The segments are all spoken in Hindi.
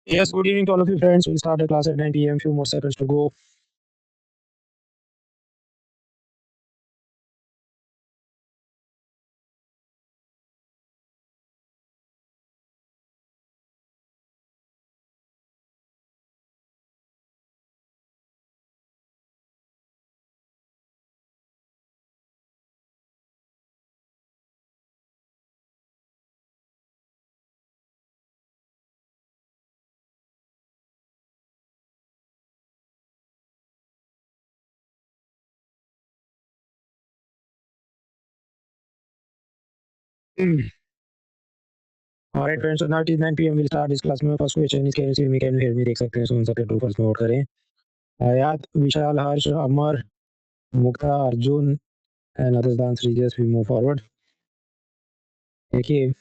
Yes, good evening to all of you friends. We'll start the class at 9 p.m. Few more seconds to go. All right, friends. So now it is 9 p.m. We'll start this class. My first question is, can you see me? Can you hear me? देख सकते हैं सुन सकते हैं true false में vote करें. आयात, विशाल, हर्ष, अमर, मुक्ता, Arjun and others. The answer is yes. We move forward. देखिए,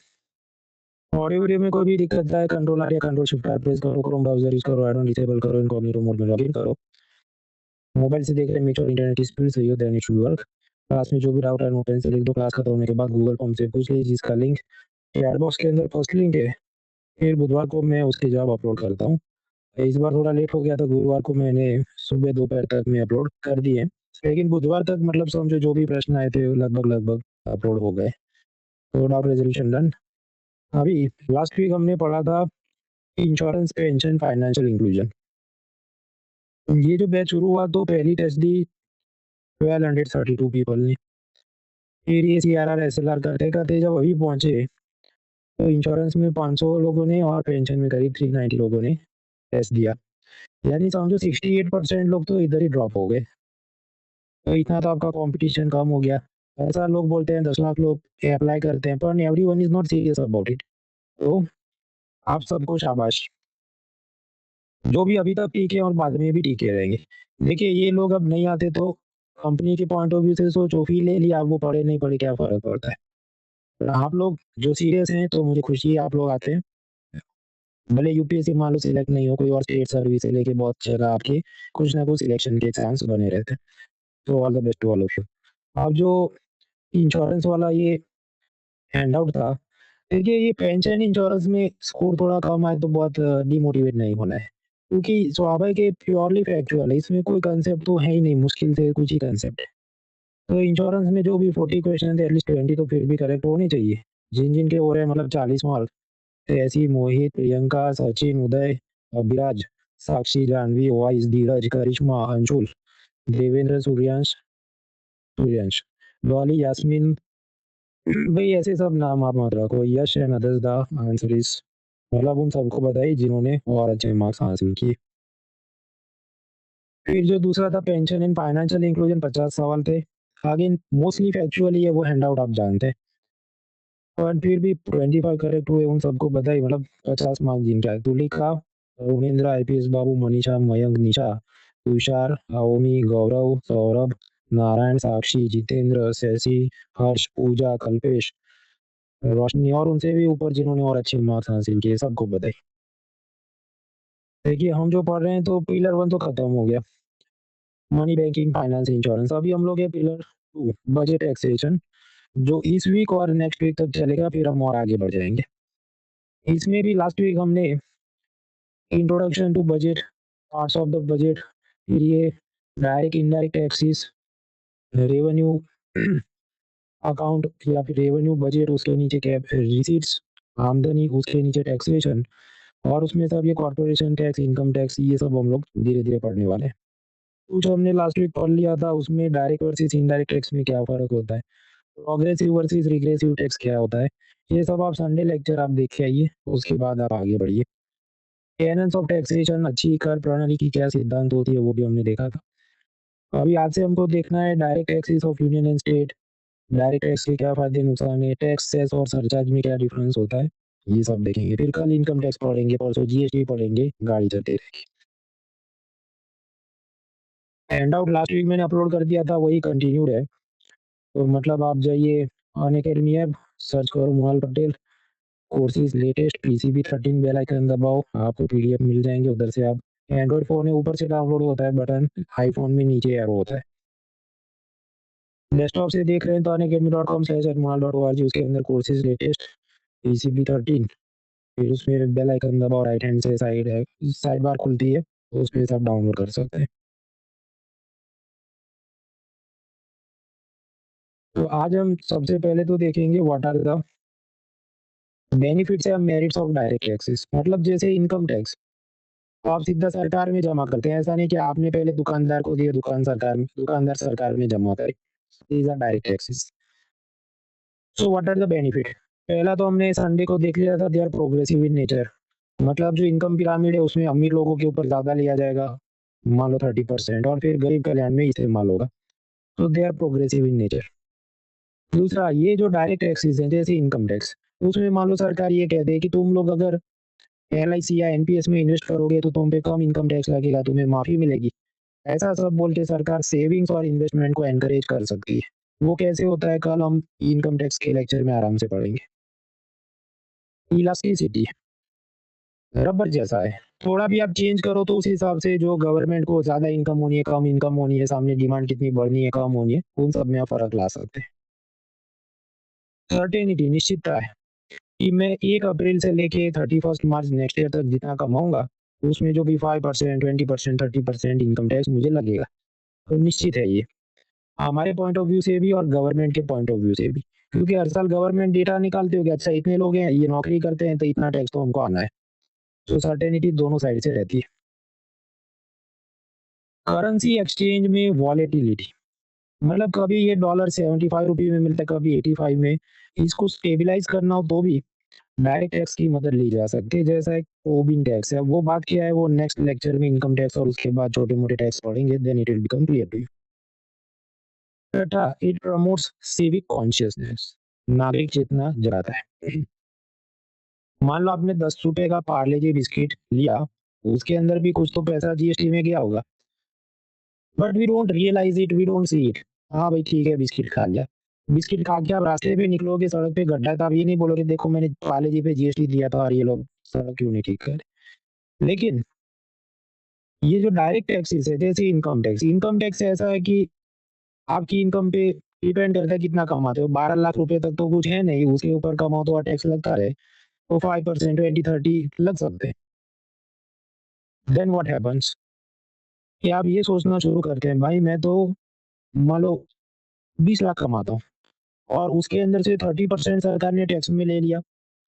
ऑडियो वीडियो में कोई भी दिक्कत है, कंट्रोल आर या कंट्रोल शिफ्ट आर प्रेस करो, क्रोम ब्राउजर यूज करो, ऐड ऑन डिसेबल करो, इनकॉग्निटो मोड में लॉगिन करो. मोबाइल से देख रहे हैं, मेक श्योर इंटरनेट की स्पीड सही हो, then it should work. Class में जो भी डाउट है नोट पेन से लिख दो. क्लास खत्म होने के बाद गूगल फॉर्म से पूछ लीजिए, जिसका लिंक चैट बॉक्स के अंदर फर्स्ट लिंक है. फिर बुधवार को मैं उसके जवाब अपलोड करता हूँ. इस बार थोड़ा लेट हो गया था, गुरुवार को मैंने सुबह दोपहर तक में अपलोड कर दिए, लेकिन बुधवार तक मतलब समझो जो भी प्रश्न आए थे लगभग लगभग अपलोड हो गए. तो डाउट रेजोल्यूशन डन. अभी लास्ट वीक हमने पढ़ा था इंश्योरेंस, पेंशन, फाइनेंशियल इंक्लूजन. ये जो बैच शुरू हुआ तो पहली टेस्ट दी 1232 पीपल ने. फिर ये CRR SLR करते करते जब अभी पहुंचे तो इंश्योरेंस में 500 लोगों ने और पेंशन में करीब 390 लोगों ने टेस्ट दिया. यानी समझो 68% लोग तो इधर ही ड्रॉप हो गए. तो इतना तो आपका कंपटीशन कम हो गया. ऐसा लोग बोलते हैं 10 लाख लोग अप्लाई करते हैं, पर everyone is not serious about it. तो आप सबको शाबाश, जो भी अभी तक टीके और बाद में भी टीके रहेंगे. देखिए, ये लोग अब नहीं आते तो कंपनी के पॉइंट ऑफ व्यू से सोचो, फी ले लिया, वो पढ़े नहीं पढ़े क्या फर्क पड़ता है. पर आप लोग जो सीरियस हैं तो मुझे खुशी है आप लोग आते हैं. भले यूपीएससी मान लो सिलेक्ट नहीं हो, कोई और स्टेट सर्विस से लेके बहुत जगह आपके कुछ ना कुछ सिलेक्शन के चांस बने रहते हैं. तो all the best to all of you. अब जो इंश्योरेंस वाला ये हैंड आउट था, देखिए ये पेंशन इंश्योरेंस में स्कोर थोड़ा कम आए तो बहुत डिमोटिवेट नहीं होना है, क्योंकि स्वाभाविक है, प्योरली फैक्चुअल है, इसमें कोई कंसेप्ट तो है ही नहीं, मुश्किल से कुछ ही कंसेप्ट है. तो इंश्योरेंस में जो भी 40 क्वेश्चन थे एटलीस्ट 20 तो फिर भी करेक्ट होने चाहिए. जिन जिन के हो रहे हैं मतलब 40 मार्क. ऐसी मोहित, प्रियंका, सचिन, उदय, अभिराज, साक्षी, जानवी, वाइस, धीरज, करिश्मा, अंशुल, देवेंद्र, सूर्यांश, सूर्यांश, डॉली, यास्मीन, भाई ऐसे सब नाम आप मत रखो. Yash and others. The answer is, मतलब उन सबको बताइए जिन्होंने और अच्छे मार्क्स हासिल किए. फिर जो दूसरा था पेंशन एंड फाइनेंशियल इंक्लूजन, 50 सवाल थे. अगेन मोस्टली फैक्चुअली है, वो हैंड आउट आप जानते हैं, पर फिर भी 25 करेक्ट हुए. उन सबको बताइए, मतलब 50 मार्क्स जिनका है. तुलिका, उमेंद्र, IPS बाबू, मनीषा, मयंक, निशा, तुषार, अवमी, गौरव, सौरभ, नारायण, साक्षी, जितेंद्र, शशि, हर्ष, पूजा, कल्पेश, रोशनी और उनसे भी ऊपर जिन्होंने और अच्छे मार्क्स हासिल किए, सबको बताइए. देखिए, हम जो पढ़ रहे हैं तो पिलर 1 तो खत्म हो गया, मनी, बैंकिंग, फाइनेंस, इंश्योरेंस. अभी हम लोग है पिलर 2, बजट, टैक्सेशन, जो इस वीक और नेक्स्ट वीक तक चलेगा, फिर हम और आगे बढ़ जाएंगे. इसमें भी लास्ट वीक हमने introduction to budget, parts of the budget, फिर ये direct indirect taxes, revenue account या फिर रेवेन्यू बजट, उसके नीचे कैप रिसीट्स, आमदनी, उसके नीचे टैक्सेशन, और उसमें सब ये कॉर्पोरेशन टैक्स, इनकम टैक्स, ये सब हम लोग धीरे धीरे पढ़ने वाले हैं. कुछ हमने लास्ट वीक पढ़ लिया था, उसमें डायरेक्ट वर्सेस इनडायरेक्ट टैक्स में क्या फर्क होता है, प्रोग्रेसिव वर्सेस रिग्रेसिव टैक्स क्या होता है, ये सब आप संडे लेक्चर आप देख के आइए, उसके बाद आप आगे बढ़िए. टेनेंस ऑफ टैक्सेशन, अच्छी कर प्रणाली की क्या सिद्धांत होती है, वो भी हमने देखा था. अभी आज से हमको देखना है direct taxes of union and state, direct tax के क्या फायदे नुकसान है, टैक्स सेस और सरचार्ज में क्या डिफरेंस होता है, ये सब देखेंगे. फिर कल इनकम टैक्स पढ़ेंगे, परसों GST पढ़ेंगे, गाड़ी चलते रहेगी. हैंड आउट लास्ट वीक मैंने अपलोड कर दिया था, वही कंटिन्यूड है. तो मतलब आप जाइए अनअकैडमी ऐप, सर्च करो Mohal Patel, courses latest, PCB13 bell icon दबाओ, आपको PDF मिल जाएंगे. उधर से आप, एंड्रॉइड फोन है ऊपर से डाउनलोड होता है बटन, आईफोन में नीचे एरो होता है. डेस्कटॉप से देख रहे हैं तो unacademy.com/atmal.org उसके अंदर कोर्सेज लेटेस्ट पीसीबी 13 फिर उसमें बेल आइकन दबाओ राइट हैंड से साइड बार खुलती है तो उस पे से आप डाउनलोड कर सकते हैं। तो आज हम सबसे पहले तो देखेंगे what are the benefits and merits of direct taxes मतलब जैसे इनकम टैक्स तो आप सीधा सरकार में जमा करते हैं। ऐसा नहीं कि आपने पहले दुकानदार को दिया दुकानदार सरकार में जमा करे। These are direct taxes. So what are the benefit? पहला तो हमने संडे को देख लिया था, they are progressive in nature. मतलब जो इनकम पिरामिड है उसमें अमीर लोगों के ऊपर ज्यादा लिया जाएगा, मान लो 30%, और फिर गरीब कल्याण में इस्तेमाल होगा। तो they are progressive in nature. दूसरा, ये जो डायरेक्ट टैक्सेस हैं जैसे इनकम टैक्स, उसमें मान लो सरकार ये कहते हैं कि तुम लोग अगर एलआईसी या एनपीएस में इन्वेस्ट करोगे तो तुम पे कम इनकम टैक्स लगेगा, तुम्हें माफी मिलेगी। ऐसा सब बोल के सरकार सेविंग्स और इन्वेस्टमेंट को एनकरेज कर सकती है। वो कैसे होता है कल हम इनकम टैक्स के लेक्चर में आराम से पढ़ेंगे। इलास्टिसिटी रबर जैसा है, थोड़ा भी आप चेंज करो तो उस हिसाब से जो गवर्नमेंट को ज्यादा इनकम होनी है, कम इनकम होनी है, सामने डिमांड कितनी बढ़नी है, कम होनी है, उन सब में आप फर्क ला सकते हैं। सर्टेनिटी निश्चितता है कि मैं 1 अप्रैल से लेके 31 मार्च नेक्स्ट ईयर तक जितना कमाऊंगा उसमें जो भी 5%, 20%, 30% इनकम टैक्स मुझे लगेगा। तो निश्चित है ये हमारे पॉइंट ऑफ व्यू से भी और गवर्नमेंट के पॉइंट ऑफ व्यू से भी, क्योंकि हर साल गवर्नमेंट डेटा निकालते हो कि अच्छा इतने लोग हैं ये नौकरी करते हैं तो इतना टैक्स तो हमको आना है। तो सर्टेनिटी दोनों साइड से रहती है। करेंसी एक्सचेंज में वॉलेटिलिटी मतलब कभी ये $75 में मिलता है, कभी 85 में। इसको स्टेबलाइज करना हो तो भी डायरेक्ट टैक्स की मदद ली जा सकती है, जैसा एक टोबिन टैक्स है। वो बात क्या है वो नेक्स्ट लेक्चर में इनकम टैक्स और उसके बाद छोटे मोटे टैक्स पढ़ेंगे, then it will become clear to you. छठा, इट प्रमोट्स सिविक कॉन्शियसनेस नागरिक चेतना जगाता है। मान लो आपने 10 रुपए का पार्ले जी बिस्किट लिया, उसके अंदर भी कुछ तो पैसा जीएसटी में गया होगा, but we don't realise it, we don't see it. हाँ भाई ठीक है बिस्किट खा लिया। बिस्किट खा के आप रास्ते पे निकलोगे, सड़क पे गड्ढा है तो आप ये नहीं बोलोगे देखो मैंने पार्ले जी पे जीएसटी दिया था और ये लोग सड़क क्यों नहीं ठीक कर। लेकिन ये जो डायरेक्ट टैक्सेस है जैसे इनकम टैक्स ऐसा है कि आपकी इनकम पे डिपेंड करता है कितना कमाते हो। 12 लाख रुपए तक तो कुछ है नहीं, उसके ऊपर कमाओ तो टैक्स लगता रहे, तो 5%, 20, 30 लग सकते हैं। देन व्हाट हैपेंस कि आप ये सोचना शुरू करते हैं भाई मैं तो मान लो 20 लाख कमाता हूँ और उसके अंदर से 30% सरकार ने टैक्स में ले लिया,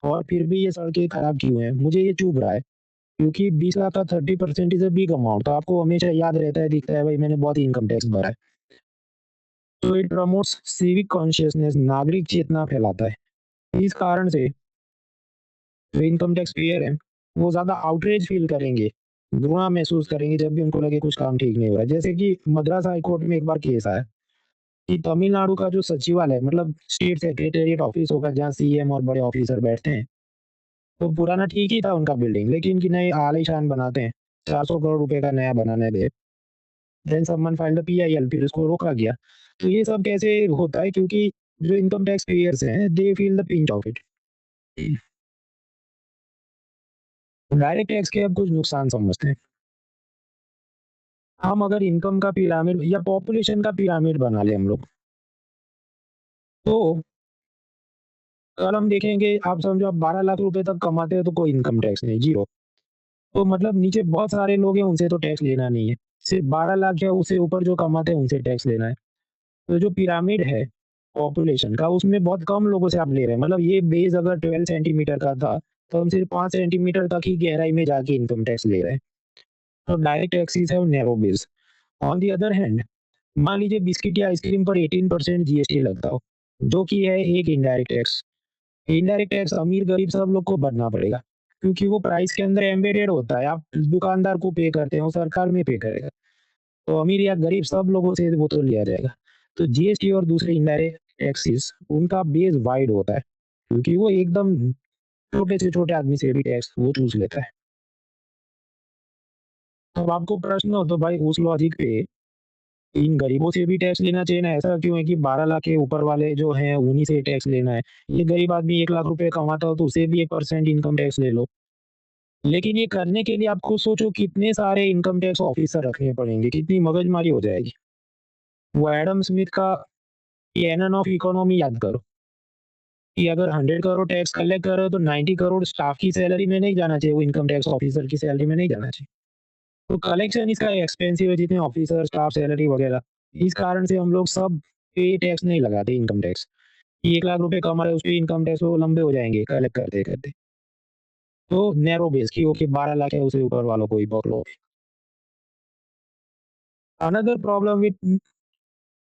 और फिर भी ये सड़कें खराब क्यों है, मुझे ये चुभ रहा है। क्योंकि 20 लाख का 30% इज अ बिग अमाउंट, तो आपको हमेशा याद रहता है, दिखता है भाई मैंने बहुत इनकम टैक्स भरा है। तो इट प्रमोट्स सिविक कॉन्शियसनेस नागरिक चेतना फैलाता है। इस कारण से जो इनकम टैक्स पेयर है वो ज्यादा आउटरेज फील करेंगे, गुनाह महसूस करेंगे जब भी उनको लगे कुछ काम ठीक नहीं हो रहा है। जैसे कि मद्रास हाई कोर्ट में एक बार केस आया कि तमिलनाडु का जो सचिवालय मतलब स्टेट सेक्रेटेरिएट ऑफिस होगा जहाँ सीएम और बड़े ऑफिसर बैठते हैं, तो पुराना ठीक ही था उनका बिल्डिंग, लेकिन कि नए आलीशान बनाते हैं, 400 करोड़ रुपए का नया बनाने गए। Then someone filed the PIL, फिर उसको रोका गया। तो ये सब कैसे होता है क्योंकि जो इनकम टैक्स पेयर्स हैं they feel the pinch of it. Direct tax के अब कुछ नुकसान समझते हैं। हम अगर इनकम का पिरामिड या पॉपुलेशन का पिरामिड बना ले हम लोग, तो कल हम देखेंगे, आप समझो आप 12 लाख रुपए तक कमाते हो तो कोई इनकम टैक्स नहीं, जीरो। तो मतलब नीचे बहुत सारे लोग हैं उनसे तो टैक्स लेना नहीं है, सिर्फ 12 लाख या उससे ऊपर जो कमाते हैं उनसे टैक्स लेना है। तो जो पिरामिड है पॉपुलेशन का उसमें बहुत कम लोगों से आप ले रहे हैं। मतलब ये बेस अगर 12 सेंटीमीटर का था तो हम सिर्फ 5 सेंटीमीटर तक ही गहराई में जाके इनकम टैक्स ले रहे हैं। तो डायरेक्ट टैक्सेस है narrow base. On the other hand मान लीजिए बिस्किट या आइसक्रीम पर 18% जीएसटी लगता हो, जो कि है एक इनडायरेक्ट टैक्स। इनडायरेक्ट टैक्स अमीर गरीब सब लोग को भरना पड़ेगा, क्योंकि वो प्राइस के अंदर एम्बेडेड होता है। आप दुकानदार को पे करते हो, सरकार में पे करेगा, तो अमीर या गरीब सब लोगों से वो तो लिया जाएगा। तो जीएसटी और दूसरे इनडायरेक्ट टैक्सेस उनका बेस वाइड होता है, क्योंकि वो एकदम छोटे से छोटे आदमी से भी टैक्स वो चूस लेता है। अब आपको प्रश्न हो तो भाई उस लॉजिक पे इन गरीबों से भी टैक्स लेना चाहिए ना, ऐसा क्यों है कि 12 लाख के ऊपर वाले जो हैं उन्हीं से टैक्स लेना है। ये गरीब आदमी 1 लाख रुपए कमाता हो तो उसे भी 1% इनकम टैक्स ले लो। लेकिन ये करने के लिए आपको सोचो कितने सारे इनकम टैक्स ऑफिसर रखने पड़ेंगे, कितनी मगजमारी हो जाएगी। वो एडम स्मिथ का ये एनन ऑफ इकोनॉमी याद करो कि अगर 100 करोड़ टैक्स कलेक्ट कर रहे हो तो 90 करोड़ स्टाफ की सैलरी में नहीं जाना चाहिए, वो इनकम टैक्स ऑफिसर की सैलरी में नहीं जाना चाहिए। तो कलेक्शन इसका एक्सपेंसिव है, जितने ऑफिसर, स्टाफ सैलरी वगैरह। इस कारण से हम लोग सब पे टैक्स नहीं लगाते इनकम टैक्स। 1 लाख रुपए कमा रहे हैं, उसपे इनकम टैक्स वो लंबे हो जाएँगे कलेक्ट करते-करते। तो नैरो बेस की ओके 12 लाख है, उससे ऊपर वालों को ही पकड़ो। Another problem with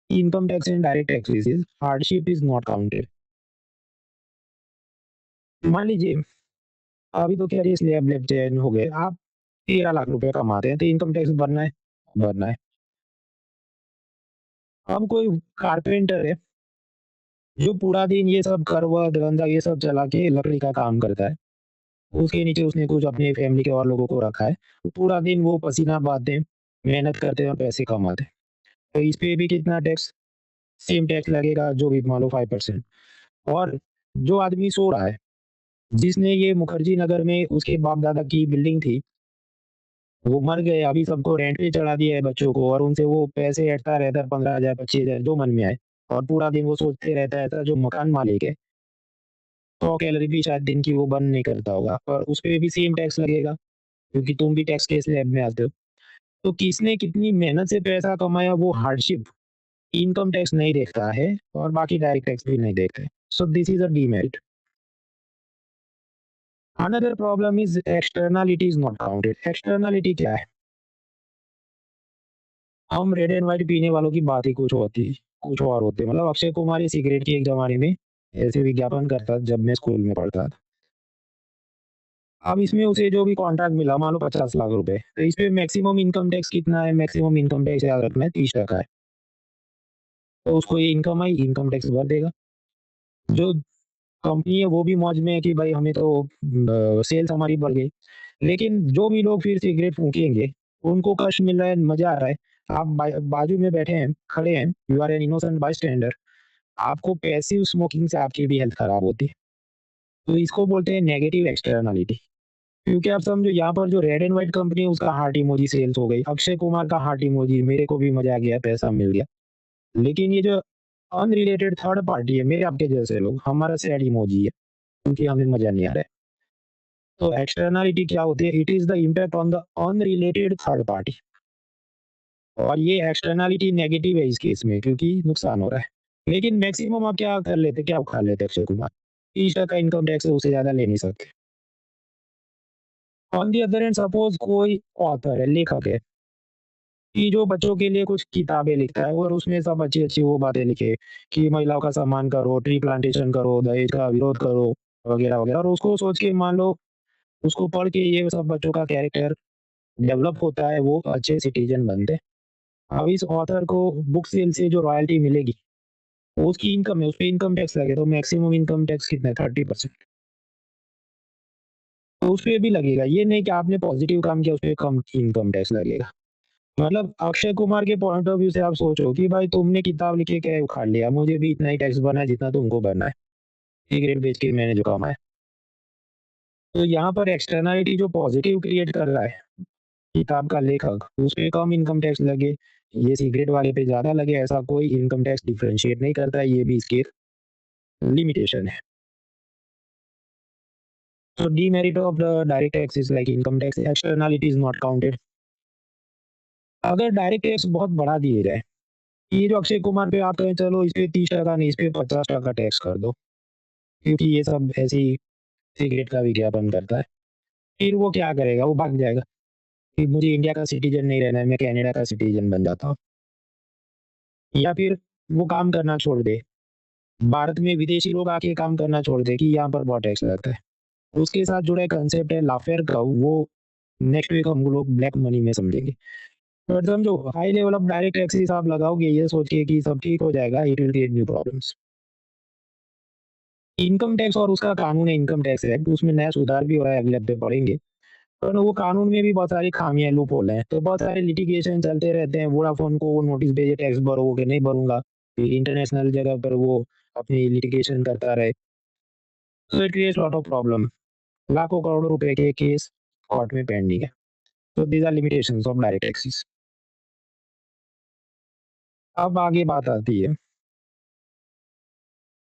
income tax and direct taxes is hardship is not counted. मान लीजिए अभी तो खैर ये स्लैब लैब चेंज हो गए, आप 13 लाख रुपए कमाते हैं तो इनकम टैक्स भरना है, भरना है। अब कोई कारपेंटर है जो पूरा दिन ये सब करवट, धंधा ये सब चला के लकड़ी का काम करता है। उसके नीचे उसने कुछ अपनी फैमिली के और लोगों को रखा है। तो पूरा दिन वो पसीना बहाते हैं, मेहनत करते हैं और पैसे कमाते हैं। तो इस पे भी कितना टैक्स? सेम टैक्स लगेगा, जो भी मान लो 5%। और जो आदमी सो रहा है, जिसने ये मुखर्जी नगर में उसके बाप-दादा की बिल्डिंग थी, वो मर गए, अभी सबको रेंट पे चढ़ा दिया है बच्चों को, और उनसे वो पैसे ऐंठता रहता है 15,000 25,000 जो मन में आए, और पूरा दिन वो सोचते रहता है, ऐसा जो मकान मालिक है, 100 कैलोरी भी शायद दिन की वो बर्न नहीं करता होगा, पर उसपे भी सेम टैक्स लगेगा, क्योंकि तुम भी टैक्स के स्लैब में आते हो। तो किसने कितनी मेहनत से पैसा कमाया, वो हार्डशिप इनकम टैक्स नहीं देखता है, और बाकी डायरेक्ट टैक्स भी नहीं देखते। So this is a demerit. Another problem is externality is not counted. Externality क्या है? हम रेड एंड व्हाइट पीने वालों की बात ही कुछ और होती है। मतलब अक्षय कुमार ये सिगरेट की एक ज़माने में ऐसे विज्ञापन करता जब मैं स्कूल में पढ़ता था। अब इसमें उसे जो भी कॉन्ट्रैक्ट मिला मान लो 50 लाख रुपए, तो इसपे मैक्सिमम इनकम टैक्स कितना है? मैक्सिमम इनकम टैक्स याद रखना है 30% है। तो उसको ये इनकम आई, इनकम टैक्स भर देगा। जो कंपनी है वो भी मौज में है कि भाई हमें तो सेल्स हमारी बढ़ गई। लेकिन जो भी लोग फिर सिगरेट फूकेंगे, उनको कष्ट मिल रहा है, मज़ा आ रहा है। आप बाजू में बैठे हैं, खड़े हैं, यू आर एन इनोसेंट बायस्टैंडर, आपको पैसिव स्मोकिंग से आपकी भी हेल्थ खराब होती है। तो इसको बोलते हैं नेगेटिव एक्सटर्नैलिटी। क्योंकि आप समझो यहाँ पर जो रेड एंड व्हाइट कंपनी है उसका हार्ट इमोजी सेल्स हो गई, अक्षय कुमार का हार्ट इमोजी, मेरे को भी मज़ा आ गया, पैसा मिल गया। लेकिन ये जो अनरिलेटेड थर्ड पार्टी है, मेरे आपके जैसे लोग, हमारा सैड इमोजी है, क्योंकि हमें मज़ा नहीं आ रहा है। तो एक्सटर्नैलिटी क्या होती है? It is the impact on the unrelated third party, और ये एक्सटर्नैलिटी नेगेटिव है इस केस में, क्योंकि नुकसान हो रहा है। लेकिन मैक्सिमम आप क्या कर लेते, क्या उखा लेते अक्षय कुमार? 30% इनकम टैक्स है, उससे ज़्यादा ले नहीं सकते। On the other hand suppose कोई ऑथर है, लेखक है, कि जो बच्चों के लिए कुछ किताबें लिखता है और उसमें सब अच्छी-अच्छी वो बातें लिखे कि महिलाओं का सम्मान करो, ट्री प्लांटेशन करो, दहेज का विरोध करो, वगैरह-वगैरह, और उसको सोच के मान लो उसको पढ़ के ये सब बच्चों का कैरेक्टर डेवलप होता है, वो अच्छे सिटीज़न बनते हैं। अब इस ऑथर को बुक सेल से जो रॉयल्टी मिलेगी, वो उसकी इनकम है, उसपे इनकम टैक्स लगेगा, तो मैक्सिमम इनकम टैक्स कितना है? 30%। तो उसपे भी लगेगा, ये नहीं कि आपने पॉज़िटिव काम किया उसपे कम इनकम टैक्स लगेगा। मतलब अक्षय कुमार के पॉइंट ऑफ व्यू से आप सोचो कि भाई तुमने किताब लिख के क्या उखाड़ लिया, मुझे भी इतना ही टैक्स भरना है जितना तुमको भरना है, सिगरेट बेच के मैंने जो कमाया। तो यहाँ पर एक्सटर्नैलिटी जो पॉज़िटिव क्रिएट कर रहा है किताब का लेखक, उसपे कम इनकम टैक्स लगे, ये सिगरेट वाले पे ज़्यादा लगे, ऐसा कोई इनकम टैक्स डिफरेंशिएट नहीं करता है, ये भी इसकी लिमिटेशन है। So demerit of the direct tax is like income tax externality is not counted. अगर डायरेक्ट टैक्स बहुत बढ़ा दिए जाए, ये जो अक्षय कुमार पे आप कहें चलो इस पे 30% नहीं, इस पे 50% टैक्स कर दो, क्योंकि ये सब ऐसे ही सिगरेट का विज्ञापन करता है। फिर वो क्या करेगा? वो भाग जाएगा कि मुझे इंडिया का सिटीज़न नहीं रहना है, मैं कनाडा का सिटीज़न बन जाता हूँ। या फिर वो काम करना छोड़ दे, भारत में विदेशी लोग आके काम करना छोड़ दें कि यहाँ पर बहुत टैक्स लगता है। उसके साथ जुड़ा एक कांसेप्ट है लाफेयर का, वो नेक्स्ट वीक हम लोग ब्लैक मनी में समझेंगे। तो समझो high level of direct taxes आप लगाओगे ये सोच के कि सब ठीक हो जाएगा, it will create new problems. Income tax और उसका कानून है इनकम टैक्स एक्ट, उसमें नया सुधार भी हो रहा है, अगले हफ्ते पढ़ेंगे। पर वो कानून में भी बहुत सारी खामियां, लूप होल हैं, तो बहुत सारे लिटिगेशन चलते रहते हैं। वोडाफोन को वो नोटिस भेजे टैक्स भरो कि नहीं भरूंगा, फिर इंटरनेशनल जगह पर वो अपनी लिटिगेशन करता रहे, तो it creates lot of problem. लाखों करोड़ों रुपए के केस कोर्ट में पेंडिंग है। तो these are limitations of direct taxes. अब आगे बात आती है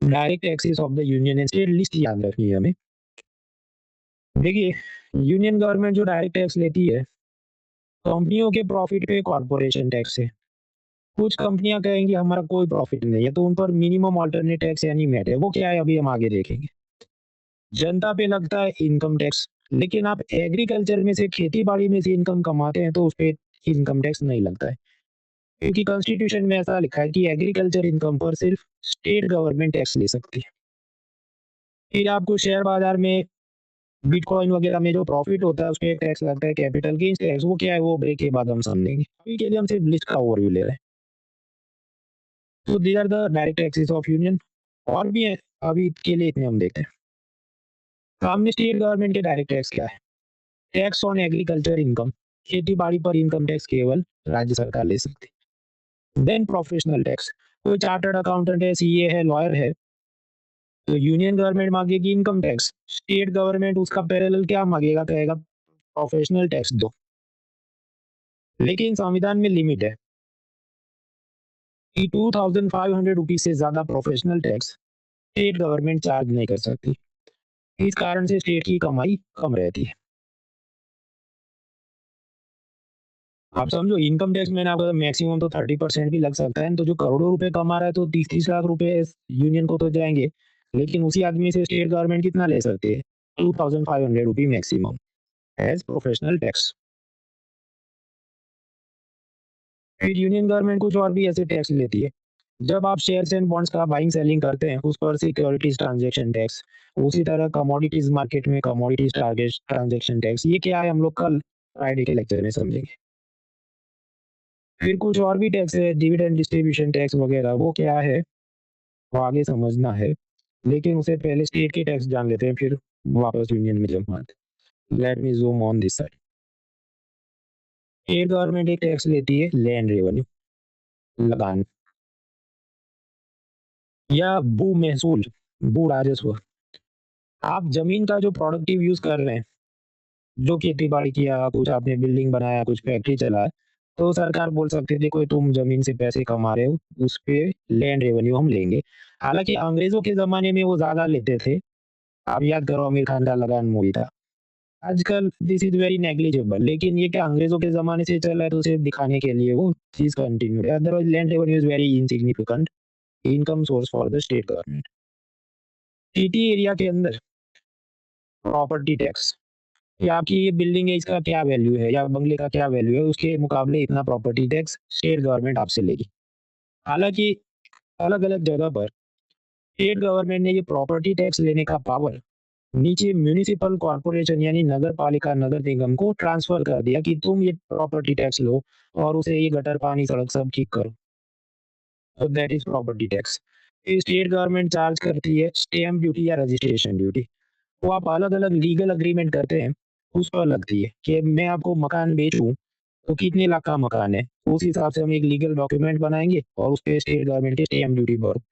direct taxes of the union and state list याद रखनी है हमें। देखिए, यूनियन गवर्नमेंट जो डायरेक्ट टैक्स लेती है कंपनियों के प्रॉफिट पे कॉर्पोरेशन टैक्स है। कुछ कंपनियां कहेंगी हमारा कोई प्रॉफिट नहीं है तो उन पर मिनिमम अल्टरनेट टैक्स यानी मैट है। वो क्या है अभी हम आगे देखेंगे। जनता पे लगता है इनकम टैक्स, लेकिन आप एग्रीकल्चर में से खेती बाड़ी में से इनकम कमाते हैं तो उस पे इनकम टैक्स नहीं लगता है, क्योंकि कॉन्स्टिट्यूशन में ऐसा लिखा है कि एग्रीकल्चर इनकम पर सिर्फ स्टेट गवर्नमेंट टैक्स ले सकती है। फिर आपको शेयर बाजार में बिटकॉइन वगैरह में जो प्रॉफिट होता है उस पे टैक्स लगता है, कैपिटल गेन्स टैक्स। वो क्या है वो ब्रेक के बाद हम समझेंगे, अभी के लिए हम सिर्फ लिस्ट का ओवरव्यू ले रहे हैं। तो these are the direct taxes of union. और भी है, अभी के लिए इतने हम देखते हैं। सामने स्टेट गवर्नमेंट के डायरेक्ट टैक्स क्या है। टैक्स ऑन एग्रीकल्चर इनकम, खेती बाड़ी पर इनकम टैक्स केवल राज्य सरकार ले सकती है। देन प्रोफेशनल टैक्स, कोई चार्टर्ड अकाउंटेंट है, सीए है, लॉयर है, तो यूनियन गवर्नमेंट मांगेगी इनकम टैक्स, स्टेट गवर्नमेंट उसका पैरेलल क्या मांगेगा, कहेगा प्रोफेशनल टैक्स दो। लेकिन संविधान में लिमिट है कि 2500 रुपीज से ज्यादा professional tax state government charge नहीं कर सकती। इस कारण से स्टेट की कमाई कम रहती है। आप समझो, इनकम टैक्स मैंने आपको मैक्सिमम तो 30% भी लग सकता है, तो जो करोड़ों रुपए कमा रहा है तो 30-30 लाख रुपए यूनियन को तो जाएंगे, लेकिन उसी आदमी से स्टेट गवर्नमेंट कितना ले सकती है, 2500 रुपी मैक्सिमम एज प्रोफेशनल टैक्स। फिर यूनियन गवर्नमेंट कुछ और भी ऐसे टैक्स लेती है। जब आप शेयर्स एंड बॉन्ड्स का बाइंग सेलिंग करते हैं उस पर सिक्योरिटीज ट्रांजैक्शन टैक्स, उसी तरह कमोडिटीज मार्केट में कमोडिटीज ट्रांजैक्शन टैक्स। ये क्या है हम लोग कल फ्राइडे के लेक्चर में समझेंगे। फिर कुछ और भी टैक्स है, डिविडेंड डिस्ट्रीब्यूशन टैक्स वगैरह। वो क्या है वो आगे समझना है, लेकिन उसे पहले स्टेट के टैक्स जान लेते हैं, फिर वापस यूनियन में जमा आते हैं। Let me zoom on this side. State government एक टैक्स लेती है लैंड रेवेन्यू, लगान या भू महसूल, भू राजस्व। आप जमीन का जो प्रोडक्टिव यूज कर रहे हैं, जो खेती बाड़ी किया, कुछ आपने बिल्डिंग बनाया, कुछ फैक्ट्री चला, तो सरकार बोल सकती थी कोई तुम जमीन से पैसे कमा रहे हो उस पे लैंड रेवेन्यू हम लेंगे। हालांकि अंग्रेजों के जमाने में वो ज्यादा लेते थे। आप याद करो आमिर खान का लगान मूवी था। आजकल दिस इज वेरी नेग्लिजिबल, लेकिन ये क्या अंग्रेजों के जमाने से चला है तो सिर्फ दिखाने के लिए वो चीज कंटिन्यू है। Otherwise land revenue is very insignificant income source for the state government. City area के अंदर प्रॉपर्टी टैक्स, या आपकी ये बिल्डिंग है इसका क्या वैल्यू है या बंगले का क्या वैल्यू है, उसके मुकाबले इतना प्रॉपर्टी टैक्स स्टेट गवर्नमेंट आपसे लेगी। हालांकि अलग अलग जगह पर स्टेट गवर्नमेंट ने ये प्रॉपर्टी टैक्स लेने का पावर नीचे म्यूनिसिपल कॉर्पोरेशन यानी नगर पालिका नगर निगम को ट्रांसफर कर दिया कि तुम ये प्रॉपर्टी टैक्स लो और उसे ये गटर पानी सड़क सब ठीक करो। तो that is property tax. State government charge करती है स्टैम्प ड्यूटी या रजिस्ट्रेशन ड्यूटी। वो आप अलग अलग लीगल अग्रीमेंट करते हैं उस पर लगती है कि मैं आपको मकान बेचूं तो कितने लाख का मकान है, उस हिसाब से हम एक लीगल डॉक्यूमेंट बनाएंगे और उस पे स्टेट गवर्नमेंट की स्टैम्प ड्यूटी भरो।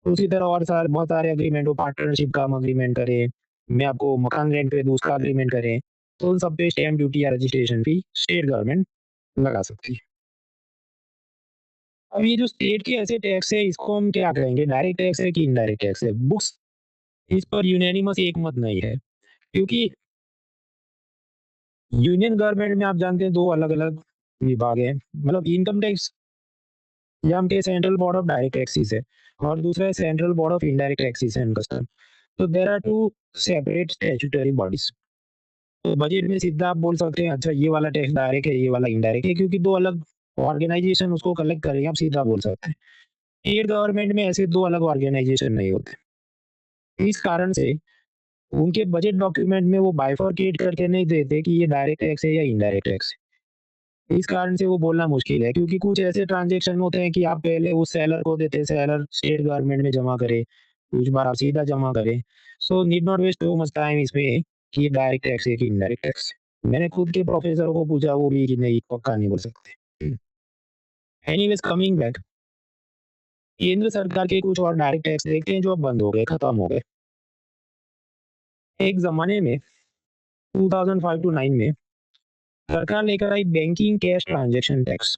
उसी तरह और सारे बहुत सारे अग्रीमेंट हो, पार्टनरशिप का हम अग्रीमेंट करें, मैं आपको मकान रेंट पे दूं उसका अग्रीमेंट करें, तो उन सब पे स्टैम्प ड्यूटी या रजिस्ट्रेशन फी स्टेट गवर्नमेंट लगा सकती है। अब ये जो स्टेट के ऐसे टैक्स है इसको हम क्या कहेंगे, डायरेक्ट टैक्स है कि इनडायरेक्ट टैक्स है। बुक्स इस पर यूनानिमस एक मत नहीं है, क्योंकि यूनियन गवर्नमेंट में आप जानते हैं दो अलग अलग विभाग हैं। मतलब इनकम टैक्स या हम कहें central board of direct taxes है, और दूसरा है central board of indirect taxes and custom. तो there are two separate statutory bodies. तो बजट में सीधा आप बोल सकते हैं अच्छा ये वाला टैक्स डायरेक्ट है ये वाला इनडायरेक्ट है, क्योंकि दो अलग ऑर्गेनाइजेशन उसको कलेक्ट करेंगे, आप सीधा बोल सकते हैं। स्टेट गवर्नमेंट में ऐसे दो अलग ऑर्गेनाइजेशन नहीं होते। इस कारण से उनके बजट डॉक्यूमेंट में वो बाइफरकेट करके नहीं देते कि ये डायरेक्ट टैक्स है या इनडायरेक्ट टैक्स है। इस कारण से वो बोलना मुश्किल है, क्योंकि कुछ ऐसे ट्रांजेक्शन होते हैं कि आप पहले उस सेलर को देते, सेलर स्टेट गवर्नमेंट में जमा करे, कुछ बार आप सीधा जमा करें। So need not waste too much time इसमें कि ये डायरेक्ट टैक्स है कि इनडायरेक्ट टैक्स। मैंने खुद के प्रोफेसर को पूछा, वो भी कि नहीं पक्का नहीं बोल सकते। एनीवेज कमिंग बैक, केंद्र सरकार के कुछ और डायरेक्ट टैक्स देखते हैं जो अब बंद हो गए, खत्म हो गए। एक जमाने में 2005 टू 9 में सरकार लेकर आई बैंकिंग कैश ट्रांजैक्शन टैक्स।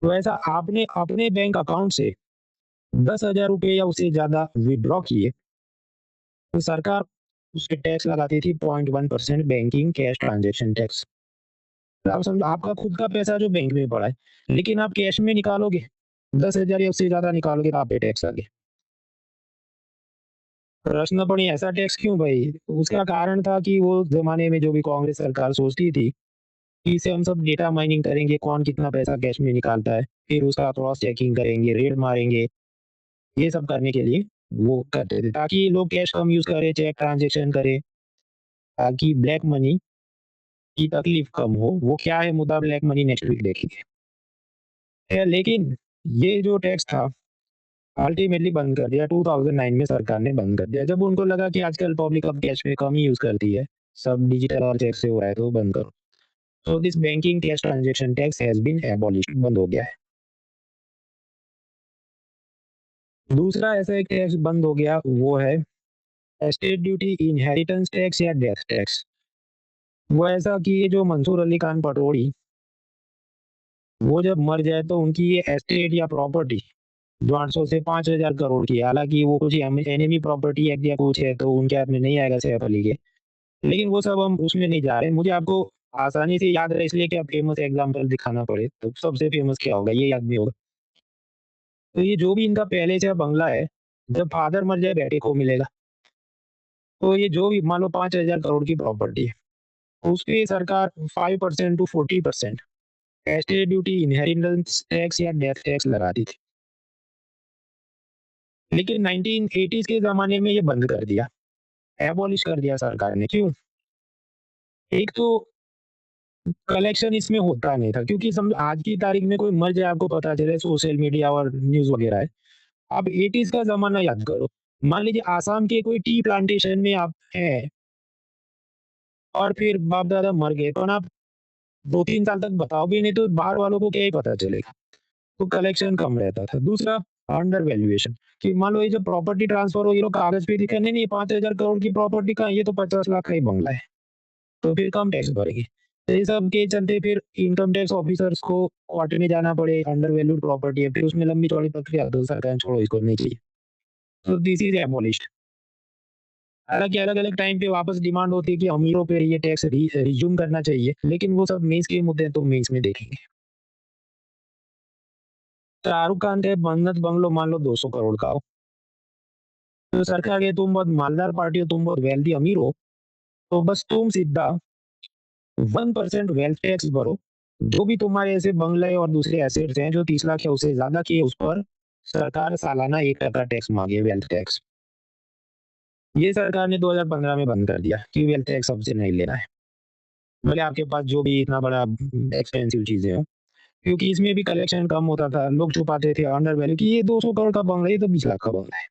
तो ऐसा आपने अपने बैंक अकाउंट से 10,000 रुपये या उससे ज्यादा विड्रॉ किए तो सरकार उस पे टैक्स लगाती थी 0.1% बैंकिंग कैश ट्रांजैक्शन टैक्स। आप समझो आपका खुद का पैसा जो बैंक में पड़ा है, लेकिन आप कैश में निकालोगे 10,000 या उससे ज्यादा निकालोगे तो आप पे टैक्स लगे। प्रश्न पड़ी ऐसा टैक्स क्यों भाई? उसका कारण था कि वो जमाने में जो भी कांग्रेस सरकार सोचती थी कि इसे हम सब डेटा माइनिंग करेंगे, कौन कितना पैसा कैश में निकालता है, फिर उसका क्रॉस चेकिंग करेंगे, रेड मारेंगे। ये सब करने के लिए वो करते थे ताकि लोग कैश कम यूज करें, चेक ट्रांजेक्शन करें, ताकि ब्लैक मनी की तकलीफ कम हो। वो क्या है मुद्दा, ब्लैक मनी नेक्स्ट वीक देखेंगे। लेकिन ये जो टैक्स था अल्टीमेटली बंद कर दिया 2009 में, सरकार ने बंद कर दिया जब उनको लगा कि आजकल पब्लिक अब कैश में कम ही यूज करती है, सब डिजिटल और चेक से हो रहा है तो बंद करो। तो this banking cash transaction tax has been abolished, बंद हो गया है। दूसरा ऐसा एक टैक्स बंद हो गया वो है एस्टेट ड्यूटी, इनहेरिटेंस टैक्स या डेथ टैक्स। वो ऐसा कि ये जो मंसूर अली खान पटौड़ी वो जब मर जाए तो उनकी ये एस्टेट या प्रॉपर्टी जो 800 से 5,000 करोड़ की है, हालांकि वो कुछ एनिमी प्रॉपर्टी एक्ट या कुछ है तो उनके हाथ में नहीं आएगा सैफ अली के, लेकिन वो सब हम उसमें नहीं जा रहे। मुझे आपको आसानी से याद रहे इसलिए कि आप फेमस एग्जांपल दिखाना पड़े, तो सबसे फेमस क्या होगा ये याद नहीं होगा। तो ये जो भी इनका पहले से बंगला है, जब फादर मर जाए बेटे को मिलेगा। तो ये जो भी मान लो 5,000 करोड़ की प्रॉपर्टी है, उस पे सरकार 5% to 40% estate duty, inheritance tax या डेथ टैक्स लगाती थी। लेकिन 1980s के जमाने में ये बंद कर दिया, एबॉलिश कर दिया सरकार ने। क्यों? एक तो कलेक्शन इसमें होता नहीं था, क्योंकि समझो आज की तारीख में कोई मर जाए आपको पता चले सोशल मीडिया और न्यूज वगैरह है। आप 80s का जमाना याद करो, मान लीजिए आसाम के कोई टी प्लांटेशन में आप हैं और फिर बाप दादा मर गए, तो आप 2-3 साल तक बताओ भी नहीं तो बाहर वालों को क्या ही पता चलेगा। तो कलेक्शन कम रहता था। दूसरा अंडर वैल्यूएशन, कि मान लो ये जब प्रॉपर्टी ट्रांसफर हो, ये लोग कागज पे दिखा नहीं 5,000 करोड़ की प्रॉपर्टी का, ये तो 50 लाख का ही बंगला है, तो फिर कम टैक्स भरेंगे। तो ये सब के चलते फिर इनकम टैक्स ऑफिसर्स को कोर्ट में जाना पड़े, अंडर वैल्यूड प्रॉपर्टी है, फिर उसमें लंबी चौड़ी प्रक्रिया, तो सरकार छोड़ो इसको नहीं चाहिए। तो दिस इज एबॉलिश्ड। हालांकि अलग अलग टाइम पे वापस डिमांड होती है कि अमीरों पे ये टैक्स रिज्यूम करना चाहिए, लेकिन वो सब मेंस के मुद्दे तो मेंस में देखेंगे। शाहरुख खान के बन्नत बंगलो मान लो 200 करोड़ का हो, तो सरकार के तुम बहुत मालदार पार्टी हो, तुम बहुत वेल्दी अमीर हो, तो बस तुम सीधा 1% वेल्थ टैक्स भरो। जो भी तुम्हारे ऐसे बंगले और दूसरे एसेट्स हैं जो 30 लाख या उससे ज्यादा के, उस पर सरकार सालाना 1% टैक्स मांगे, वेल्थ टैक्स। ये सरकार ने 2015 में बंद कर दिया कि वेल्थ टैक्स सबसे नहीं लेना है, भले आपके पास जो भी इतना बड़ा एक्सपेंसिव चीजें हो, क्योंकि इसमें भी कलेक्शन कम होता था, लोग छुपाते थे अंडर वैल्यू कि ये 200 करोड़ का बंगला, ये तो 20 लाख का बंगला है।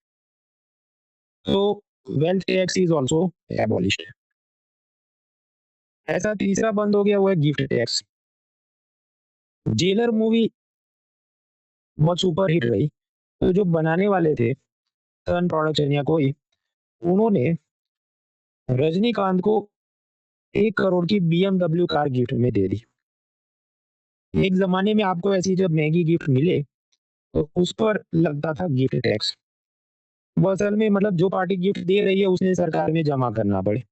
तो wealth tax is also abolished. ऐसा तीसरा बंद हो गया वो है गिफ्ट टैक्स। जेलर मूवी बहुत सुपर हिट रही, तो जो बनाने वाले थे सन प्रोडक्शन या कोई, उन्होंने रजनीकांत को 1 करोड़ की BMW कार गिफ्ट में दे दी। एक जमाने में आपको ऐसी जब महंगी गिफ्ट मिले तो उस पर लगता था गिफ्ट टैक्स। वो असल में मतलब जो पार्टी गिफ्ट दे रही है उसने सरकार में जमा करना पड़े।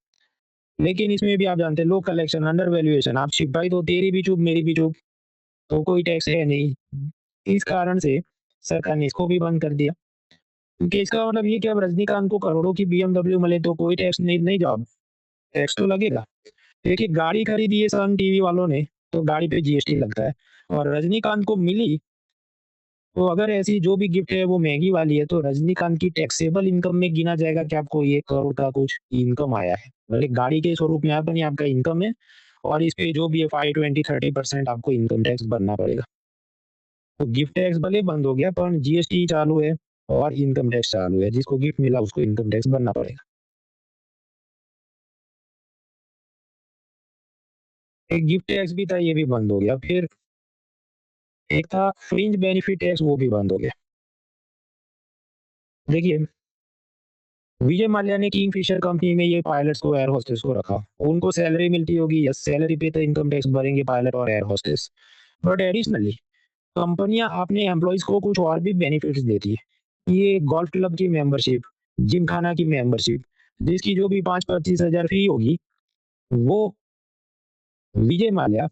लेकिन इसमें भी आप जानते हैं लो कलेक्शन, अंडर वैल्यूएशन, आप भाई तो तेरी भी चुप मेरी भी चुप, तो कोई टैक्स है नहीं। इस कारण से सरकार ने इसको भी बंद कर दिया, क्योंकि इसका मतलब ये कि अब रजनीकांत को करोड़ों की BMW मिले तो कोई टैक्स नहीं, नहीं जवाब, टैक्स तो लगेगा। देखिए गाड़ी खरीदी है सन टीवी वालों ने, तो गाड़ी पे GST लगता है, और रजनीकांत को मिली तो अगर ऐसी जो भी गिफ्ट है वो महंगी वाली है तो रजनीकांत की टैक्सेबल इनकम में गिना जाएगा कि आपको 1 करोड़ का कुछ इनकम आया है, भले गाड़ी के स्वरूप में आता नहीं, आपका इनकम है, और इस पे जो भी है 5, 20, 30% आपको इनकम टैक्स भरना पड़ेगा। तो गिफ्ट टैक्स भले बंद हो गया पर GST चालू है और इनकम टैक्स चालू है, जिसको गिफ्ट मिला उसको इनकम टैक्स भरना पड़ेगा। एक गिफ्ट टैक्स भी था, ये भी बंद हो गया। फिर एक था फ्रिंज बेनिफिट टैक्स, वो भी बंद हो गया। देखिए विजय माल्या ने किंगफिशर कंपनी में ये पायलट्स को, एयर होस्टेस को रखा, उनको सैलरी मिलती होगी, यस सैलरी पे तो इनकम टैक्स भरेंगे पायलट और एयर होस्टेस, बट एडिशनली कंपनियां अपने एम्प्लॉइज को कुछ और भी बेनिफिट्स देती है। ये गोल्फ क्लब की मेंबरशिप, जिमखाना की मेंबरशिप, जिसकी जो भी 5-25 हज़ार फी होगी, वो विजय माल्या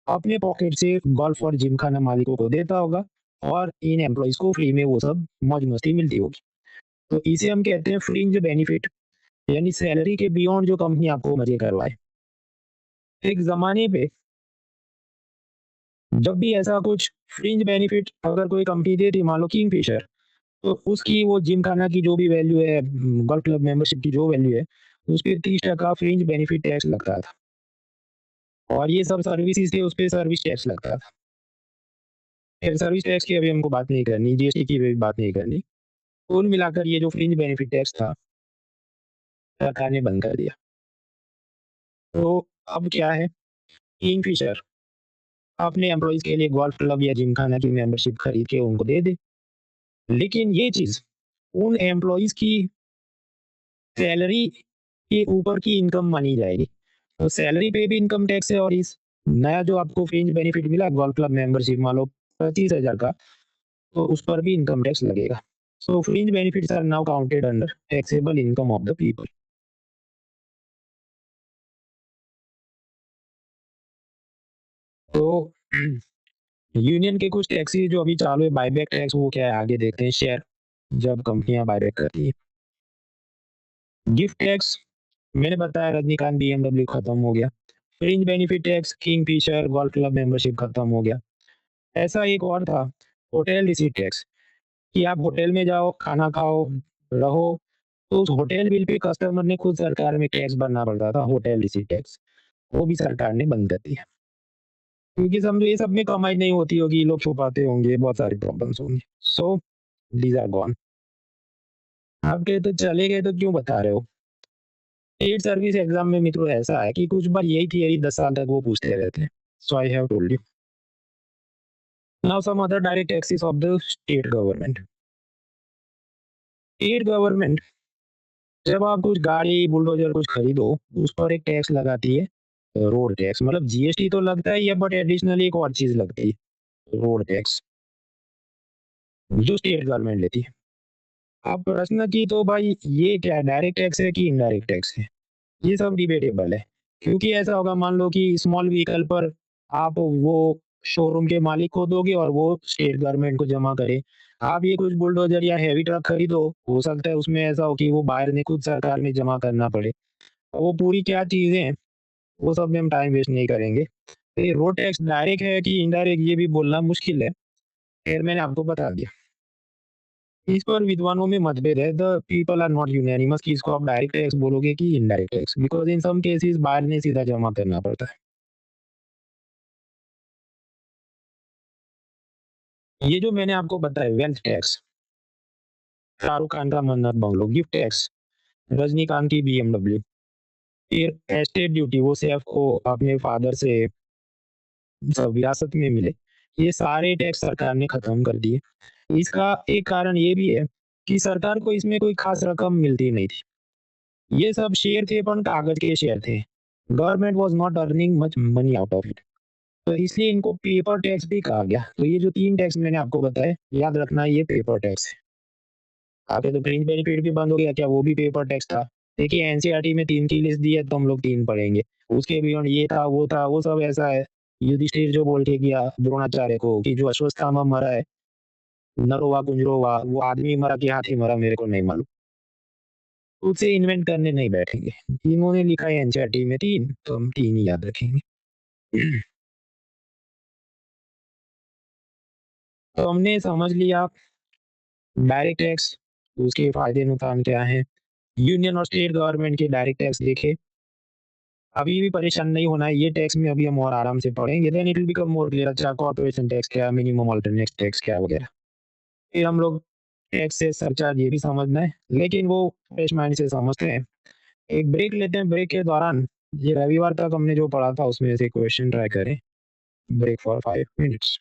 अपने पॉकेट से गोल्फ और जिमखाना मालिकों को देता होगा और इन एम्प्लॉइज़ को फ्री में वो सब मौज-मस्ती मिलती होगी। तो इसे हम कहते हैं फ्रिंज बेनिफिट, यानी सैलरी के बियॉन्ड जो कंपनी आपको मज़े करवाए। एक ज़माने पे जब भी ऐसा कुछ फ्रिंज बेनिफिट अगर कोई कंपनी देती, मान लो किंगफिशर, तो उसकी वो जिमखाना की जो भी वैल्यू है, गोल्फ क्लब मेंबरशिप की जो वैल्यू है, उसपे 30% फ्रिंज बेनिफिट टैक्स लगता था और ये सब सर्विसेज़ थे, उसपे सर्विस टैक्स लगता था। फिर सर्विस टैक्स की अभी हमको बात नहीं करनी, जीएसटी की भी बात नहीं करनी। कुल मिलाकर ये जो फ्रिंज बेनिफिट टैक्स था, सरकार ने बंद कर दिया। तो अब क्या है, किंगफिशर अपने एम्प्लॉइज़ के लिए गोल्फ क्लब या जिमखाना की मेंबरशिप खरीद के उनको दे दे। लेकिन ये चीज़ उन एम्प्लॉइज़ की सैलरी के ऊपर की इनकम मानी जाएगी। तो सैलरी पे भी इनकम टैक्स है और इस नया जो आपको फ्रिंज बेनिफिट मिला गोल्फ क्लब मेंबरशिप मान लो 25,000 का, तो उस पर भी इनकम टैक्स लगेगा। So fringe benefits are now counted under taxable income of the people. तो यूनियन के कुछ टैक्सेस जो अभी चालू है, बायबैक टैक्स, वो क्या है आगे देखते हैं। शेयर जब कंपनियां बायबैक करती है, गिफ्ट टैक्स मैंने बताया रजनीकांत बीएमडब्ल्यू खत्म हो गया। Fringe benefit tax Kingfisher golf club membership खत्म हो गया। ऐसा एक और था, होटल रिसीट टैक्स, कि आप होटल में जाओ, खाना खाओ, रहो, तो उस होटल बिल पे कस्टमर ने खुद सरकार में टैक्स भरना पड़ता था, होटल रिसीट टैक्स। वो भी सरकार ने बंद कर दिया, क्योंकि समझो ये सब में कमाई नहीं होती होगी, लोग छुपाते होंगे, बहुत सारी प्रॉब्लम्स होंगी। So these are gone. आप कहे तो चले गए तो क्यों बता रहे हो। स्टेट सर्विस एग्जाम में मित्रों ऐसा है कि कुछ बार यही थियरी 10 साल तक वो पूछते रहते हैं। So I have told you. Now some other direct taxes of the state government. State government जब आप कुछ गाड़ी, बुलडोजर कुछ खरीदो, उस पर एक टैक्स लगाती है, रोड टैक्स। मतलब जीएसटी तो लगता ही है, बट एडिशनली एक और चीज लगती है, रोड टैक्स, जो स्टेट गवर्नमेंट लेती है। अब प्रश्न की तो भाई ये क्या डायरेक्ट टैक्स है कि इनडायरेक्ट टैक्स है, ये सब डिबेटेबल है। क्योंकि ऐसा होगा, मान लो कि स्मॉल व्हीकल पर आप वो शोरूम के मालिक को दोगे और वो स्टेट गवर्नमेंट को जमा करे। आप ये कुछ बुलडोजर या हैवी ट्रक खरीदो, हो सकता है उसमें ऐसा हो कि वो बाहर ने खुद सरकार में जमा करना पड़े। वो पूरी क्या चीजें हैं, वो सब में हम टाइम वेस्ट नहीं करेंगे। तो ये रोड टैक्स डायरेक्ट है कि इनडायरेक्ट, ये भी बोलना मुश्किल है। खैर मैंने आपको बता दिया। इस पर विद्वानों में मतभेद है। The people are not unanimous कि इसको आप डायरेक्ट टैक्स बोलोगे कि indirect tax, because in some cases बाहर ने सीधा जमा करना पड़ता है। ये जो मैंने आपको बताया, वेल्थ टैक्स, शाहरुख खान का मन्नत बंगलो, गिफ्ट टैक्स, रजनीकांत की बीएमडब्ल्यू, फिर एस्टेट ड्यूटी, वो सैफ को अपने फादर से विरासत में मिले, ये सारे टैक्स सरकार ने खत्म कर दिए। इसका एक कारण ये भी है कि सरकार को इसमें कोई खास रकम मिलती नहीं थी। ये सब शेयर थे, पर कागज के शेयर थे। Government was not earning much money out of it, तो इसलिए इनको पेपर टैक्स भी कहा गया। तो ये जो 3 टैक्स मैंने आपको बताए, याद रखना ये पेपर टैक्स है। आपके तो फ्रिंज बेनिफिट भी बंद हो गया, क्या वो भी पेपर टैक्स था? देखिए एनसीईआरटी में 3 की लिस्ट दी है, तो हम लोग 3 पढ़ेंगे। उसके बियॉन्ड ये था, वो सब ऐसा है। युधिष्ठिर जो बोल के गया द्रोणाचार्य को कि जो अश्वत्थामा मरा है, नरो वा कुंजरो वा, वो आदमी मरा कि हाथी मरा मेरे को नहीं मालूम। उसे इन्वेंट करने नहीं बैठेंगे। इन्होंने लिखा है एनसीईआरटी में 3, तो हम 3 ही याद रखेंगे। तो हमने समझ लिया डायरेक्ट टैक्स, उसके फायदे नुकसान क्या हैं। यूनियन और स्टेट गवर्नमेंट के डायरेक्ट टैक्स देखे। अभी भी परेशान नहीं होना है, ये टैक्स में अभी हम और आराम से पढ़ेंगे, then it will become more clear. अच्छा कॉर्पोरेशन टैक्स क्या, मिनिमम अल्टरनेट टैक्स क्या वगैरह। फिर हम लोग टैक्स से सरचार्ज ये भी समझना है, लेकिन वो फ्रेश माइंड से समझते हैं। एक ब्रेक लेते हैं, ब्रेक के दौरान ये रविवार तक हमने जो पढ़ा था उसमें से क्वेश्चन ट्राई करें। Break for 5 minutes.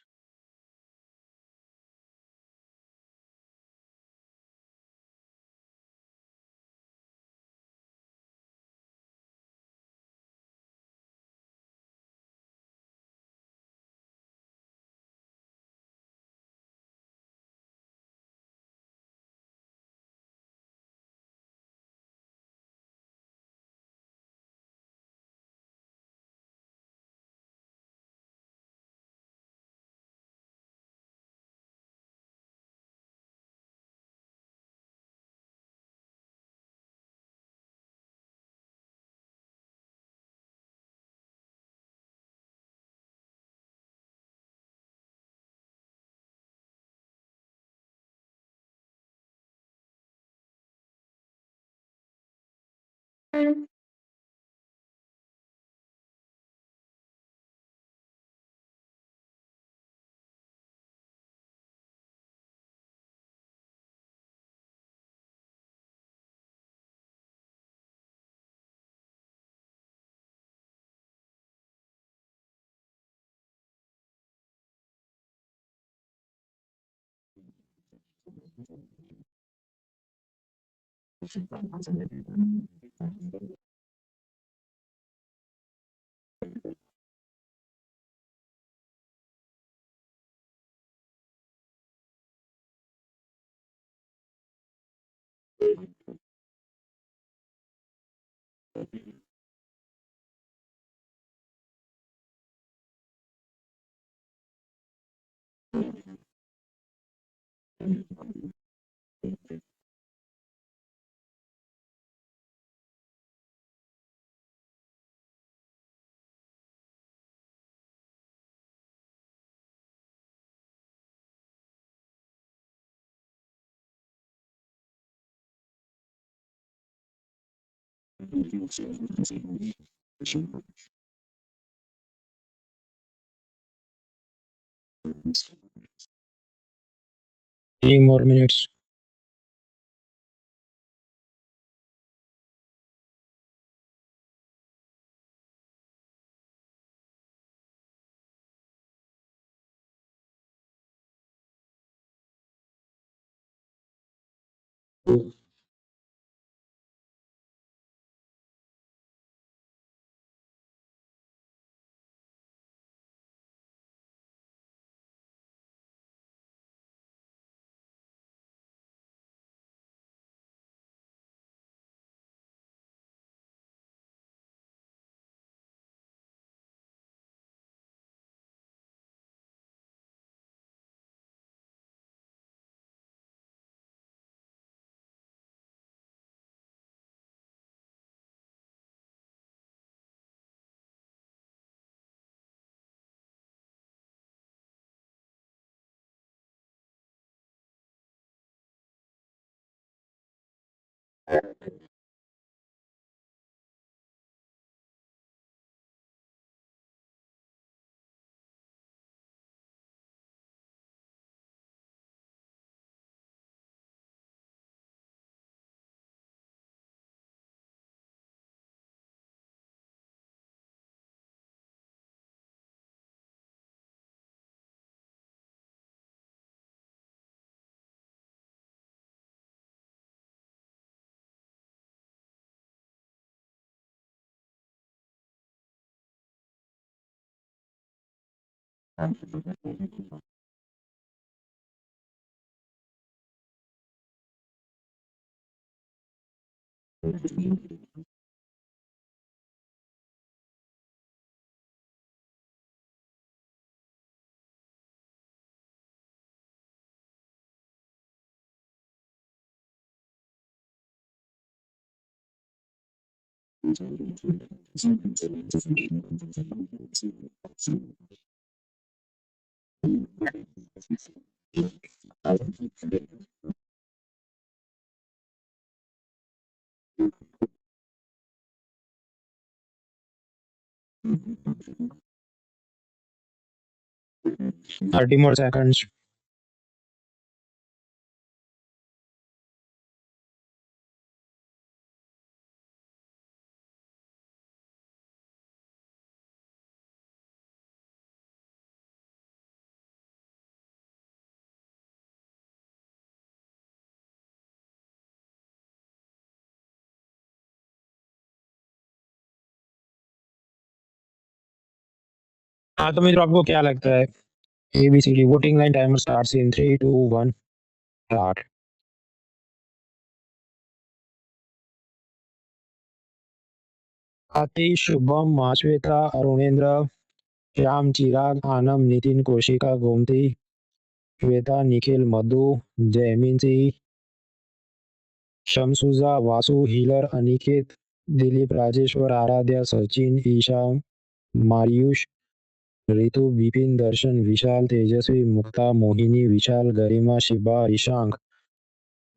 3 more minutes. Thirty more seconds. हाँ तो मित्रों आपको क्या लगता है ABCD voting line timer starts in 3 2 1 start. Atish Shubham Mashweta Arunendra Shyam Chirag Anand Nitin Koshika Gomti Shweta Nikhil Madhu Jaymeen Singh Shamsuja Vasu हीलर अनिकेत दिलीप राजेश्वर आराध्या सचिन ईशा मायूष ऋतु विपिन दर्शन विशाल तेजस्वी मुक्ता मोहिनी विशाल गरिमा शिबा ईशांक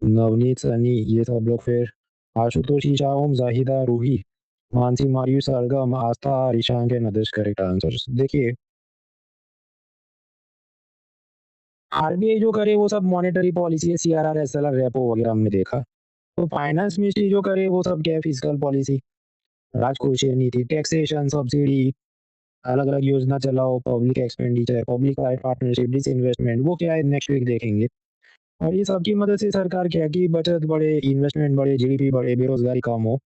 नवनीत सनी ये सब लोग फिर आशुतोष ईशाओम जाहिदा रूही मानसी मारियू सरगम आस्था ईशान के नदिश करेक्ट आंसर्स। देखिए आरबीआई जो करे वो सब मॉनेटरी पॉलिसी है, सीआरआर एसएलआर रेपो वगैरह हमने देखा। तो फाइनेंस मिनिस्ट्री जो करे वो सब क्या है, फिजिकल पॉलिसी, राजकोषीय नीति, टैक्सेशन, सब्सिडी, अलग अलग योजना चलाओ, public expenditure, public private partnership, disinvestment, वो क्या है नेक्स्ट वीक देखेंगे। और ये सबकी मदद से सरकार क्या है कि बचत बढ़े, इन्वेस्टमेंट बढ़े, जीडीपी बढ़े, बेरोजगारी कम हो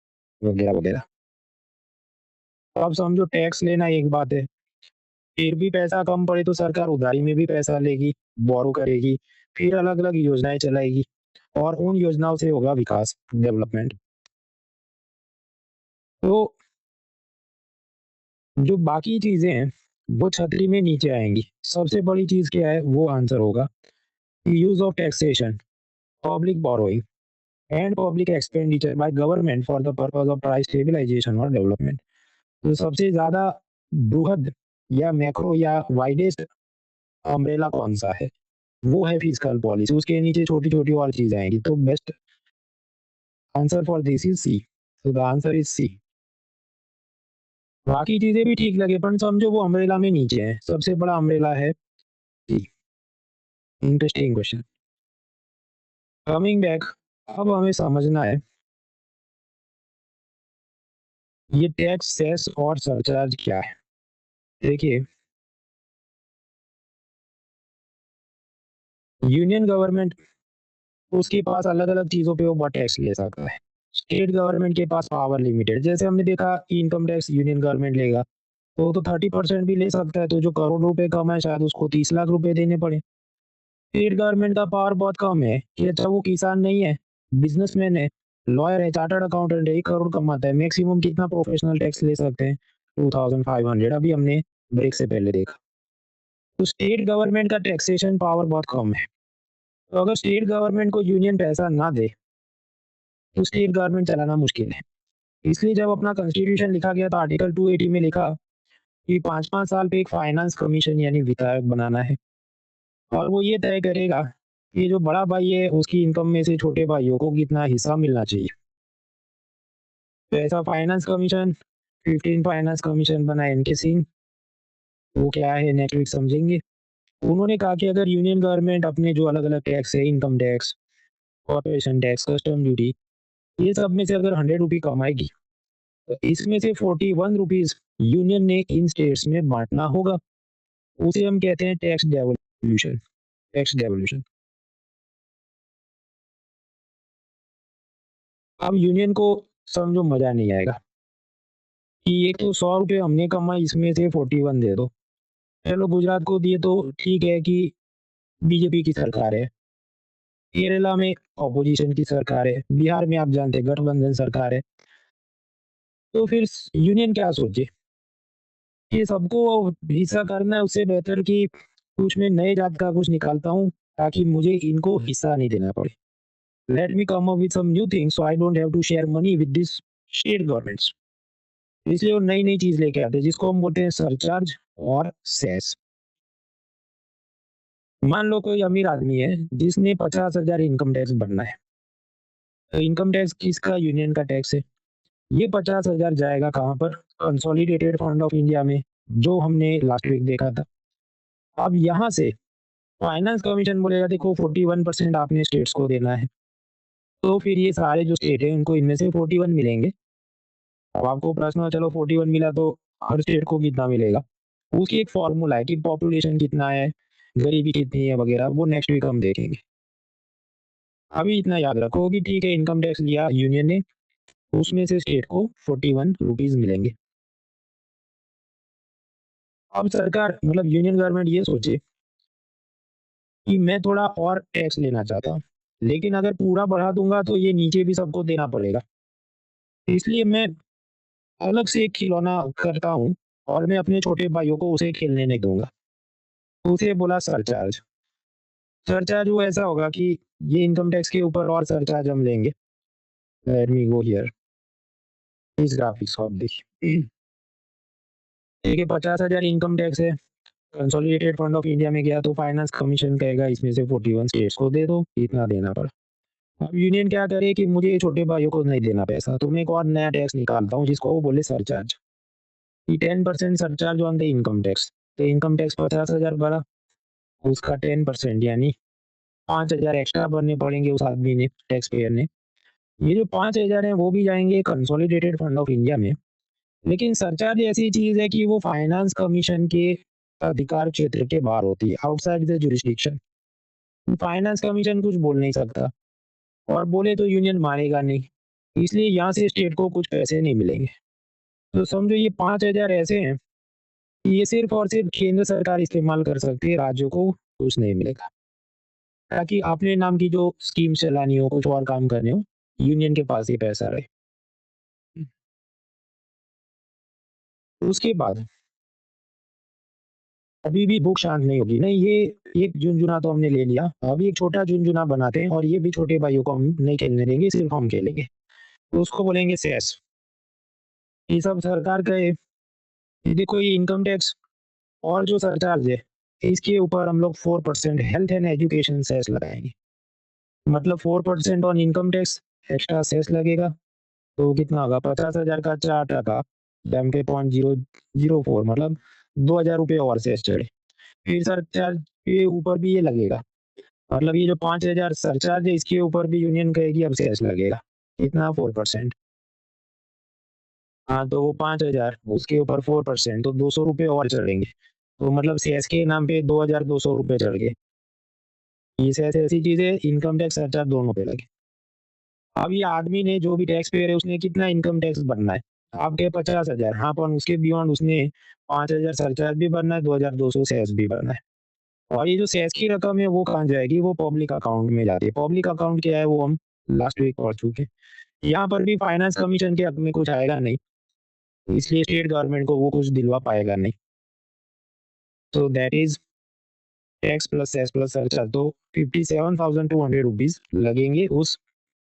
वगैरह वगैरह। तो अब समझो टैक्स लेना एक बात है, फिर भी पैसा कम पड़े तो सरकार उधारी में भी पैसा लेगी, बोरो करेगी, फिर अलग अलग योजनाएं चलाएगी और उन योजनाओं से होगा विकास, डेवलपमेंट। तो जो बाकी चीजें हैं वो छतरी में नीचे आएंगी। सबसे बड़ी चीज क्या है, वो आंसर होगा use of taxation, public borrowing and public expenditure by government for the purpose of price stabilisation और डेवलपमेंट। तो सबसे ज्यादा बृहद या मैक्रो या वाइडेस्ट अम्ब्रेला कौन सा है, वो है फिजिकल पॉलिसी, उसके नीचे छोटी छोटी और चीजें आएंगी। तो best answer for this is C. So the answer is C. बाकी चीजें भी ठीक लगे पर समझो वो अम्ब्रेला में नीचे है, सबसे बड़ा अम्ब्रेला है C. Interesting question. Coming back, अब हमें समझना है ये टैक्स, सेस और सरचार्ज क्या है। देखिए यूनियन गवर्नमेंट, उसके पास अलग अलग चीजों पे वो टैक्स ले सकता है। स्टेट गवर्नमेंट के पास पावर लिमिटेड, जैसे हमने देखा इनकम टैक्स यूनियन गवर्नमेंट लेगा तो 30% भी ले सकता है, तो जो करोड़ रुपए कम है शायद उसको 30 लाख रुपए देने पड़े। स्टेट गवर्नमेंट का पावर बहुत कम है कि अच्छा वो किसान नहीं है, बिजनेसमैन है, लॉयर है, चार्टर्ड अकाउंटेंट है, 1 करोड़ कमाता है, मैक्सिमम कितना प्रोफेशनल टैक्स ले सकते हैं, 2500, अभी हमने ब्रेक से पहले देखा। तो स्टेट गवर्नमेंट का टैक्सेशन पावर बहुत कम है। तो अगर स्टेट गवर्नमेंट को यूनियन पैसा ना दे तो स्टेट गवर्नमेंट चलाना मुश्किल है। इसलिए जब अपना कॉन्स्टिट्यूशन लिखा गया तो आर्टिकल 280 में लिखा कि 5-5 साल पे एक फाइनेंस कमीशन यानी वित्त आयोग बनाना है और वो ये तय करेगा कि जो बड़ा भाई है उसकी इनकम में से छोटे भाइयों को कितना हिस्सा मिलना चाहिए। तो ऐसा फाइनेंस कमीशन, 15 फाइनेंस कमीशन बना इनके सिंह। वो क्या है नेक्स्ट वीक समझेंगे। उन्होंने कहा कि अगर यूनियन गवर्नमेंट अपने जो अलग अलग टैक्स है, income tax, corporation tax, custom duty, ये सब में से अगर 100 रुपी कमाएगी तो इसमें से 41 रुपीज यूनियन ने इन स्टेट्स में बांटना होगा। उसे हम कहते हैं टैक्स डेवोल्यूशन। Tax devolution. अब यूनियन को समझो मजा नहीं आएगा कि एक तो 100 रुपये हमने कमाए, इसमें से 41 दे दो। चलो गुजरात को दिए तो ठीक है कि बीजेपी की सरकार है, केरला में ऑपोजिशन की सरकार है, बिहार में आप जानते हैं गठबंधन सरकार है। तो फिर यूनियन क्या सोचे, ये सबको हिस्सा करना है, उससे बेहतर कि कुछ मैं नए जात का कुछ निकालता हूँ ताकि मुझे इनको हिस्सा नहीं देना पड़े। Let me come up with some new things so I don't have to share money with this state governments. इसलिए वो नई नई चीज लेके आते हैं जिसको हम बोलते हैं सरचार्ज और सेस। मान लो कोई अमीर आदमी है जिसने 50,000 इनकम टैक्स भरना है। तो इनकम टैक्स किसका, यूनियन का टैक्स है। ये 50,000 जाएगा कहाँ पर, कंसोलिडेटेड फंड ऑफ इंडिया में, जो हमने लास्ट वीक देखा था। अब यहाँ से फाइनेंस कमीशन बोलेगा देखो 41% आपने स्टेट्स को देना है, तो फिर ये सारे जो स्टेट है उनको इनमें से 41 मिलेंगे। अब आपको प्रश्न, चलो 41 मिला तो हर स्टेट को कितना मिलेगा, उसकी एक फॉर्मूला है कि पॉपुलेशन कितना है, गरीबी कितनी है वगैरह, वो नेक्स्ट वीक हम देखेंगे। अभी इतना याद रखो कि ठीक है इनकम टैक्स लिया यूनियन ने, उसमें से स्टेट को 41 रुपीज मिलेंगे। अब सरकार मतलब यूनियन गवर्नमेंट ये सोचे कि मैं थोड़ा और टैक्स लेना चाहता हूँ, लेकिन अगर पूरा बढ़ा दूंगा तो ये नीचे भी सबको देना पड़ेगा, इसलिए मैं अलग से एक खिलौना करता हूँ और मैं अपने छोटे भाइयों को उसे खेलने नहीं दूंगा। उसे बोला सरचार्ज। सरचार्ज वो ऐसा होगा कि ये इनकम टैक्स के ऊपर और सरचार्ज हम लेंगे। लेट मी गो हियर, इस ग्राफिक्स को आप देखिए। देखिए 50,000 इनकम टैक्स है, कंसोलिडेटेड फंड ऑफ इंडिया में गया तो फाइनेंस कमीशन कहेगा इसमें से 41 स्टेट्स को दे दो, इतना देना पड़ा। अब यूनियन क्या करे कि मुझे छोटे भाइयों को नहीं देना पैसा, तो मैं एक और नया टैक्स निकालता हूँ जिसको वो बोले सरचार्ज। कि 10% surcharge on the income tax. तो इनकम टैक्स 50,000 भरा, उसका 10% यानी 5,000 एक्स्ट्रा भरने पड़ेंगे उस आदमी ने, टैक्स पेयर ने। ये जो 5,000 है वो भी जाएंगे कंसोलिडेटेड फंड ऑफ इंडिया में। लेकिन सरचार्ज ऐसी चीज है कि वो फाइनेंस कमीशन के अधिकार क्षेत्र के बाहर होती है, outside the jurisdiction. Finance commission कुछ बोल नहीं सकता, और बोले तो यूनियन मानेगा नहीं, इसलिए यहाँ से स्टेट को कुछ पैसे नहीं मिलेंगे। तो समझो ये 5,000 ऐसे हैं कि ये सिर्फ और सिर्फ केंद्र सरकार इस्तेमाल कर सकती है, राज्यों को कुछ नहीं मिलेगा। ताकि अपने नाम की जो स्कीम चलानी हो, कुछ और काम करने हो, यूनियन के पास ही पैसा रहे। उसके बाद अभी भी भूख शांत नहीं होगी। नहीं, ये एक झुनझुना तो हमने ले लिया, अभी एक छोटा झुनझुना बनाते हैं और ये भी छोटे भाइयों को हम नहीं खेलने देंगे, सिर्फ हम खेलेंगे। तो उसको बोलेंगे सेस। ये सब सरकार का है। ये देखो, ये इनकम टैक्स और जो सरचार्ज है, इसके ऊपर हम लोग 4% हेल्थ एंड एजुकेशन सेस लगाएंगे। मतलब 4% on income tax extra cess लगेगा। तो कितना होगा, 50,000 का 4%, डैम के 0.004, मतलब 2,000 रुपये और सेस चढ़े। फिर सरचार्ज के ऊपर भी ये लगेगा, मतलब ये जो 5,000 सरचार्ज है इसके ऊपर भी यूनियन कहेगी अब सेस लगेगा। कितना, 4%। हाँ, तो वो 5,000 उसके ऊपर 4%, तो 200 रुपये और चढ़ेंगे। तो मतलब सेस के नाम पे 2,200 रुपये चढ़ गए। ये सेस ऐसी चीज है, इनकम टैक्स सरचार्ज दोनों पे लगे। अब ये आदमी ने, जो भी टैक्स पेयर है, उसने कितना इनकम टैक्स भरना है? आपके 50,000, हाँ, पर उसके बियॉन्ड उसने 5,000 सरचार्ज भी भरना है, 2,200 सेस भी भरना है। और ये जो सेस की रकम है वो कहाँ जाएगी? वो पब्लिक अकाउंट में जाती है। पब्लिक अकाउंट क्या है वो हम लास्ट वीक पढ़ चुके हैं। यहाँ पर भी फाइनेंस कमीशन के हक में कुछ आएगा नहीं, इसलिए स्टेट गवर्नमेंट को वो कुछ दिलवा पाएगा नहीं। तो that is tax plus cess plus surcharge. तो 57,200 रुपीज लगेंगे उस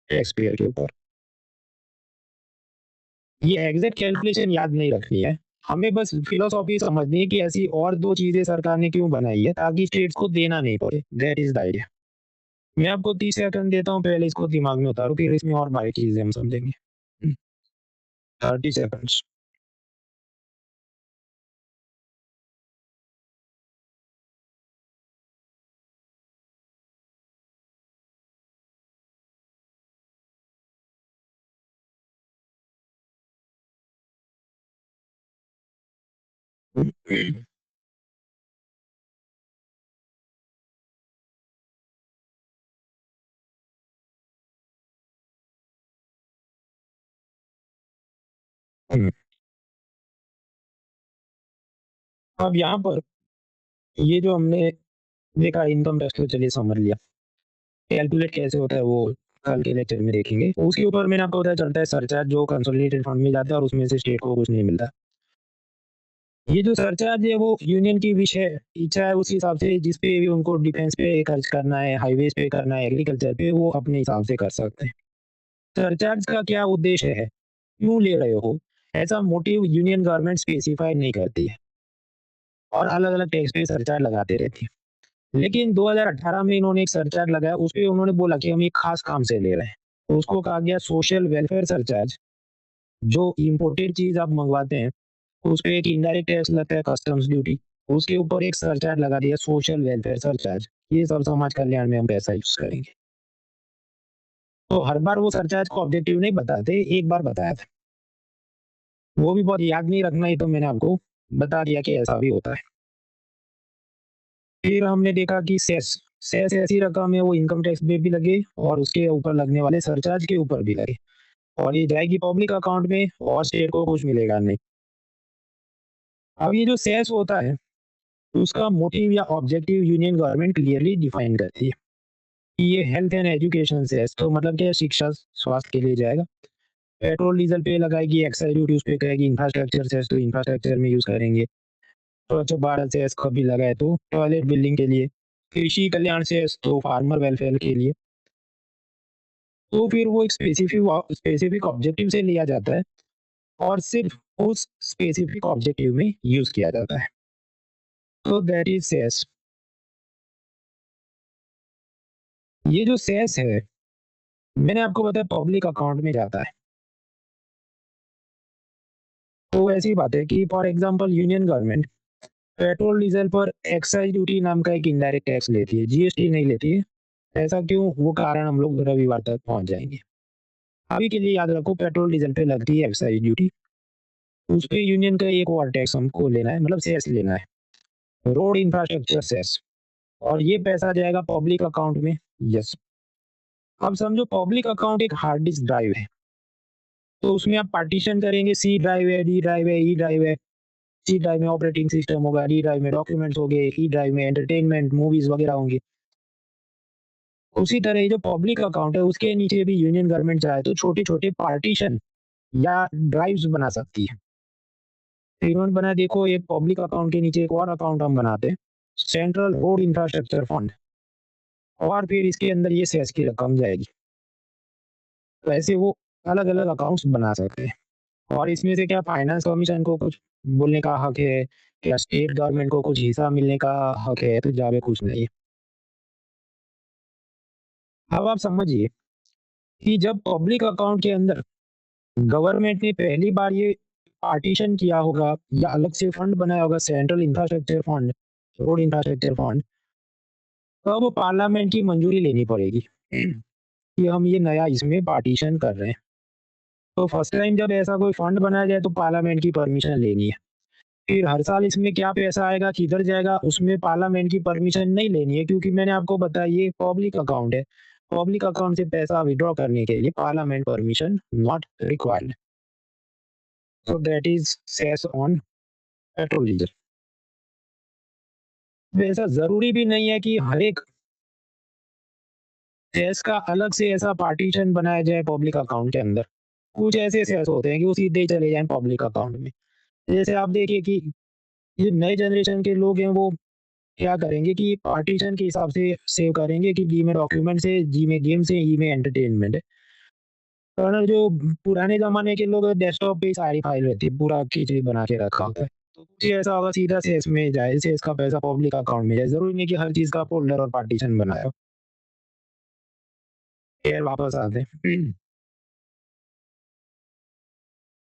टैक्स पेयर के ऊपर। ये एग्जैक्ट कैलकुलेशन याद नहीं रखनी है, हमें बस फिलोसॉफी समझनी है कि ऐसी और दो चीजें सरकार ने क्यों बनाई है, ताकि स्टेट्स को देना नहीं पड़े। That is the idea. मैं आपको 30 सेकंड देता हूँ, पहले इसको दिमाग में उतारो, फिर इसमें और बाकी चीजें हम समझेंगे। 30 सेकंड्स। अब यहाँ पर ये जो हमने देखा इनकम टैक्स, तो चलिए समझ लिया। कैलकुलेट कैसे होता है वो कल के लेक्चर में देखेंगे। उसके ऊपर मैंने आपको पता चलता है सरचार्ज जो कंसोलिडेटेड फंड में जाता है और उसमें से स्टेट को कुछ नहीं मिलता। ये जो सरचार्ज है वो यूनियन की विषय इच्छा है, उस हिसाब से जिस पे भी उनको डिफेंस पे खर्च करना है, हाईवेज पे करना है, एग्रीकल्चर पे, वो अपने हिसाब से कर सकते हैं। सरचार्ज का क्या उद्देश्य है, क्यों ले रहे हो, ऐसा मोटिव यूनियन गवर्नमेंट स्पेसिफाई नहीं करती है, और अलग अलग टैक्स पे सरचार्ज लगाते रहती है। लेकिन 2018 में इन्होंने एक सरचार्ज लगाया, उस पे उन्होंने बोला कि हम एक खास काम से ले रहे हैं, तो उसको कहा गया सोशल वेलफेयर सरचार्ज। जो इम्पोर्टेड चीज आप मंगवाते हैं उस पे एक इनडायरेक्ट टैक्स लगता है, कस्टम्स ड्यूटी। उसके ऊपर एक सरचार्ज लगा दिया, सोशल वेलफेयर सरचार्ज। ये सब समाज कल्याण में हम पैसा यूज करेंगे। तो हर बार वो सरचार्ज को ऑब्जेक्टिव नहीं बताते, एक बार बताया था, वो भी बहुत याद नहीं रखना, ही तो मैंने आपको बता दिया कि ऐसा भी होता है। फिर हमने देखा कि सेस, सेस ऐसी रकम है वो इनकम टैक्स में भी लगे और उसके ऊपर लगने वाले सरचार्ज के ऊपर भी लगे, और ये जाएगी पब्लिक अकाउंट में और स्टेट को कुछ मिलेगा नहीं। अब ये जो सेस होता है उसका मोटिव या objective union government clearly define करती है। ये हेल्थ एंड एजुकेशन सेस, तो मतलब क्या, शिक्षा स्वास्थ्य के लिए जाएगा। पेट्रोल डीजल पे लगाएगी, एक्साइज ड्यूटी उस पे करेगी। इंफ्रास्ट्रक्चर सेस तो इंफ्रास्ट्रक्चर में यूज करेंगे। स्वच्छ भारत सेस कभी लगाए तो टॉयलेट बिल्डिंग के लिए। कृषि कल्याण सेस तो फार्मर वेलफेयर के लिए। तो फिर वो एक स्पेसिफिक स्पेसिफिक ऑब्जेक्टिव से लिया जाता है और सिर्फ उस स्पेसिफिक ऑब्जेक्टिव में यूज किया जाता है। तो दैट इज सेस। ये जो सेस है मैंने आपको बताया पब्लिक अकाउंट में जाता है। तो ऐसी बात है कि for example union government petrol diesel पर एक्साइज ड्यूटी नाम का एक इनडायरेक्ट टैक्स लेती है, जीएसटी नहीं लेती है। ऐसा क्यों? वो कारण हम लोग रविवार तक पहुंच जाएंगे। अभी के लिए याद रखो, पेट्रोल डीजल पे लगती है एक्साइज ड्यूटी, उस पे यूनियन का एक और टैक्स हमको लेना है, मतलब सेस लेना है, रोड इंफ्रास्ट्रक्चर सेस। और ये पैसा जाएगा पब्लिक अकाउंट में। यस। अब समझो पब्लिक अकाउंट एक हार्ड डिस्क ड्राइव है, तो उसमें आप पार्टीशन करेंगे, सी ड्राइव है, डी ड्राइव है, ई ड्राइव है। सी ड्राइव में ऑपरेटिंग सिस्टम होगा, डी ड्राइव में डॉक्यूमेंट्स होंगे, ई ड्राइव में एंटरटेनमेंट मूवीज वगैरह होंगे। उसी तरह जो पब्लिक अकाउंट है उसके नीचे भी यूनियन गवर्नमेंट चाहे तो छोटे छोटे पार्टीशन या ड्राइव्स बना सकती है। तो इन्होंने बना, देखो एक पब्लिक अकाउंट के नीचे एक और अकाउंट हम बनाते हैं, सेंट्रल रोड इंफ्रास्ट्रक्चर फंड, और फिर इसके अंदर ये सेस की रकम जाएगी। तो ऐसे वो अलग अलग अकाउंट्स बना सकते हैं। और इसमें से क्या फाइनेंस कमीशन को कुछ बोलने का हक है, क्या स्टेट गवर्नमेंट को कुछ हिस्सा मिलने का हक है? तो ज्यादा कुछ नहीं है। अब आप समझिए कि जब पब्लिक अकाउंट के अंदर गवर्नमेंट ने पहली बार ये पार्टीशन किया होगा या अलग से फंड बनाया होगा, central infrastructure fund, road infrastructure fund, तब पार्लियामेंट की मंजूरी लेनी पड़ेगी कि हम ये नया इसमें पार्टीशन कर रहे हैं। तो फर्स्ट टाइम जब ऐसा कोई फंड बनाया जाए तो पार्लियामेंट की परमिशन लेनी है। फिर हर साल इसमें क्या पैसा आएगा, किधर जाएगा, उसमें पार्लियामेंट की परमिशन नहीं लेनी है, क्योंकि मैंने आपको बताया ये पब्लिक अकाउंट है। पब्लिक अकाउंट से पैसा विड्रॉ करने के लिए parliament permission not required. So that is cess on petrol diesel. ऐसा जरूरी भी नहीं है कि हर एक सेस का अलग से ऐसा पार्टीशन बनाया जाए पब्लिक अकाउंट के अंदर। कुछ ऐसे सेस होते हैं कि वो सीधे ही चले जाए पब्लिक अकाउंट में। जैसे आप देखिए कि ये नए जनरेशन के लोग हैं, वो क्या करेंगे कि पार्टीशन के हिसाब से सेव करेंगे कि जी में डॉक्यूमेंट्स है, जी में गेम्स है, ई में एंटरटेनमेंट है। और जो पुराने जमाने के लोग डेस्कटॉप पे ही सारी फाइल रहती है, पूरा खींच बना के रखा होता है। तो कुछ ऐसा होगा सीधा सेस में जाए, सेस का पैसा पब्लिक अकाउंट में जाए। जरूरी नहीं कि हर चीज का फोल्डर और पार्टीशन बनाया हो। फिर वापस आते हैं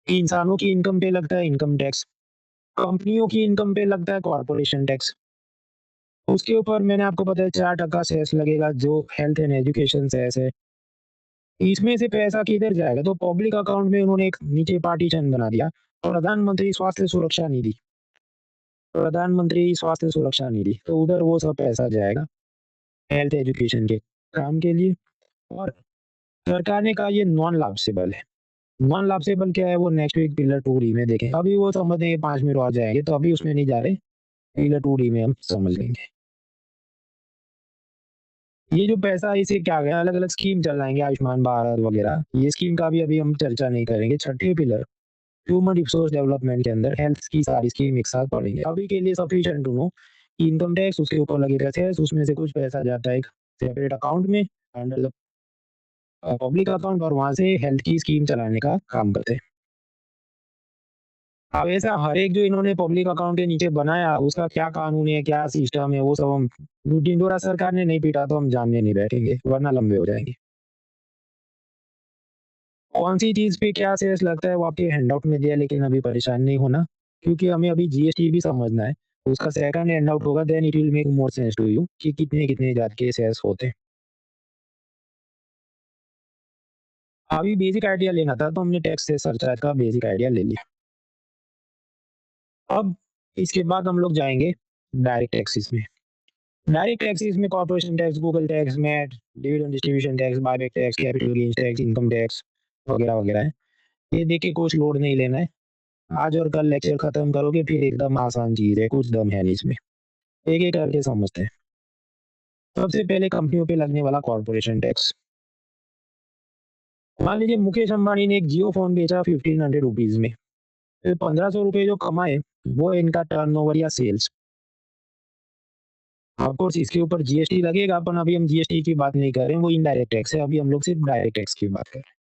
इंसानों की इनकम पे लगता है इनकम टैक्स, कंपनियों की इनकम पे लगता है कॉर्पोरेशन टैक्स। उसके ऊपर मैंने आपको बताया 4% सेस लगेगा, जो हेल्थ एंड एजुकेशन सेस है। इसमें से पैसा किधर जाएगा? तो पब्लिक अकाउंट में उन्होंने एक नीचे पार्टीशन बना दिया, प्रधानमंत्री स्वास्थ्य सुरक्षा निधि, प्रधानमंत्री स्वास्थ्य सुरक्षा निधि, तो उधर वो सब पैसा जाएगा हेल्थ एजुकेशन के काम के लिए। और सरकार ने कहा ये नॉन लाभसेबल है। नॉन लाभसेबल क्या है वो नेक्स्ट वीक पिलर 2D में देखें। अभी वो समझ लेंगे 5 मिनट आ जाएंगे, तो अभी उसमें नहीं जा रहे, पिलर 2D में हम समझ लेंगे। ये जो पैसा इसे क्या गया, अलग अलग स्कीम चलाएंगे, आयुष्मान भारत वगैरह, ये स्कीम का भी अभी हम चर्चा नहीं करेंगे। छठे पिलर ह्यूमन रिसोर्स डेवलपमेंट के अंदर हेल्थ की सारी स्कीम एक साथ पढ़ेंगे। अभी के लिए sufficient to know income tax, उसके ऊपर लगे रहते हैं, उसमें से कुछ पैसा जाता है एक सेपरेट अकाउंट में अंडर द पब्लिक अकाउंट, और वहां से हेल्थ की स्कीम चलाने का काम करते हैं। अब ऐसा हर एक जो इन्होंने पब्लिक अकाउंट के नीचे बनाया उसका क्या कानून है, क्या सिस्टम है, वो सब हम ढिंडोरा सरकार ने नहीं पीटा तो हम जानने नहीं बैठेंगे, वरना लंबे हो जाएंगे। कौन सी चीज पे क्या सेस लगता है वो आपके हैंडआउट में दिया है, लेकिन अभी परेशान नहीं होना, क्योंकि हमें अभी जीएसटी भी समझना है। उसका सेकंड हैंडआउट होगा, then it will make more sense to you कि कितने कितने जात के सेस होते हैं। अभी बेसिक आइडिया लेना था तो हमने टैक्स से सरचार्ज का बेसिक आइडिया ले लिया। अब इसके बाद हम लोग जाएंगे डायरेक्ट टैक्सेस में। डायरेक्ट टैक्सेस में corporation tax, Google tax, MAT, dividend distribution tax, buyback tax, capital gains tax, income tax वगैरह वगैरह है। ये देखिए कुछ लोड नहीं लेना है, आज और कल लेक्चर खत्म करोगे फिर एकदम आसान चीज है, कुछ दम है नहीं इसमें। एक एक करके समझते हैं। सबसे पहले कंपनियों पे लगने वाला कॉर्पोरेशन टैक्स। मान लीजिए मुकेश अंबानी ने एक जियो फोन बेचा 1500 रुपीज में, फिर 1500 रुपये जो कमाए वो इनका टर्नओवर या सेल्स। ऑफकोर्स इसके ऊपर जीएसटी लगेगा, पर अभी हम जीएसटी की बात नहीं कर रहे हैं, वो इनडायरेक्ट टैक्स है। अभी हम लोग सिर्फ डायरेक्ट टैक्स की बात कर रहे हैं।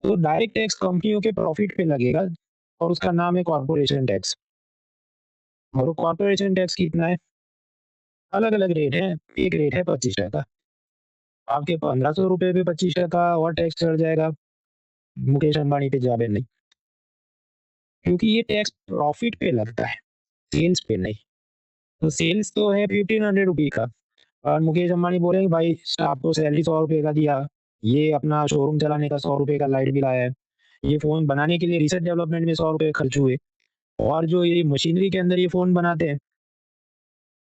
तो डायरेक्ट टैक्स कंपनियों के प्रॉफिट पे लगेगा और उसका नाम है कॉर्पोरेशन टैक्स। और वो कॉर्पोरेशन टैक्स कितना है? अलग अलग रेट है। एक रेट है 25 टका, आपके 1500 रुपए पे 25% और टैक्स चढ़ जाएगा, मुकेश अंबानी पे ज़्यादा नहीं। क्योंकि ये टैक्स प्रॉफिट पे लगता है, सेल्स पे नहीं। तो सेल्स तो है 1500 रुपए का और मुकेश अंबानी बोलेंगे भाई स्टाफ को सैलरी 100 रुपए का दिया, ये अपना शोरूम चलाने का 100 रुपए का लाइट बिल आया है, ये फ़ोन बनाने के लिए रिसर्च डेवलपमेंट में 100 रुपए खर्च हुए और जो ये मशीनरी के अंदर ये फ़ोन बनाते हैं,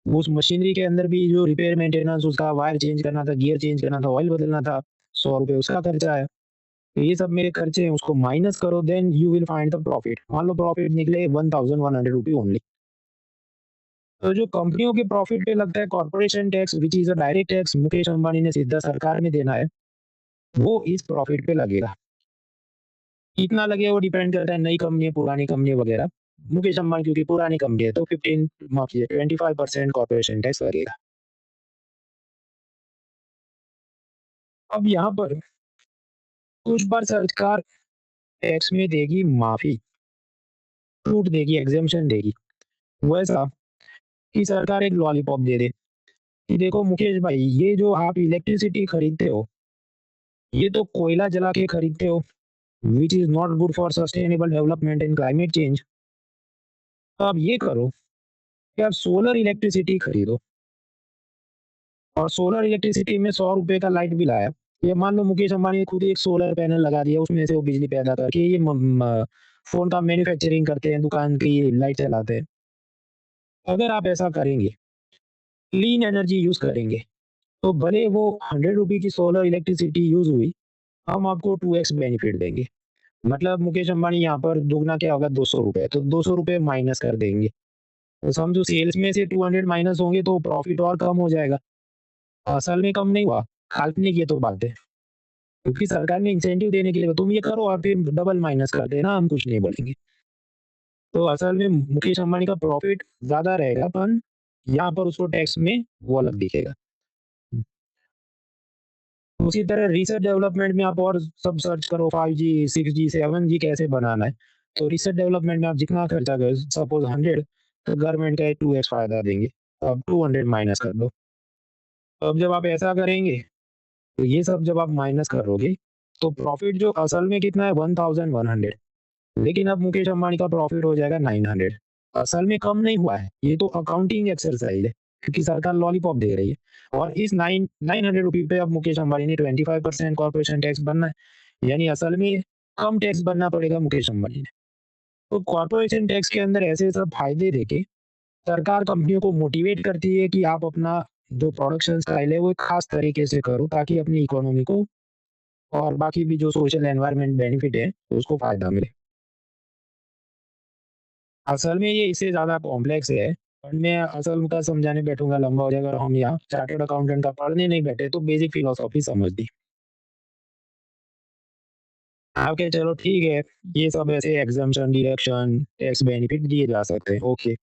उस मशीनरी के अंदर भी जो रिपेयर मेंटेनेंस उसका वायर चेंज करना था, गियर चेंज करना था, ऑयल बदलना था, 100 रुपए उसका खर्चा है। तो ये सब मेरे खर्चे हैं, उसको माइनस करो then you will find the profit. मान लो प्रॉफिट निकले 1100 रुपए ओनली। तो जो कंपनियों के प्रॉफिट पे लगता है corporation tax which is a direct tax Mukesh Ambani ने सीधा सरकार में देना है, वो इस प्रॉफिट पे लगेगा। कितना लगेगा वो डिपेंड करता है नई कंपनी है, पुरानी कंपनी है वगैरह। मुकेश अंबानी क्योंकि पुरानी कंपनी है तो 15 माफ कीजिए 25% कॉर्पोरेशन टैक्स लगेगा। अब यहाँ पर कुछ बार सरकार टैक्स में देगी माफी, छूट देगी, एग्जेम्पशन देगी। वैसा कि सरकार एक लॉलीपॉप दे दे कि देखो मुकेश भाई ये जो आप इलेक्ट्रिसिटी खरीदते हो, ये तो कोयला जला के खरीदते हो which is not good for sustainable development and climate change. तो आप ये करो कि आप सोलर इलेक्ट्रिसिटी खरीदो और सोलर इलेक्ट्रिसिटी में 100 रुपए का लाइट बिल आया। ये मान लो मुकेश अंबानी ने खुद एक सोलर पैनल लगा दिया, उसमें से वो बिजली पैदा करके ये फ़ोन का मैन्युफैक्चरिंग करते हैं, दुकान की लाइट चलाते हैं। अगर आप ऐसा करेंगे, क्लीन एनर्जी यूज़ करेंगे, तो भले वो 100 रुपए की सोलर इलेक्ट्रिसिटी यूज़ हुई, हम आपको 2x बेनिफिट देंगे। मतलब मुकेश अंबानी यहाँ पर दुगना क्या होगा 200 रुपए, तो 200 रुपए माइनस कर देंगे। तो समझो सेल्स में से 200 माइनस होंगे तो प्रॉफिट और कम हो जाएगा। असल में कम नहीं हुआ, काल्पनिक ये तो बात है। क्योंकि सरकार ने इंसेंटिव देने के लिए तुम ये करो और फिर डबल माइनस कर देना, हम कुछ नहीं बोलेंगे। तो असल में मुकेश अंबानी का प्रॉफिट ज़्यादा रहेगा पर यहाँ पर उसको टैक्स में वो अलग दिखेगा। उसी तरह रिसर्च डेवलपमेंट में आप और सब सर्च करो 5G, 6G, 7G कैसे बनाना है। तो रिसर्च डेवलपमेंट में आप जितना खर्चा करो सपोज़ 100 तो गवर्नमेंट का 2x फ़ायदा देंगे। अब 200 माइनस कर दो। अब जब आप ऐसा करेंगे, तो ये सब जब आप माइनस करोगे, तो प्रॉफिट जो असल में कितना है 1100 लेकिन अब मुकेश अंबानी का प्रॉफिट हो जाएगा 900। असल में कम नहीं हुआ है, ये तो अकाउंटिंग एक्सरसाइज़ है क्योंकि सरकार लॉलीपॉप दे रही है और इस 900 रुपए पे अब मुकेश अंबानी ने 25% कॉर्पोरेशन टैक्स भरना है। यानी असल में कम टैक्स भरना पड़ेगा मुकेश अंबानी ने। तो कॉर्पोरेशन टैक्स के अंदर ऐसे सब फायदे देके सरकार कंपनियों को मोटिवेट करती है कि आप अपना जो प्रोडक्शन स्टाइल है वो एक खास तरीके से करो ताकि अपनी इकोनॉमी को और बाकी भी जो सोशल एनवायरनमेंट बेनिफिट है उसको फायदा मिले। असल में ये इससे ज़्यादा कॉम्प्लेक्स है और मैं असल का समझाने बैठूंगा लंबा हो जाएगा और हम यहाँ चार्टर्ड अकाउंटेंट का पढ़ने नहीं बैठे तो बेसिक फिलोसॉफी समझ दी। ओके चलो ठीक है, ये सब ऐसे एग्जाम्पशन डिडक्शन टैक्स बेनिफिट दिए जा सकते हैं ओके।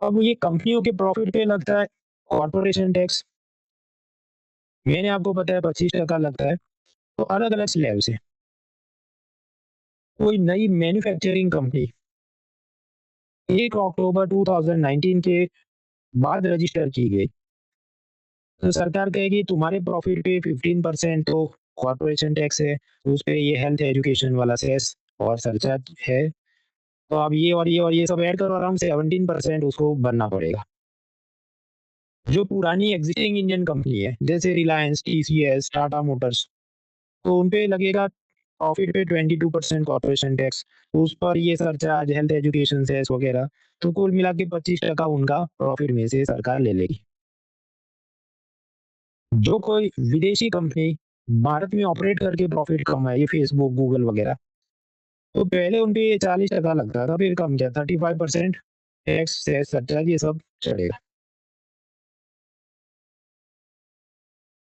अब ये कंपनियों के प्रॉफिट पे लगता है कॉर्पोरेशन टैक्स, मैंने आपको बताया 25% लगता है। तो अलग अलग स्लैब से कोई नई मैन्युफैक्चरिंग कंपनी 1 अक्टूबर 2019 के बाद रजिस्टर की गई तो सरकार कहेगी तुम्हारे प्रॉफिट पे 15% तो कॉर्पोरेशन टैक्स है, उस पे ये हेल्थ एजुकेशन वाला सेस और सरचार्ज है। तो अब ये और ये और ये सब ऐड करो अराउंड 17% उसको भरना पड़ेगा। जो पुरानी एग्जिस्टिंग इंडियन कंपनी है जैसे रिलायंस, टीसीएस, टाटा मोटर्स, तो उन पे लगेगा प्रॉफिट पे 22% कॉर्पोरेशन टैक्स, उस पर ये सरचार्ज, हेल्थ एजुकेशन सेस वगैरह, तो कुल मिला के 25% उनका प्रॉफिट में से सरकार ले लेगी। जो कोई विदेशी कंपनी भारत में ऑपरेट करके प्रॉफिट कमाए, ये फेसबुक, गूगल वगैरह, तो पहले उन पे 40% लगता था, फिर कम किया 35% टैक्स, सेस, सरचार्ज ये सब चढ़ेगा।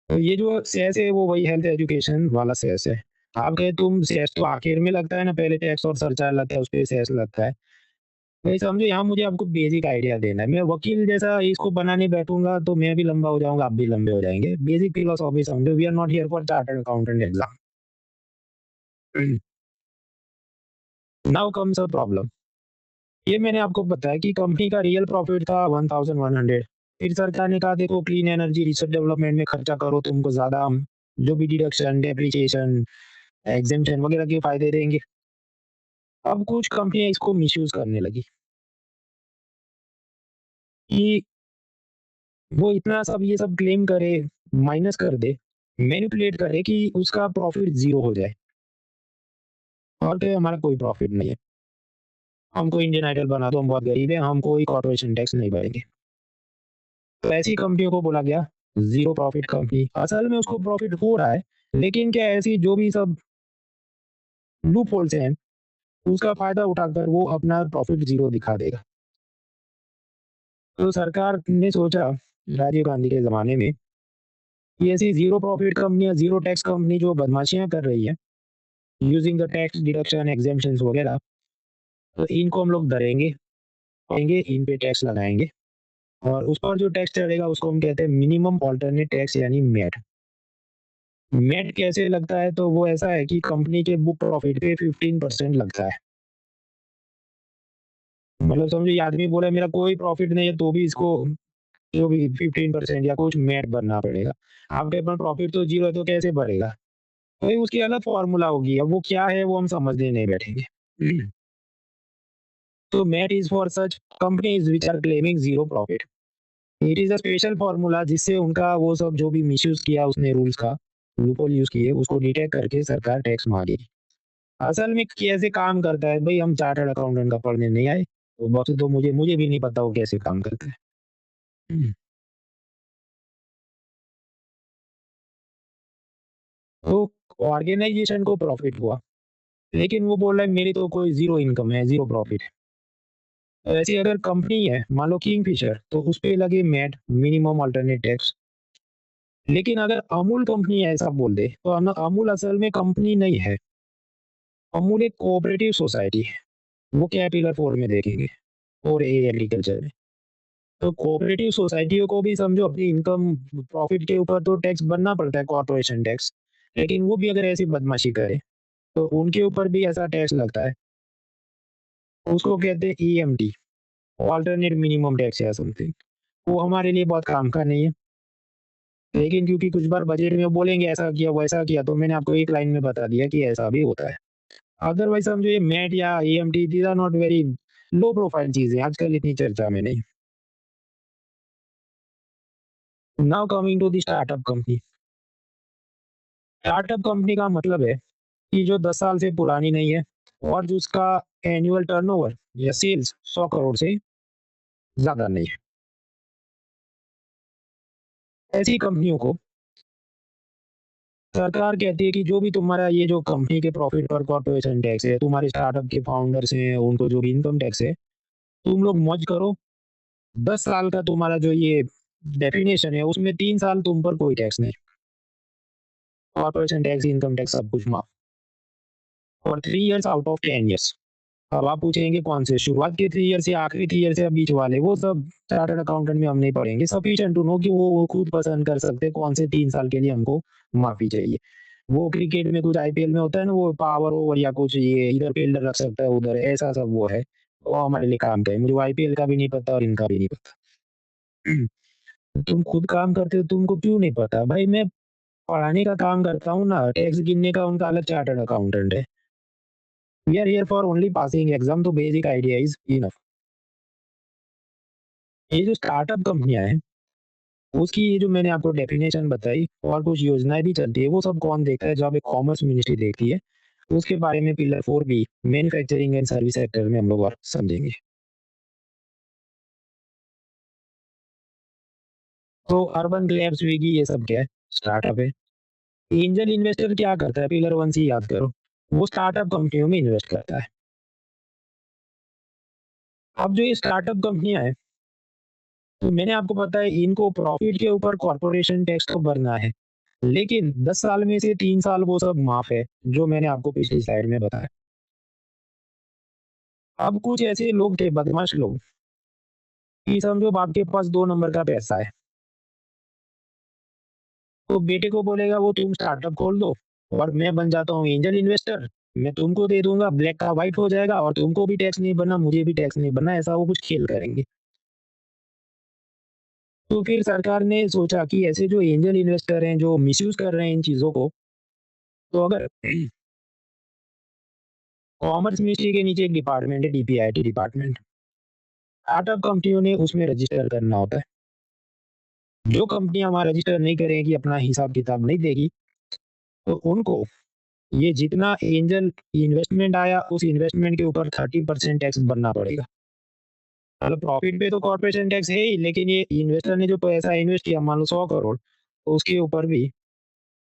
तो ये जो सेस है वो वही हेल्थ एजुकेशन वाला सेस है। आप कहे तुम सेस तो आखिर में लगता है ना, पहले टैक्स और सरचार्ज लगता है, उस पे सेस लगता है। भाई समझो यहाँ मुझे आपको बेसिक आइडिया देना है। मैं वकील जैसा इसको बनाने बैठूँगा तो मैं भी लंबा हो जाऊँगा, आप भी लंबे हो जाएँगे। बेसिक फिलॉसफी समझो, we are not here for chartered accountant exam. Now comes a problem. ये मैंने आपको बताया कि कंपनी का रियल प्रॉफिट था 1100, फिर सरकार ने कहा देखो क्लीन एनर्जी रिसर्च डेवलपमेंट में खर्चा करो, तुमको ज़्यादा हम जो भी डिडक्शन, डेप्रिसिएशन, एग्जेम्पशन वगैरह के फ़ायदे देंगे। अब कुछ कंपनियाँ इसको मिसयूज़ करने लगी कि वो इतना सब ये सब क्लेम करे, माइनस कर दे, मैनिपुलेट करे कि उसका प्रॉफ़िट ज़ीरो हो जाए और कहे हमारा कोई प्रॉफ़िट नहीं है। हमको इंडियन आइडल बना दो, हम बहुत गरीब हैं, हम कोई कॉर्पोरेशन टैक्स नहीं भरेंगे। तो ऐसी कंपनियों को बोला गया ज़ीरो प्रॉफ़िट कंपनी। असल में उसको प्रॉफ़िट हो रहा है, लेकिन क्या है ऐसी जो भी सब लूप होल्स हैं, उसका फ़ायदा उठाकर वो अपना प्रॉफ़िट ज़ीरो दिखा देगा। तो सरकार ने सोचा राजीव गांधी के ज़माने में कि ऐसी ज़ीरो प्रॉफ़िट कंपनियाँ, ज़ीरो टैक्स कंपनी जो बदमाशियाँ कर रही हैं, using the tax deduction, exemptions वगैरह, तो इनको हम लोग डरेंगे, कहेंगे इन पे टैक्स लगाएँगे और उस पर जो टैक्स चढ़ेगा उसको हम कहते हैं मिनिमम अल्टरनेट टैक्स यानी मैट। मैट कैसे लगता है? तो वो ऐसा है कि कंपनी के बुक प्रॉफ़िट पे 15% लगता है। मतलब समझो ये आदमी बोला मेरा कोई प्रॉफ़िट नहीं है तो भी इसको जो भी 15% या कुछ मैट भरना पड़ेगा। आपके पास प्रॉफ़िट तो ज़ीरो है तो कैसे भरेगा? भाई उसकी अलग फ़ॉर्मूला होगी, अब वो क्या है वो हम समझने नहीं बैठेंगे। तो MAT is for such companies which are claiming zero profit. It is a special formula जिससे उनका वो सब जो भी मिसयूज़ किया उसने रूल्स का, लूपहोल यूज़ किए उसको डिटेक्ट करके सरकार टैक्स माँगेगी। असल में कैसे काम करता है भई हम चार्टर्ड अकाउंटेंट का पढ़ने नहीं आए, तो बाकी तो मुझे भी नहीं पता वो कैसे काम करता है। हुँ, तो ऑर्गेनाइज़ेशन को प्रॉफ़िट हुआ, लेकिन वो बोल रहा है मेरी तो कोई ज़ीरो इनकम है, ज़ीरो प्रॉफ़िट है। ऐसे अगर कंपनी है, मान लो किंगफिशर, तो उसपे लगे मैट, मिनिमम अल्टरनेट टैक्स। लेकिन अगर अमूल कंपनी ऐसा बोल दे, तो अमूल असल में कंपनी नहीं है, अमूल एक कोऑपरेटिव सोसाइटी है। वो क्या है पिलर 4 में देखेंगे, 4A एग्रीकल्चर में। तो कोऑपरेटिव सोसाइटियों को भी समझो अपनी इनकम प्रॉफिट के ऊपर तो टैक्स भरना पड़ता है, कॉर्पोरेशन टैक्स। लेकिन वो भी अगर ऐसी बदमाशी करे, तो उनके ऊपर भी ऐसा टैक्स लगता है। उसको कहते हैं ईएमटी, अल्टरनेट मिनिमम टैक्स या समथिंग। वो हमारे लिए बहुत काम का नहीं है। लेकिन क्योंकि कुछ बार बजट में बोलेंगे ऐसा किया, वैसा किया, तो मैंने आपको एक लाइन में बता दिया कि ऐसा भी होता है। अदरवाइज़ समझो ये मैट या EMT these are not very low profile चीज़ें, आजकल इतनी चर्चा में नहीं। Now coming to the startup company. Startup company का मतलब है कि जो 10 साल से पुरानी नहीं है और जो उसका एनुअल टर्नओवर या सेल्स 100 करोड़ से ज़्यादा नहीं है। ऐसी कंपनियों को सरकार कहती है कि जो भी तुम्हारा ये जो कंपनी के प्रॉफिट पर कॉर्पोरेशन टैक्स है, तुम्हारे स्टार्टअप के फाउंडर्स हैं, उनको जो भी इनकम टैक्स है, तुम लोग मर्ज करो। 10 साल का तुम्हारा जो ये डेफिनेशन है, उसमें 3 साल तुम पर कोई टैक्स नहीं। कॉर्पोरेशन टैक्स, इनकम टैक्स सब कुछ माफ और 3 इयर्स आउट ऑफ 10 इयर्स। अब आप पूछेंगे कौन से शुरुआत के 3 ईयर से आखिरी 3 ईयर से या बीच वाले, वो सब चार्टर्ड अकाउंटेंट में हम नहीं पढ़ेंगे। सफिशिएंट टू नो कि वो खुद पसंद कर सकते हैं कौन से 3 साल के लिए हमको माफी चाहिए। वो क्रिकेट में कुछ आईपीएल में होता है ना, वो पावर ओवर या कुछ ये इधर फील्डर रख सकता है उधर, ऐसा सब वो है। वो हमारे लिए काम का है। मुझे आईपीएल का भी नहीं पता और इनका भी नहीं पता। तुम खुद काम करते हो, तुमको क्यों नहीं पता? भाई मैं पढ़ाने का काम करता हूँ ना, टैक्स गिनने का उनका अलग चार्टर्ड अकाउंटेंट है। We are here for only passing exam, तो बेसिक आइडिया इज इनफ। ये जो स्टार्टअप कंपनियाँ हैं, उसकी ये जो मैंने आपको डेफिनेशन बताई और कुछ योजनाएँ भी चलती है, वो सब कौन देखता है? जब एक कॉमर्स मिनिस्ट्री देखती है। उसके बारे में पिलर 4 भी मैन्युफैक्चरिंग एंड सर्विस सेक्टर में हम लोग और समझेंगे। तो अर्बन ग्लैब, स्विगी ये सब क्या है? स्टार्टअप है। एंजल इन्वेस्टर क्या करता है? पिलर 1 से याद करो। वो स्टार्टअप कंपनियों में इन्वेस्ट करता है। अब जो ये स्टार्टअप कंपनियाँ हैं, तो मैंने आपको बताया इनको प्रॉफिट के ऊपर कॉर्पोरेशन टैक्स तो भरना है। लेकिन 10 साल में से 3 साल वो सब माफ है, जो मैंने आपको पिछली स्लाइड में बताया। अब कुछ ऐसे लोग थे, बदमाश लोग, कि समझो आपके पास 2 नंबर का पैसा है, तो बेटे को बोलेगा वो तुम स्टार्टअप खोल दो और मैं बन जाता हूँ एंजल इन्वेस्टर। मैं तुमको दे दूँगा, ब्लैक का व्हाइट हो जाएगा और तुमको भी टैक्स नहीं भरना, मुझे भी टैक्स नहीं भरना, ऐसा वो कुछ खेल करेंगे। तो फिर सरकार ने सोचा कि ऐसे जो एंजल इन्वेस्टर हैं, जो मिसयूज़ कर रहे हैं इन चीज़ों को, तो अगर कॉमर्स मिनिस्ट्री के नीचे एक डिपार्टमेंट है, डीपीआईटी डिपार्टमेंट। स्टार्टअप कंपनियों ने उसमें रजिस्टर करना होता है। जो कंपनियाँ वहाँ रजिस्टर नहीं करेंगी, अपना हिसाब-किताब नहीं देगी, तो उनको ये जितना एंजल इन्वेस्टमेंट आया, उस इन्वेस्टमेंट के ऊपर 30% टैक्स भरना पड़ेगा। मतलब प्रॉफिट पे तो कॉर्पोरेशन टैक्स है ही, लेकिन ये इन्वेस्टर ने जो पैसा इन्वेस्ट किया, मान लो 100 करोड़, तो उसके ऊपर भी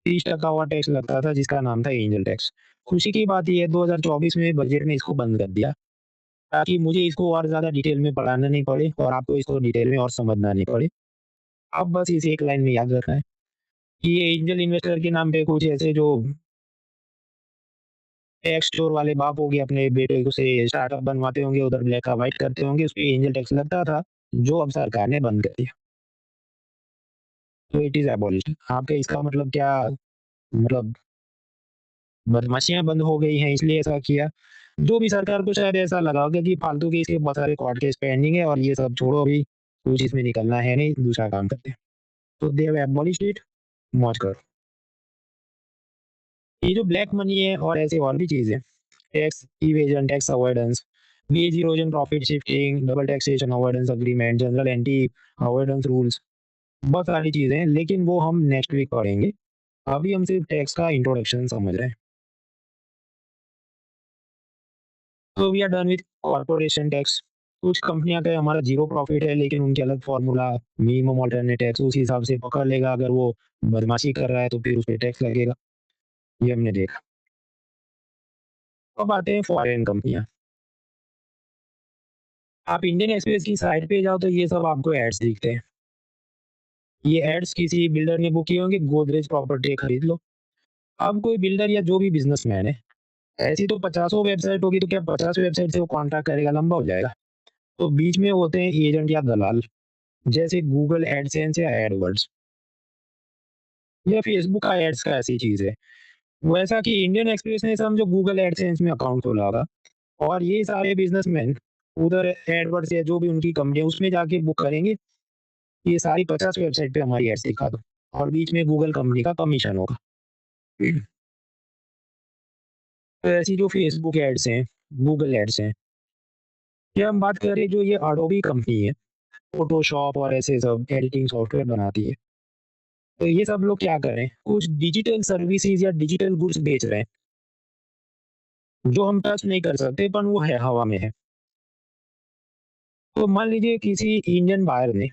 30% और टैक्स लगता था, जिसका नाम था एंजल टैक्स। खुशी की बात ये है 2024 में बजट में इसको बंद कर दिया, ताकि मुझे इसको और ज़्यादा डिटेल में पढ़ाना नहीं पड़े और आपको इसको डिटेल में और समझना नहीं पड़े। अब बस इसे एक लाइन में याद रखना है कि ये एंजल इन्वेस्टर के नाम पे कुछ ऐसे जो टैक्स चोर वाले बाप होंगे, अपने बेटे को से स्टार्टअप बनवाते होंगे, उधर ब्लैक का व्हाइट करते होंगे, उसपे एंजल टैक्स लगता था, जो अब सरकार ने बंद कर दिया। तो इट इज़ एबॉलिश्ड। आपके इसका मतलब क्या, मतलब बदमाशियाँ बंद हो गई हैं इसलिए ऐसा किया। जो भी सरकार को शायद ऐसा लगा होगा कि फालतू के इसके बहुत सारे कोर्ट केस पेंडिंग है और ये सब छोड़ो, अभी कुछ इसमें निकलना है नहीं, दूसरा काम करते हैं। तो दे हैव एबॉलिश्ड इट, मौज करो। ये जो ब्लैक मनी है और ऐसे और भी चीज़ें, tax evasion, tax avoidance, base erosion, profit shifting, double taxation avoidance agreement, general anti avoidance rules, बहुत सारी चीज़ें हैं, लेकिन वो हम नेक्स्ट वीक पढ़ेंगे। अभी हम सिर्फ टैक्स का इंट्रोडक्शन समझ रहे हैं। तो we are done with corporation tax. कुछ कंपनियां का हमारा जीरो प्रॉफिट है, लेकिन उनके अलग फॉर्मूला, मिनिमम अल्टरनेट टैक्स उस हिसाब से पकड़ लेगा। अगर वो बदमाशी कर रहा है तो फिर उस पे टैक्स लगेगा। ये हमने देखा। अब आते हैं फॉरेन कंपनियां। आप इंडियन एक्सप्रेस की साइट पे जाओ तो ये सब आपको एड्स दिखते हैं। ये एड्स किसी बिल्डर ने बुक किए होंगे, गोदरेज प्रॉपर्टी खरीद लो। अब कोई बिल्डर या जो भी बिजनेसमैन है, ऐसी तो पचासों वेबसाइट होगी, तो क्या 50 वेबसाइट से वो कॉन्टैक्ट करेगा, लंबा हो जाएगा। तो बीच में होते हैं एजेंट या दलाल, जैसे गूगल एडसेंस या एडवर्ड्स या फेसबुक का एड्स का ऐसी चीज है। वैसा कि इंडियन एक्सप्रेस ने समझो गूगल एडसेंस में अकाउंट खोला होगा और ये सारे बिजनेसमैन उधर एडवर्ड्स या जो भी उनकी कंपनी है उसमें जाके बुक करेंगे, ये सारी 50 वेबसाइट पे हमारी एड्स दिखा दो, और बीच में गूगल कंपनी का कमीशन होगा। तो ऐसी जो फेसबुक एड्स हैं, गूगल एड्स हैं, ये हम बात करें जो ये अडोबी कंपनी है, फोटोशॉप और ऐसे सब एडिटिंग सॉफ्टवेयर बनाती है। तो ये सब लोग क्या कर रहे हैं, कुछ डिजिटल सर्विसेज या डिजिटल गुड्स बेच रहे हैं, जो हम टच नहीं कर सकते, पर वो है हवा में है। तो मान लीजिए किसी इंडियन बायर ने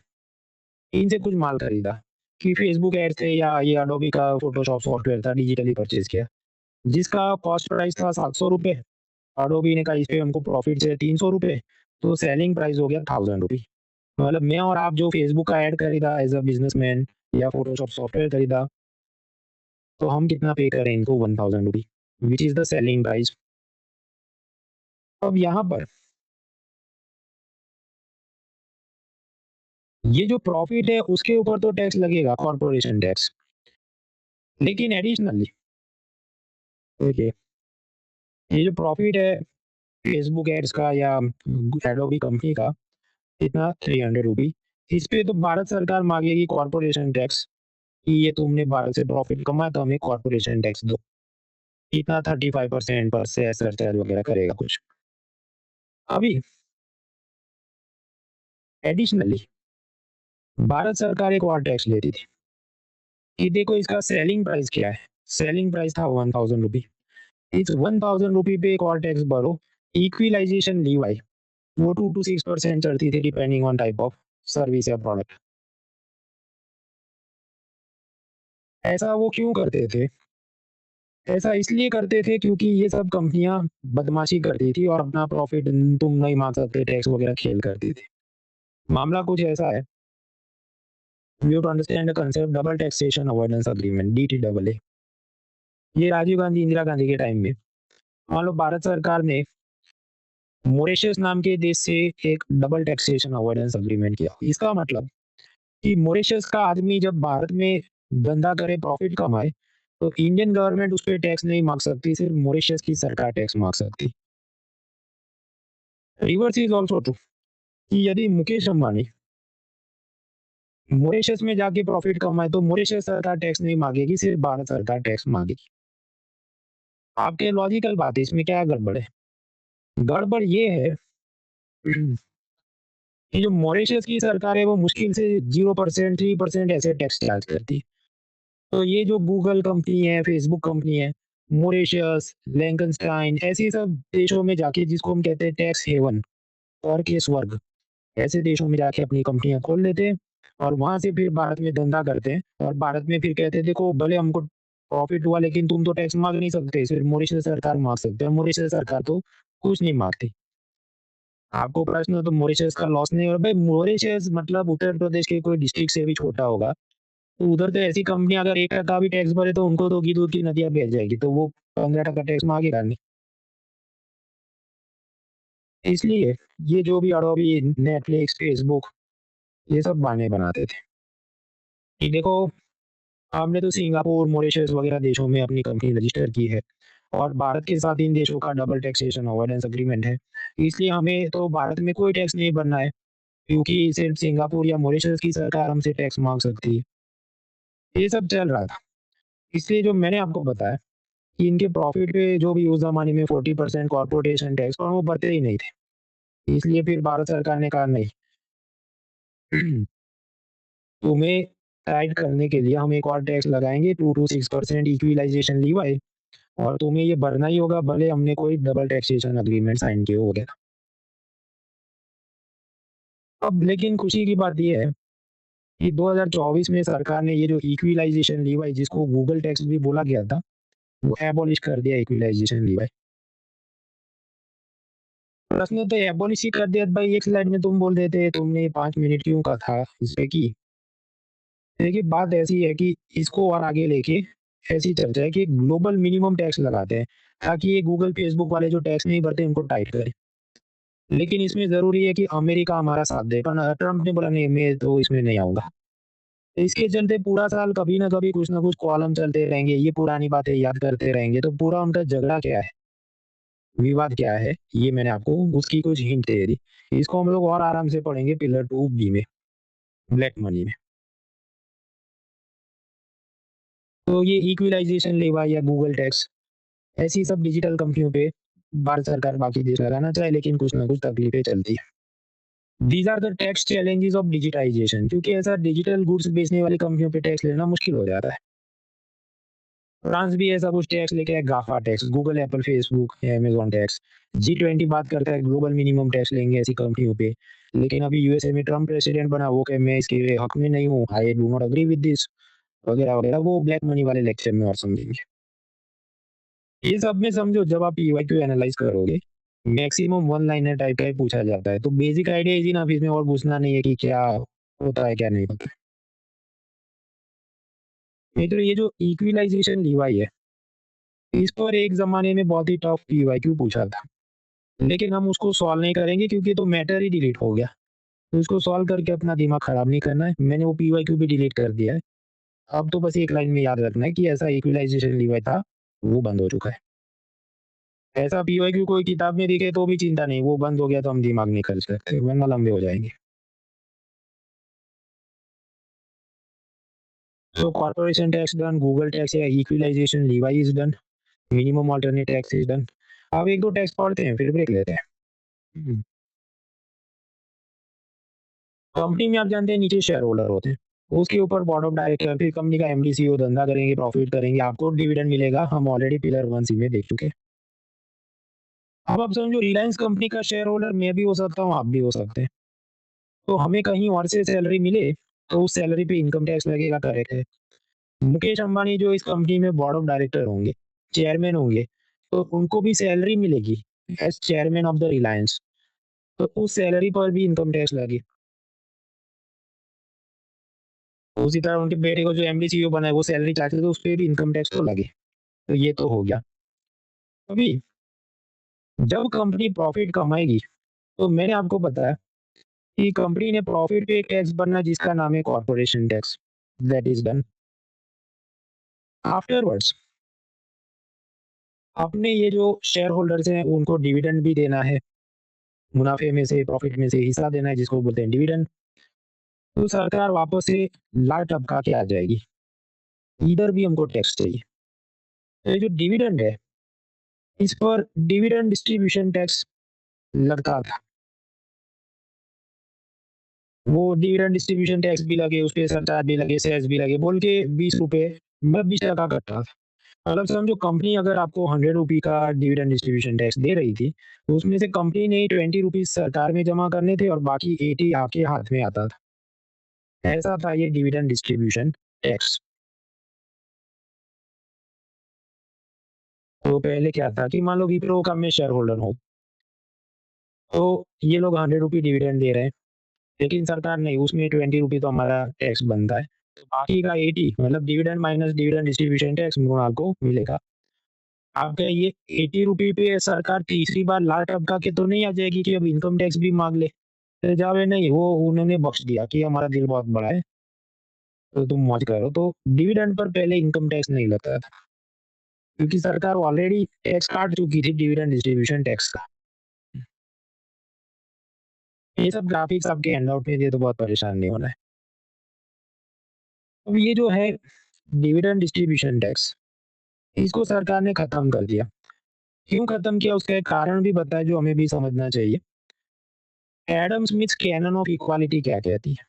इनसे कुछ माल खरीदा, कि फेसबुक एड से या ये अडोबी का फोटोशॉप सॉफ्टवेयर था, डिजिटली परचेज किया, जिसका कॉस्ट प्राइस था 700 रुपये। अडोबी ने कहा इस पे हमको प्रॉफिट है 300 रुपये, तो सेलिंग प्राइस हो गया 1000 रुपी। मतलब मैं और आप जो फेसबुक का ऐड खरीदा एज अ बिजनेसमैन या फोटोशॉप सॉफ्टवेयर खरीदा, तो हम कितना पे करें इनको, 1000 rupee, which is the selling price. अब यहाँ पर ये जो प्रॉफिट है उसके ऊपर तो टैक्स लगेगा, कॉर्पोरेशन टैक्स। लेकिन एडिशनली देखिए, ये जो प्रॉफिट है फेसबुक एड्स का या एडोबी कंपनी का, इतना 300 रुपी, इस पे तो भारत सरकार मांगेगी कॉर्पोरेशन टैक्स, कि ये तुमने भारत से प्रॉफिट कमाया तो हमें कॉर्पोरेशन टैक्स दो। इतना 35% पर से सरचार्ज वगैरह करेगा कुछ। अभी एडिशनली भारत सरकार एक और टैक्स लेती थी, कि देखो इसका सेलिंग प्राइस क्या है। सेलिंग प्राइस था 1000 रुपी, इस 1000 रुपी पे एक और टैक्स भरो, इक्विलाइजेशन लीवाई, वो 2 to 6% चढ़ती थी depending on type of service या प्रोडक्ट। ऐसा वो क्यों करते थे, ऐसा इसलिए करते थे क्योंकि ये सब कंपनियां बदमाशी करती थी और अपना प्रॉफिट तुम नहीं मान सकते, टैक्स वगैरह खेल करती थी। मामला कुछ ऐसा है, you have to understand the concept double taxation avoidance agreement, DTAA। ये राजीव गांधी, इंदिरा गांधी के टाइम में, मान लो भारत सरकार ने मॉरिशस नाम के देश से एक डबल टैक्सेशन अवॉइडेंस एग्रीमेंट किया। इसका मतलब कि मॉरिशस का आदमी जब भारत में धंधा करे, प्रॉफिट कमाए, तो इंडियन गवर्नमेंट उस पे टैक्स नहीं मांग सकती, सिर्फ मॉरिशस की सरकार टैक्स मांग सकती। रिवर्स इज ऑल्सो ट्रू, कि यदि मुकेश अंबानी मॉरिशस में जाके प्रॉफिट कमाए तो मॉरिशस सरकार टैक्स नहीं मांगेगी, सिर्फ भारत सरकार टैक्स मांगेगी। आपके लॉजिकल बात है, इसमें क्या गड़बड़ है? गड़बड़ ये है कि जो मॉरिशस की सरकार है वो मुश्किल से 0% 3% ऐसे टैक्स चार्ज करती है। तो ये जो गूगल कंपनी है, फेसबुक कंपनी है, मॉरिशस, लिंकनस्टाइन ऐसे सब देशों में जाके, जिसको हम कहते हैं टैक्स हेवन, कर के स्वर्ग, ऐसे देशों में जाके अपनी कंपनियां खोल लेते हैं और वहां से फिर भारत में धंधा करते हैं और भारत में फिर कहते हैं देखो भले हमको प्रॉफिट हुआ लेकिन तुम तो टैक्स मांग नहीं सकते, सिर्फ मॉरिशस सरकार मांग सकते हैं। मॉरिशस सरकार तो कुछ नहीं मांगती। आपको प्रश्न हो तो मॉरिशस का लॉस नहीं हो रहा भाई। मॉरिशस मतलब उत्तर प्रदेश के कोई डिस्ट्रिक्ट से भी छोटा होगा, तो उधर तो ऐसी कंपनी अगर 1% भी टैक्स भरे तो उनको तो घी दूध की नदियां बह जाएगी, तो वो 15% टैक्स मांगेगा नहीं। इसलिए ये जो भी अडोबी, नेटफ्लिक्स, फेसबुक, ये सब बहाने बनाते थे कि देखो हमने तो सिंगापुर, मॉरिशस वगैरह देशों में अपनी कंपनी रजिस्टर की है और भारत के साथ इन देशों का डबल टैक्सेशन अवॉइडेंस एग्रीमेंट है, इसलिए हमें तो भारत में कोई टैक्स नहीं भरना है, क्योंकि सिर्फ सिंगापुर या मॉरिशस की सरकार हमसे टैक्स मांग सकती है। ये सब चल रहा था। इसलिए जो मैंने आपको बताया कि इनके प्रॉफिट पे जो भी उस जमाने में 40% कॉर्पोरेशन टैक्स और वो भरते ही नहीं थे। इसलिए फिर भारत सरकार ने कहा नहीं, तुम्हें टाइट करने के लिए हम एक और टैक्स लगाएंगे, 2 to 6% इक्विलाइजेशन लीवाई, और तुम्हें ये भरना ही होगा भले हमने कोई डबल टैक्सेशन एग्रीमेंट साइन किए हो गया। अब लेकिन खुशी की बात ये है कि 2024 में सरकार ने ये जो इक्विलाइजेशन लीवाई, जिसको गूगल टैक्स भी बोला गया था, वो एबॉलिश कर दिया इक्विलाइजेशन लीवाई। प्रश्न तो एबॉलिश ही कर दिया भाई, एक स्लाइड में तुम बोल देते, तुमने 5 मिनट क्यों का था इस पे की। देखिए बात ऐसी है कि इसको और आगे लेके ऐसी चर्चा है कि ग्लोबल मिनिमम टैक्स लगाते हैं ताकि ये गूगल, फेसबुक वाले जो टैक्स नहीं भरते उनको टाइट करें। लेकिन इसमें जरूरी है कि अमेरिका हमारा साथ दे, पर ट्रम्प ने बोला नहीं मैं तो इसमें नहीं आऊंगा। तो इसके चलते पूरा साल कभी ना कभी कुछ ना कुछ कॉलम चलते रहेंगे, ये पुरानी बातें याद करते रहेंगे। तो पूरा उनका झगड़ा क्या है, विवाद क्या है, ये मैंने आपको उसकी कुछ हिंट दे दी। इसको हम लोग और आराम से पढ़ेंगे पिलर 2B में, ब्लैक मनी में। तो ये इक्विलाइजेशन लेवा या गूगल टैक्स, ऐसी सब डिजिटल कंपनियों पे भारत सरकार बाकी देश लगाना चाहे लेकिन कुछ ना कुछ तकलीफें चलती है। These are the tax challenges of digitisation, क्योंकि ऐसा डिजिटल गुड्स बेचने वाली कंपनियों पे टैक्स लेना मुश्किल हो जाता है। फ्रांस भी ऐसा कुछ टैक्स लेके है, GAFA tax, Google, Apple, Facebook, Amazon tax. G20 बात करता है ग्लोबल मिनिमम टैक्स लेंगे ऐसी कंपनियों पे, लेकिन अभी यूएसए में ट्रम्प प्रेसिडेंट बना, वो कहे मैं इसके हक में नहीं हूँ, I do not agree with this, वगैरह वगैरह। वो ब्लैक मनी वाले लेक्चर में और समझेंगे। ये सब में समझो जब आप पीवाईक्यू एनालाइज करोगे, मैक्सिमम वन लाइनर टाइप का ही पूछा जाता है। तो बेसिक आइडिया इजी ना, इसमें और पूछना नहीं है कि क्या होता है क्या नहीं होता। नहीं तो ये जो इक्विलाइजेशन लीवाई है, इस पर एक जमाने में बहुत ही टफ पीवाईक्यू पूछा था, लेकिन हम उसको सॉल्व नहीं करेंगे क्योंकि तो मैटर ही डिलीट हो गया। तो उसको सॉल्व करके अपना दिमाग खराब नहीं करना है, मैंने वो पीवाईक्यू भी डिलीट कर दिया है। अब तो बस एक लाइन में याद रखना है कि ऐसा इक्विलाइजेशन लीवाई था, वो बंद हो चुका है। ऐसा पीवाईक्यू कोई किताब में दिखे तो भी चिंता नहीं, वो बंद हो गया तो हम दिमाग नहीं खर्च सकते वरना लंबे हो जाएंगे। So corporation tax done, Google tax या equalization levi is done, minimum alternate tax is done। अब एक दो टैक्स पढ़ते हैं फिर ब्रेक लेते हैं। कंपनी में आप जानते हैं नीचे शेयर होल्डर होते हैं, उसके ऊपर बोर्ड ऑफ डायरेक्टर, फिर कंपनी का एमडी, सीईओ धंधा करेंगे, प्रॉफिट करेंगे, आपको डिविडेंड मिलेगा। हम ऑलरेडी पिलर 1C में देख चुके हैं। अब आप समझो रिलायंस कंपनी का शेयर होल्डर मैं भी हो सकता हूँ, आप भी हो सकते हैं। तो हमें कहीं और से सैलरी मिले तो उस सैलरी पे इनकम टैक्स लगेगा, करेक्ट है। मुकेश अंबानी जो इस कंपनी में बोर्ड ऑफ डायरेक्टर होंगे, चेयरमैन होंगे, तो उनको भी सैलरी मिलेगी as chairman of the Reliance, तो उस सैलरी पर भी इनकम टैक्स लगे। उसी तरह उनके बेटे को जो एमडी, सीईओ बना है, वो सैलरी चाहते तो उस पर भी इनकम टैक्स तो लगे। तो ये तो हो गया। अभी जब कंपनी प्रॉफिट कमाएगी, तो मैंने आपको बताया कि कंपनी ने प्रॉफिट पे एक टैक्स भरना जिसका नाम है corporation tax, that is done. Afterwards अपने ये जो शेयर होल्डर्स हैं उनको डिविडेंड भी देना है, मुनाफे में से, प्रॉफिट में से हिस्सा देना है, जिसको बोलते हैं डिविडेंड। तो सरकार वापस से लाल टपका के आ जाएगी, इधर भी हमको टैक्स चाहिए। तो ये जो डिविडेंड है, इस पर डिविडेंड डिस्ट्रीब्यूशन टैक्स लगता था। वो डिविडेंड डिस्ट्रीब्यूशन टैक्स भी लगे, उसपे सरचार्ज भी लगे, सेस भी लगे, बोल के ₹20 मतलब 20% कटता था। मतलब समझो कंपनी अगर आपको ₹100 का डिविडेंड डिस्ट्रीब्यूशन टैक्स दे रही थी, तो उसमें से कंपनी ने ₹20 सरकार में जमा करने थे और बाकी 80 आपके हाथ में आता था। ऐसा था ये डिविडेंड डिस्ट्रीब्यूशन टैक्स। तो पहले क्या था कि मान लो विप्रो का मैं शेयर होल्डर हूँ, तो ये लोग ₹100 डिविडेंड दे रहे हैं, लेकिन सरकार नहीं, उसमें ₹20 तो हमारा टैक्स बनता है। तो बाकी का 80 मतलब dividend minus dividend distribution tax Mrinal को मिलेगा। आपका ये ₹80 पे सरकार तीसरी बार लाल टपका के तो नहीं आ जाएगी कि अब इनकम टैक्स भी माँग ले। तो जावे नहीं, वो उन्होंने बख्श दिया कि हमारा दिल बहुत बड़ा है, तो तुम मौज करो। तो डिविडेंड पर पहले इनकम टैक्स नहीं लगता था, क्योंकि सरकार ऑलरेडी टैक्स काट चुकी थी डिविडेंड डिस्ट्रीब्यूशन टैक्स का। ये सब ग्राफिक्स आपके हैंडआउट में दिए तो बहुत परेशान नहीं होना है। अब ये जो है डिविडेंड डिस्ट्रीब्यूशन टैक्स, इसको सरकार ने खत्म कर दिया। क्यों खत्म किया उसका एक कारण भी बताया जो हमें भी समझना चाहिए। Adam Smith canon of equality क्या कहती है?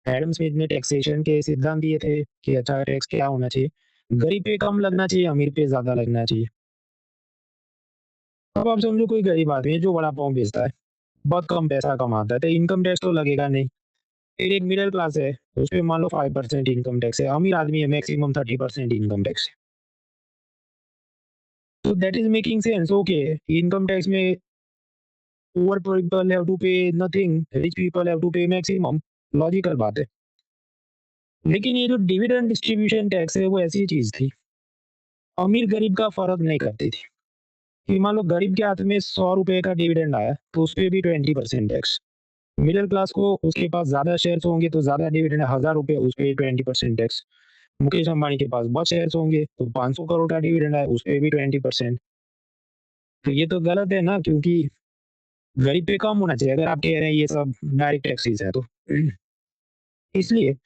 एडम स्मिथ ने टैक्सेशन के सिद्धांत दिए थे कि अच्छा टैक्स क्या होना चाहिए, गरीब पे कम लगना चाहिए, अमीर पे ज्यादा लगना चाहिए। अब आप समझो कोई गरीब आदमी है जो वड़ा पाव बेचता है, बहुत कम पैसा कमाता है, तो इनकम टैक्स तो लगेगा नहीं। फिर एक मिडिल क्लास है, उस पे मान लो 5% इनकम टैक्स है, अमीर आदमी है मैक्सिमम 30% इनकम टैक्स है। तो that is making sense. Okay, income tax में poor people have to pay nothing, rich people have to pay maximum, logical बात है। लेकिन ये जो डिविडेंड डिस्ट्रीब्यूशन टैक्स है वो ऐसी चीज थी, अमीर गरीब का फर्क नहीं करती थी। कि मान लो गरीब के हाथ में ₹100 का डिविडेंड आया तो उस पे भी 20% टैक्स। मिडिल क्लास को उसके पास ज्यादा शेयर्स होंगे तो ज्यादा डिविडेंड ₹1000 उस पे 20% टैक्स। मुकेश अंबानी के पास बहुत शेयर्स होंगे तो 500 करोड़ का डिविडेंड आया उस पे भी 20%। तो ये तो गलत है ना, क्योंकि गरीब पे कम होना चाहिए अगर आप कह रहे हैं ये सब डायरेक्ट टैक्सेस है तो। इसलिए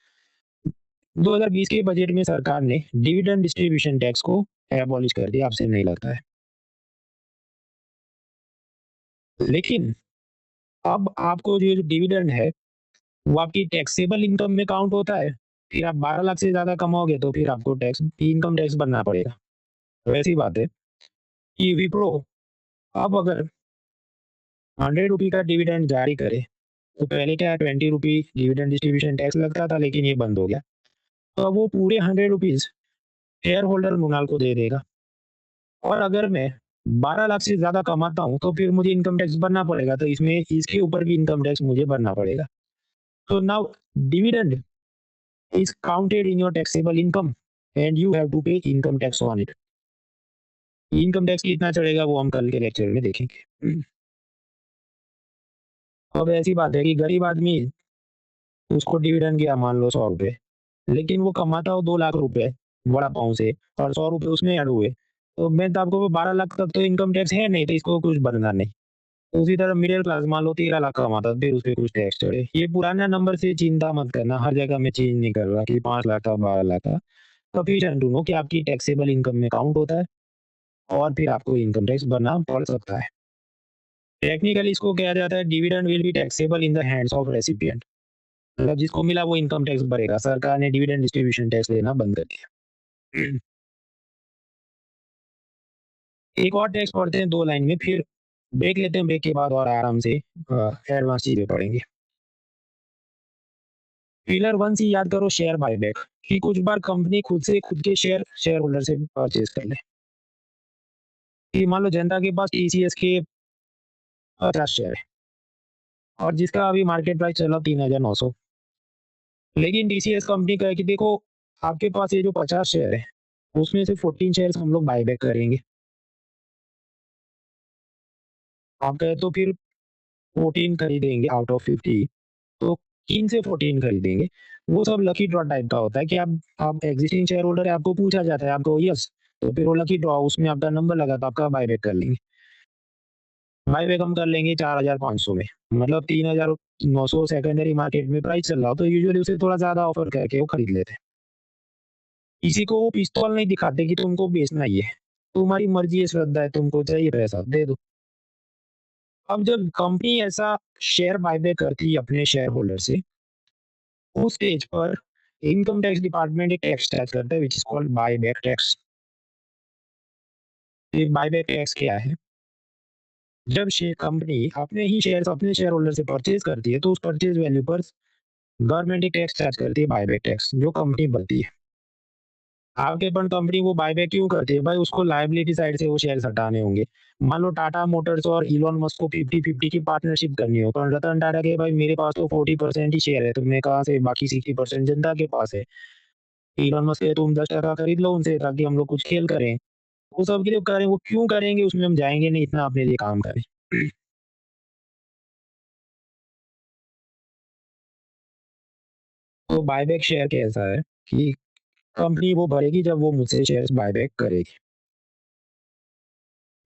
2020 के बजट में सरकार ने डिविडेंड डिस्ट्रीब्यूशन टैक्स को एबॉलिश कर दिया, आपसे नहीं लगता है। लेकिन अब आपको ये जो डिविडेंड है वो आपकी टैक्सेबल इनकम में काउंट होता है। फिर आप 12 लाख से ज़्यादा कमाओगे तो फिर आपको टैक्स इनकम टैक्स भरना पड़ेगा। तो ऐसी बात है कि विप्रो अब अगर ₹100 का डिविडेंड जारी करे, तो पहले क्या ₹20 डिविडेंड डिस्ट्रीब्यूशन टैक्स लगता था, लेकिन ये बंद हो गया। तो अब वो पूरे ₹100 शेयर होल्डर मृणाल को दे देगा। और अगर मैं 12 लाख से ज़्यादा कमाता हूँ, तो फिर मुझे इनकम टैक्स भरना पड़ेगा, तो इसमें इसके ऊपर भी इनकम टैक्स मुझे भरना पड़ेगा। तो now dividend is counted in your taxable income and you have to pay income tax on it. Income tax कितना चढ़ेगा वो हम कल के लेक्चर में देखेंगे। अब ऐसी बात है कि गरीब आदमी, उसको डिविडेंड गया मान लो ₹100, लेकिन वो कमाता हो ₹2 लाख वड़ा पाव से और ₹100 उसमें ऐड हुए, तो मैं तो आपको 12 लाख तक तो इनकम टैक्स है नहीं, तो इसको कुछ बनना नहीं। तो उसी तरह मिडिल क्लास मान लो 13 लाख कमाता फिर उस पे कुछ टैक्स चढ़े। ये पुराना नंबर से चिंता मत करना, हर जगह मैं चेंज नहीं कर रहा कि 5 लाख का 12 लाख का। सफिशिएंट टू नो कि आपकी टैक्सेबल इनकम में काउंट होता है और फिर आपको इनकम टैक्स भरना पड़ सकता है। टेक्निकली इसको कहा जाता है dividend will be taxable in the hands of recipient. मतलब जिसको मिला वो इनकम टैक्स भरेगा। सरकार ने डिविडेंड डिस्ट्रीब्यूशन टैक्स लेना बंद कर दिया। एक और टैक्स पढ़ते हैं 2 लाइन में, फिर ब्रेक लेते हैं, ब्रेक के बाद और आराम से एडवांस चीजें पढ़ेंगे। पिलर 1 से याद करो शेयर बायबैक, कि कुछ बार कंपनी खुद से खुद के शेयर होल्डर से परचेज कर ले। कि मान लो जनता के पास टीसीएस के 50 शेयर है और जिसका अभी मार्केट प्राइस चला 3900, लेकिन टीसीएस कंपनी कहे कि देखो आपके पास ये जो 50 शेयर है उसमें से 14 शेयर हम लोग बायबैक करेंगे। आप कहे तो फिर 14 खरीदेंगे आउट ऑफ 50, तो किन से 14 खरीदेंगे? वो सब लकी ड्रॉ टाइप का होता है कि आप एग्जिस्टिंग शेयर होल्डर है, आपको पूछा जाता है, आपको यस, तो फिर वो लकी ड्रॉ उसमें आपका नंबर लगा तो आपका बायबैक कर लेंगे। बाईबैक हम कर लेंगे 4,500 में, मतलब 3,900 सेकेंडरी मार्केट में प्राइस चल रहा हो तो यूजुअली उसे थोड़ा ज्यादा ऑफर करके वो खरीद लेते हैं। किसी को वो पिस्तौल नहीं दिखाते कि तुमको बेचना ही है, तुम्हारी मर्जी है, श्रद्धा है, तुमको चाहिए पैसा दे दो। अब जब कंपनी ऐसा शेयर बायबैक करती है अपने शेयर होल्डर से, उस स्टेज पर इनकम टैक्स डिपार्टमेंट एक टैक्स चार्ज करता है which is called buyback tax. ये बायबैक टैक्स क्या है? जब शेयर कंपनी अपने ही शेयर अपने शेयर होल्डर से परचेज करती है तो उस परचेज वैल्यू पर गवर्नमेंट एक टैक्स चार्ज करती है, बायबैक टैक्स, जो कंपनी भरती है। आपके फंड कंपनी वो बायबैक क्यों करती है भाई? उसको लायबिलिटी साइड से वो शेयर हटाने होंगे। मान लो टाटा मोटर्स और इलॉन मस्क को 50-50 की पार्टनरशिप करनी हो, पर रतन टाटा के भाई मेरे पास तो 40% ही शेयर है, तुमने कहा से बाकी 60% जनता के पास है। इलॉन मस्क के तुम 10% खरीद लो उनसे ताकि हम लोग कुछ खेल करें। वो सब के लिए करें, वो क्यों करेंगे उसमें हम जाएंगे नहीं, इतना अपने लिए काम करें। तो बायबैक शेयर कैसा है कि कंपनी वो भरेगी जब वो मुझसे शेयर्स बायबैक करेगी।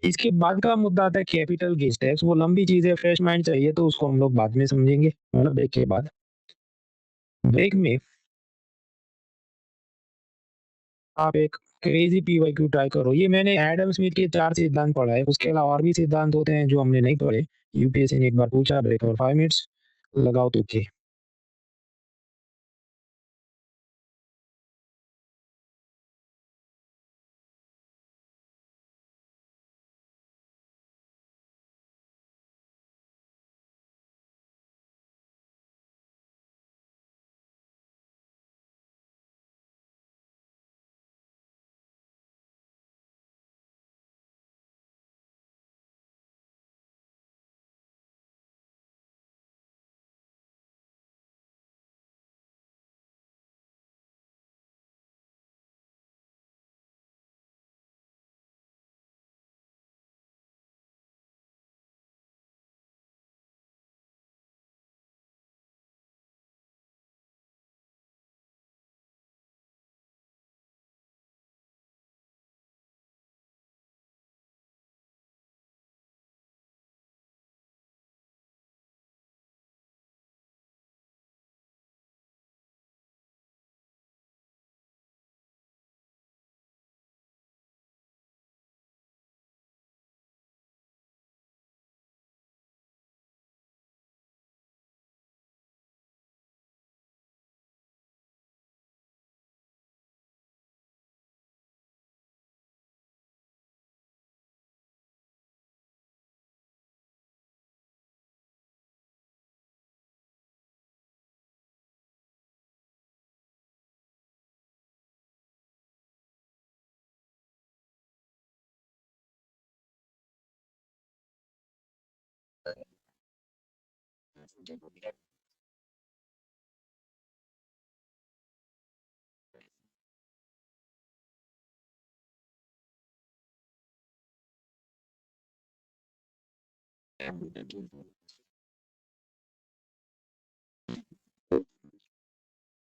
इसके बाद का मुद्दा आता है कैपिटल गेन्स टैक्स। वो लंबी चीज है, फ्रेश माइंड चाहिए तो उसको हम लोग बाद में समझेंगे, मतलब ब्रेक के बाद। ब्रेक में आप एक क्रेजी पीवाईक्यू ट्राई करो। ये मैंने एडम स्मिथ के 4 सिद्धांत पढ़ा है, उसके अलावा और भी सिद्धांत होते हैं जो हमने नहीं पढ़े। यूपीएससी ने एक बार पूछा, ब्रेक और 5 मिनट्स लगाओ तुक्के।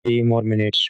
Three more minutes.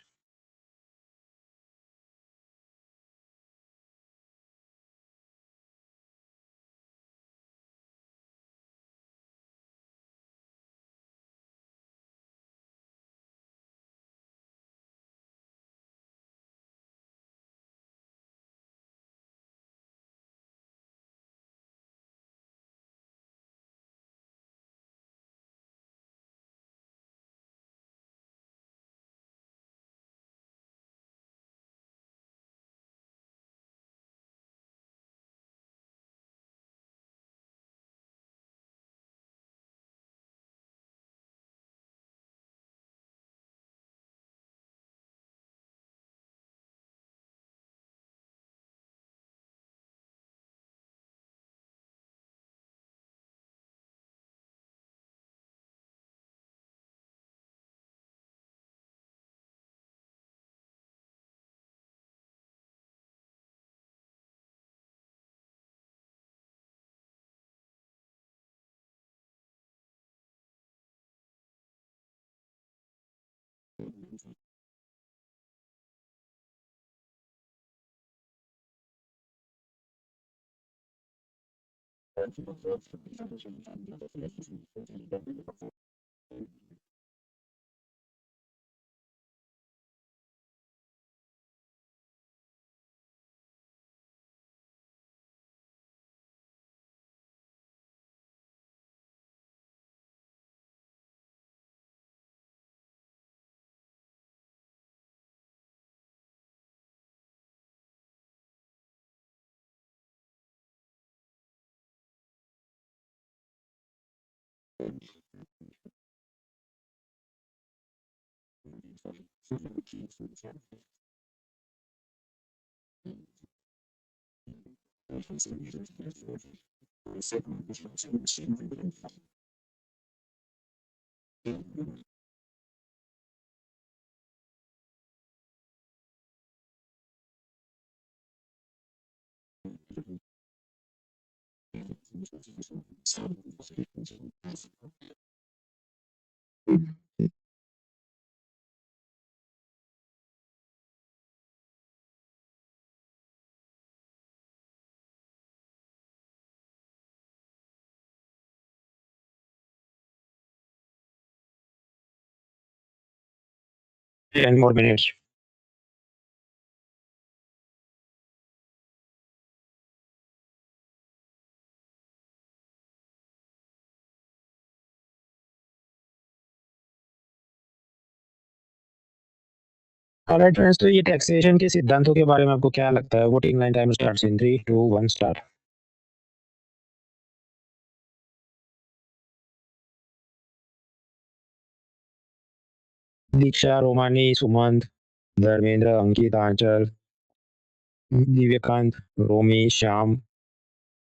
10 more minutes. Alright friends, तो ये टैक्सेशन के सिद्धांतों के बारे में आपको क्या लगता है? Voting line time starts in 3, 2, 1 start. Diksha, Romani, Sumant, Dharmendra, Ankit, Aanchal, Divyakant, Romi, Shyam,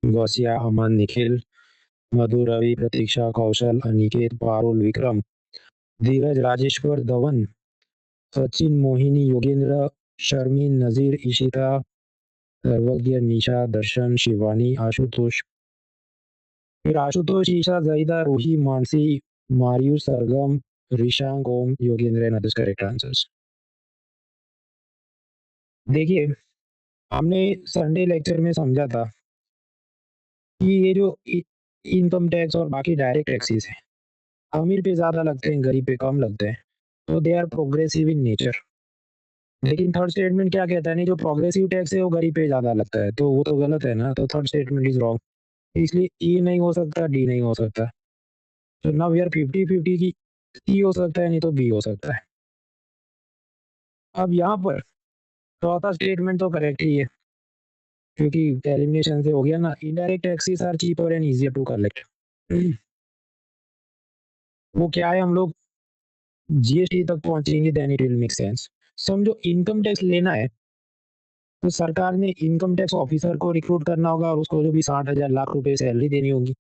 Gausiya, Aman, Nikhil, Madhu, Ravi, Pratiksha, Kaushal, Aniket, Parul, Vikram, Dheeraj, Rajeshwar, Dhawan, Sachin, Mohini, Yogendra, Sharmin, Nazir, Ishita, Sarvagya, Nisha, Darshan, Shivani, Ashutosh, फिर आशुतोष, ईशा, जईदा, रूही, मानसी, मारियू, Sargam, Rishank, Om, Yogendra and others correct answers. देखिए, हमने संडे लेक्चर में समझा था कि ये जो इनकम टैक्स और बाकी डायरेक्ट टैक्सेस है, अमीर पे ज्यादा लगते हैं, गरीब पे कम लगते हैं, तो they are progressive in nature. लेकिन थर्ड स्टेटमेंट क्या कहता है? नहीं, जो प्रोग्रेसिव टैक्स है वो गरीब पे ज्यादा लगता है, तो वो तो गलत है ना। तो थर्ड स्टेटमेंट इज रॉन्ग। इसलिए ई नहीं हो सकता, डी नहीं हो सकता। तो नाउ वी आर 50-50 की ई हो सकता है, नहीं तो बी हो सकता है। अब यहाँ पर चौथा स्टेटमेंट तो करेक्ट ही है, क्योंकि एलिमिनेशन से हो गया ना। Indirect taxes are cheaper and easier to collect. वो क्या है, हम लोग जीएसटी तक पहुंचेंगे, then it will make sense. समझो इनकम टैक्स लेना है, तो सरकार ने इनकम टैक्स ऑफिसर को रिक्रूट करना होगा और उसको जो भी 60,000 लाख रुपए सैलरी देनी होगी।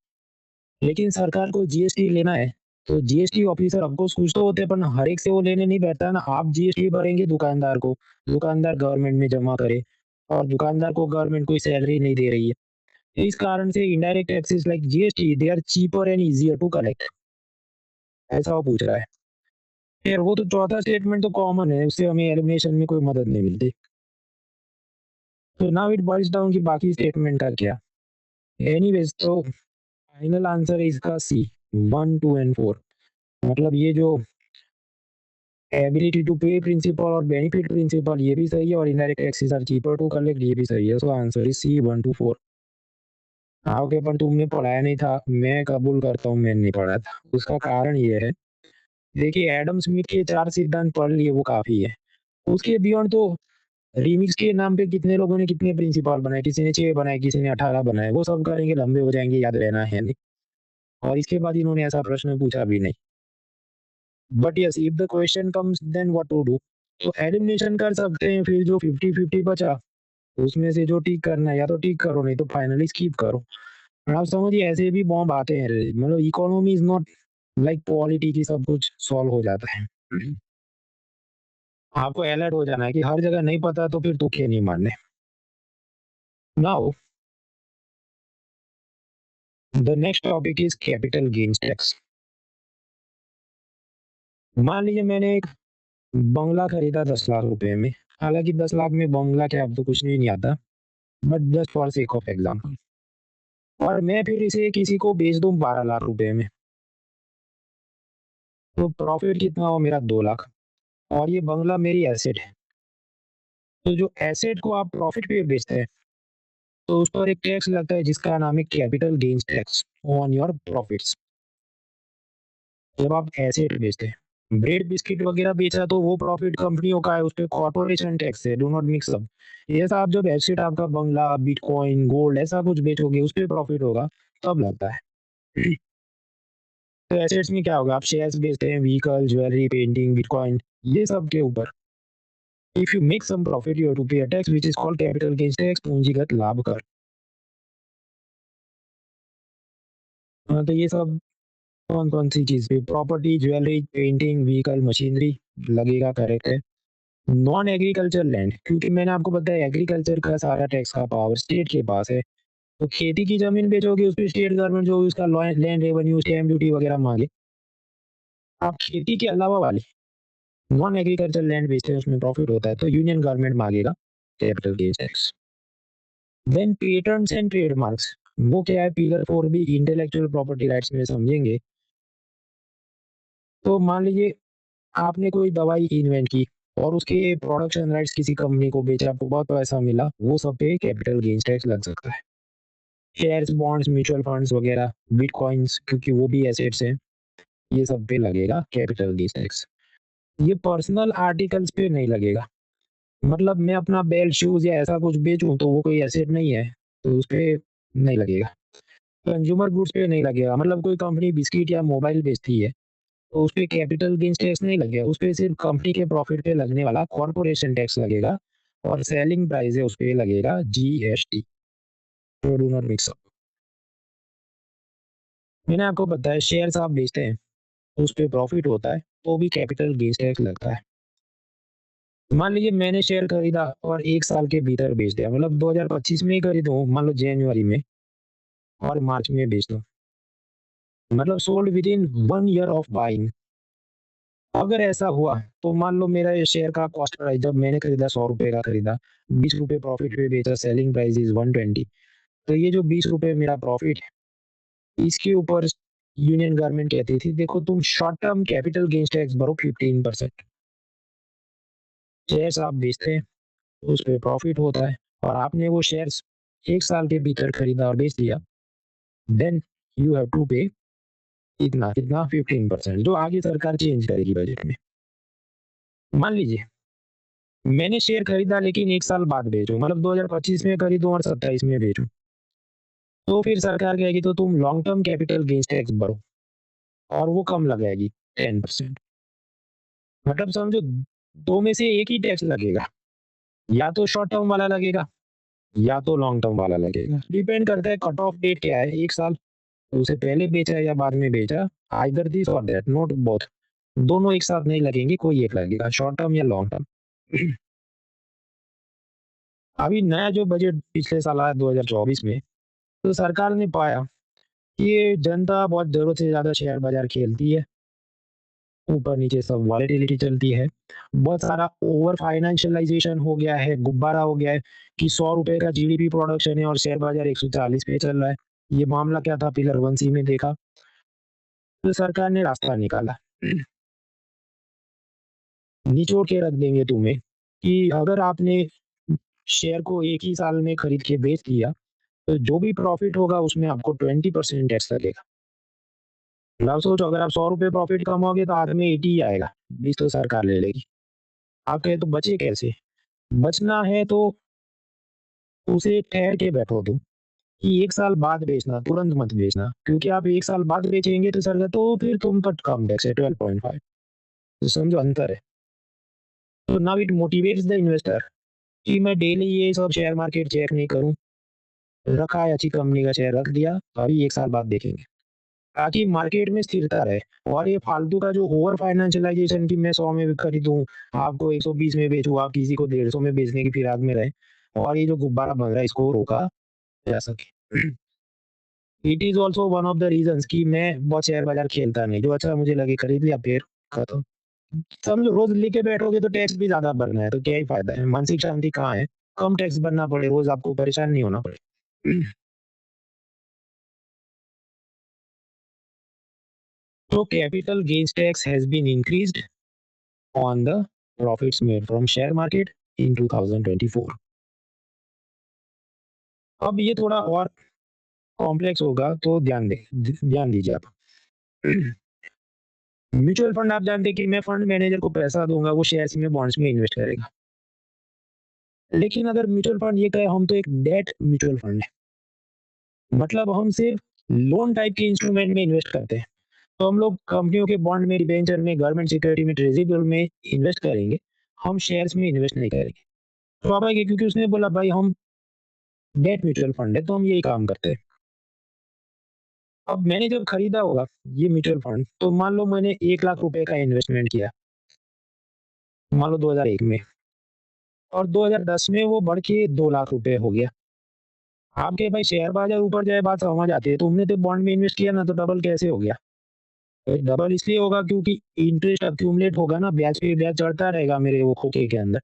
लेकिन सरकार को जीएसटी लेना है, तो जीएसटी ऑफिसर ऑफकोर्स कुछ तो होते हैं, पर हर एक से वो लेने नहीं बैठता ना। आप जीएसटी भरेंगे दुकानदार को, दुकानदार गवर्नमेंट में जमा करे, और दुकानदार को गवर्नमेंट कोई सैलरी नहीं दे रही है। इस कारण से indirect taxes like GST they are cheaper and easier to collect, ऐसा वो पूछ रहा है। फिर वो तो चौथा स्टेटमेंट तो कॉमन है, उससे हमें एलिमिनेशन में कोई मदद नहीं मिलती। तो नाउ इट बॉइल्स डाउन कि बाकी स्टेटमेंट का क्या। एनीवेज, तो फाइनल आंसर है इसका सी, 1, 2 एंड 4। मतलब ये जो एबिलिटी टू पे प्रिंसिपल और बेनिफिट प्रिंसिपल ये भी सही है, और indirect taxes are cheaper to collect ये भी सही है। So answer is C, 1 to 4। हाँ ओके, पर तुमने पढ़ाया नहीं था, मैं कबूल करता हूँ मैंने नहीं पढ़ा था। उसका कारण ये है, देखिए एडम स्मिथ के 4 सिद्धांत पढ़ लिए वो काफी है। उसके बियॉन्ड तो रिमिक्स के नाम पे कितने लोगों ने कितने प्रिंसिपल बनाए, किसी ने 6 बनाए, किसी ने 18 बनाए, वो सब करेंगे लंबे हो जाएंगे, याद रहना है नहीं। और इसके बाद इन्होंने ऐसा प्रश्न पूछा भी नहीं। But yes, if the question comes then what to do, तो एलिमिनेशन कर सकते हैं। फिर जो 50-50 बचा उसमें से जो टिक करना है या तो टिक करो, नहीं तो फाइनली स्किप करो। आप समझिए ऐसे भी बॉम्ब आते हैं, मतलब economy is not like polity की सब कुछ सॉल्व हो जाता है। आपको अलर्ट हो जाना है कि हर जगह नहीं पता, तो फिर तुक्के नहीं मारने। Now the next topic is capital gains tax. मान लीजिए मैंने एक बंगला खरीदा 10 लाख रुपए में। हालांकि 10 लाख में बंगला क्या, अब तो कुछ नहीं आता, but just for sake of example और मैं फिर इसे किसी को बेच दूं 12 लाख रुपए में, तो प्रॉफिट कितना हो मेरा 2 लाख। और ये बंगला मेरी एसेट है। तो जो एसेट को आप प्रॉफिट पे बेचते हैं, तो उस पर एक टैक्स लगता है जिसका नाम है capital gains tax on your profits. जब आप एसेट बेचते हैं, ब्रेड बिस्किट वगैरह बेचा तो वो प्रॉफिट कंपनियों का है, उस पे कॉर्पोरेशन टैक्स है। Do not mix up. ये सब आप जब एसेट आपका बंगला, बिटकॉइन, गोल्ड ऐसा कुछ बेचोगे उस पे प्रॉफिट होगा, तब लगता है। तो एसेट्स में क्या होगा, आप शेयर्स बेचते हैं, व्हीकल, ज्वेलरी, पेंटिंग, बिटकॉइन, ये सब के ऊपर if you make some profit you have to pay a tax which is called capital gains tax, पूंजीगत लाभ कर। हाँ, तो ये सब कौन-कौन सी चीज़ पे, property, jewellery, painting, vehicle, machinery लगेगा, करेक्ट है। नॉन एग्रीकल्चर लैंड, क्योंकि मैंने आपको बताया एग्रीकल्चर का सारा टैक्स का पावर स्टेट के पास है। तो खेती की ज़मीन बेचोगे उस पे स्टेट गवर्नमेंट जो उसका लैंड रेवेन्यू, स्टैम्प ड्यूटी वगैरह माँगे। आप खेती के अलावा वाले नॉन एग्रीकल्चर लैंड बेचते हैं, उसमें प्रॉफिट होता है, तो यूनियन गवर्नमेंट माँगेगा capital gains tax. Then patents and trademarks, वो क्या है, फिगर 4 भी इंटेलेक्चुअल प्रॉपर्टी राइट्स में समझेंगे। तो मान लीजिए आपने कोई दवाई इन्वेंट की और उसके प्रोडक्शन राइट्स किसी कंपनी को बेचे, आपको बहुत पैसा मिला, वो सब पे कैपिटल गेन्स टैक्स लग सकता है। शेयर्स, बॉन्ड्स, म्यूचुअल फंड्स वगैरह, बिटकॉइंस, क्योंकि वो भी एसेट्स हैं, ये सब पे लगेगा कैपिटल गेन्स टैक्स। ये पर्सनल आर्टिकल्स पे नहीं लगेगा। मतलब मैं अपना बेल्ट, शूज या ऐसा कुछ बेचूं तो वो कोई एसेट नहीं है, तो उस पे नहीं लगेगा। कंज्यूमर गुड्स पे नहीं लगेगा, मतलब कोई कंपनी बिस्किट या मोबाइल बेचती है तो उसपे कैपिटल गेन्स टैक्स नहीं लगेगा, उसपे सिर्फ कंपनी के प्रॉफिट पे लगने वाला कॉर्पोरेशन टैक्स लगेगा। और सेलिंग प्राइस है, उसपे लगेगा जीएसटी। तो डू नॉट मिक्स अप। मैंने आपको बताया शेयर्स आप बेचते हैं तो उस पे प्रॉफिट होता है, तो भी कैपिटल गेन्स टैक्स लगता है। मान लीजिए मैंने शेयर खरीदा और 1 साल के भीतर बेच दिया, मतलब 2025 में ही खरीदूँ, मान लो जनवरी में, और मार्च में बेच दूँ, मतलब sold with in 1 year of buying. अगर ऐसा हुआ तो मान लो मेरा ये शेयर का कॉस्ट प्राइस जब मैंने खरीदा 100 रुपए का खरीदा, 20 रुपए प्रॉफिट पे बेचा, सेलिंग प्राइस इज 120। तो ये जो 20 रुपए मेरा प्रॉफिट है, इसके ऊपर यूनियन गवर्नमेंट कहती थी देखो तुम short term capital gains tax भरो 15%। शेयर्स आप बेचते हैं तो उस पे प्रॉफिट होता है, और आपने वो शेयर्स 1 साल के भीतर खरीदा और बेच दिया, देन यू हैव टू पे इतना कितना 15%, जो आगे सरकार चेंज करेगी बजट में। मान लीजिए मैंने शेयर खरीदा लेकिन 1 साल बाद बेचूँ, मतलब 2025 में खरीदूँ और 27 में बेचूँ, तो फिर सरकार कहेगी तो तुम long term capital gains tax भरो, और वो कम लगाएगी 10%। मतलब समझो 2 में से एक ही टैक्स लगेगा, या तो शॉर्ट टर्म वाला लगेगा या तो लॉन्ग टर्म वाला लगेगा। डिपेंड करता है कट ऑफ डेट क्या है, 1 साल, तो उसे पहले बेचा या बाद में बेचा, आइदर दिस और दैट, नॉट बोथ। दोनों एक साथ नहीं लगेंगे, कोई एक लगेगा, शॉर्ट टर्म या लॉन्ग टर्म। अभी नया जो बजट पिछले साल आया 2024 में, तो सरकार ने पाया कि ये जनता बहुत ज़रूरत से ज़्यादा शेयर बाज़ार खेलती है, ऊपर-नीचे सब वॉलेटिलिटी चलती है। बहुत सारा ओवर फाइनेंशियलाइज़ेशन हो गया है, गुब्बारा हो गया है कि ₹100 का जीडीपी प्रोडक्शन है और शेयर बाज़ार 140 पे चल रहा है। ये मामला क्या था, पिलर 1 सी में देखा, तो सरकार ने रास्ता निकाला। निचोड़ के रख देंगे तुम्हें कि अगर आपने शेयर को 1 ही साल में खरीद के बेच दिया, तो जो भी प्रॉफिट होगा उसमें आपको 20% टैक्स लगेगा। मतलब सोचो अगर आप ₹100 प्रॉफिट कमाओगे तो हाथ में 80 ही आएगा, 20 तो सरकार ले लेगी। आप कहे तो बचे कैसे? बचना है तो उसे ठहर के बैठो तुम, कि 1 साल बाद बेचना, तुरंत मत बेचना, क्योंकि आप 1 साल बाद बेचेंगे तो सर तो फिर तुम पर कम टैक्स है 12.5। तो समझो अंतर है। तो now it motivates the investor कि मैं डेली ये सब शेयर मार्केट चेक नहीं करूँ, रखा है अच्छी कंपनी का शेयर रख दिया, अभी 1 साल बाद देखेंगे। ताकि मार्केट में स्थिरता रहे, और ये फालतू का जो ओवर फाइनेंशियलाइजेशन कि मैं 100 में खरीदूँ, आपको 120 में बेचूँ, आप किसी को 150 में बेचने की फिराक में रहें, और ये जो गुब्बारा बन रहा है इसको रोका जा सके। It is also one of the reasons कि मैं बहुत शेयर बाज़ार खेलता नहीं, जो अच्छा मुझे लगे खरीद लिया, फिर खत्म। समझो रोज़ लेके बैठोगे तो टैक्स भी ज़्यादा भरना है, तो क्या ही फ़ायदा है? मानसिक शांति कहाँ है? कम टैक्स भरना पड़े, रोज़ आपको परेशान नहीं होना पड़े। So capital gains tax has been increased on the profits made from share market in 2024. अब ये थोड़ा और कॉम्प्लेक्स होगा, तो ध्यान दीजिए आप। म्यूचुअल फंड आप जानते हैं कि मैं फंड मैनेजर को पैसा दूंगा, वो शेयर्स में बॉन्ड्स में इन्वेस्ट करेगा। लेकिन अगर म्यूचुअल फंड ये कहे हम तो एक डेट म्यूचुअल फंड है, मतलब हम सिर्फ लोन टाइप के इंस्ट्रूमेंट में इन्वेस्ट करते हैं, तो हम लोग कंपनियों के बॉन्ड में, डिबेंचर में, गवर्नमेंट सिक्योरिटी में, ट्रेजरी बिल में इन्वेस्ट करेंगे, हम शेयर्स में इन्वेस्ट नहीं करेंगे। स्वाभाविक है, क्योंकि उसने बोला भाई हम डेट म्यूचुअल फंड है, तो हम यही काम करते हैं। अब मैंने जब खरीदा होगा ये म्यूचुअल फंड, तो मान लो मैंने 1 लाख रुपए का इन्वेस्टमेंट किया, मान लो 2001 में, और 2010 में वो बढ़ के 2 लाख रुपए हो गया। आपके भाई शेयर बाजार ऊपर जाए बात समझ आती है, तुमने तो बॉन्ड में इन्वेस्ट किया ना, तो डबल कैसे हो गया? डबल इसलिए होगा क्योंकि इंटरेस्ट अक्यूमुलेट होगा ना, ब्याज पे ब्याज चढ़ता रहेगा मेरे वो खोखे के अंदर।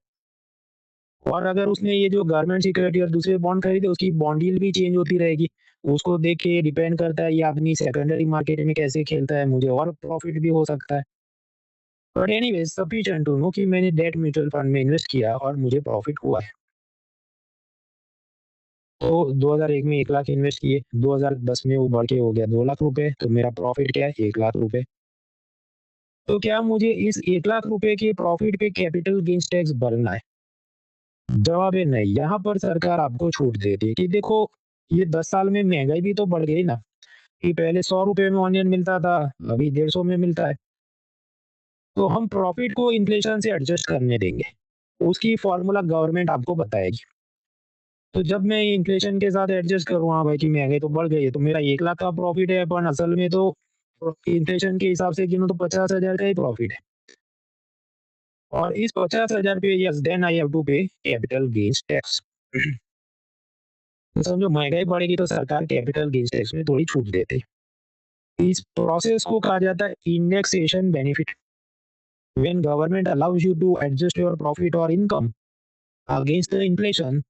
और अगर उसने ये जो गवर्नमेंट सिक्योरिटी और दूसरे बॉन्ड खरीदे, उसकी बॉन्ड यील्ड भी चेंज होती रहेगी। उसको देख के डिपेंड करता है ये आदमी सेकेंडरी मार्केट में कैसे खेलता है, मुझे और प्रॉफिट भी हो सकता है। But anyways sufficient to know कि मैंने डेट म्यूचुअल फंड में इन्वेस्ट किया और मुझे प्रॉफिट हुआ है। तो 2001 में 1 लाख इन्वेस्ट किए, 2010 में वो बढ़ के हो गया 2 लाख रुपए, तो मेरा प्रॉफिट क्या है? 1 लाख रुपए। तो क्या मुझे इस 1 लाख रुपए के प्रॉफिट पे कैपिटल गेन्स टैक्स भरना है? जवाब है नहीं। यहाँ पर सरकार आपको छूट देती है कि देखो ये 10 साल में महंगाई भी तो बढ़ गई ना, कि पहले 100 रुपए में ऑनियन मिलता था, अभी 150 में मिलता है। तो हम प्रॉफिट को इन्फ्लेशन से एडजस्ट करने देंगे, उसकी फॉर्मूला गवर्नमेंट आपको बताएगी। तो जब मैं इन्फ्लेशन के साथ एडजस्ट करूँ, हाँ भाई कि महंगाई तो बढ़ गई है, तो मेरा 1 लाख का प्रॉफिट है, पर असल में तो इन्फ्लेशन के हिसाब से गिनो तो 50,000 का ही प्रॉफिट है। और इस 50,000 पे yes then I have to pay capital gains tax. तो समझो महंगाई बढ़ेगी तो सरकार कैपिटल गेन्स टैक्स में थोड़ी छूट देती है। इस प्रोसेस को कहा जाता है indexation benefit. When government allows you to adjust your profit और income against the inflation,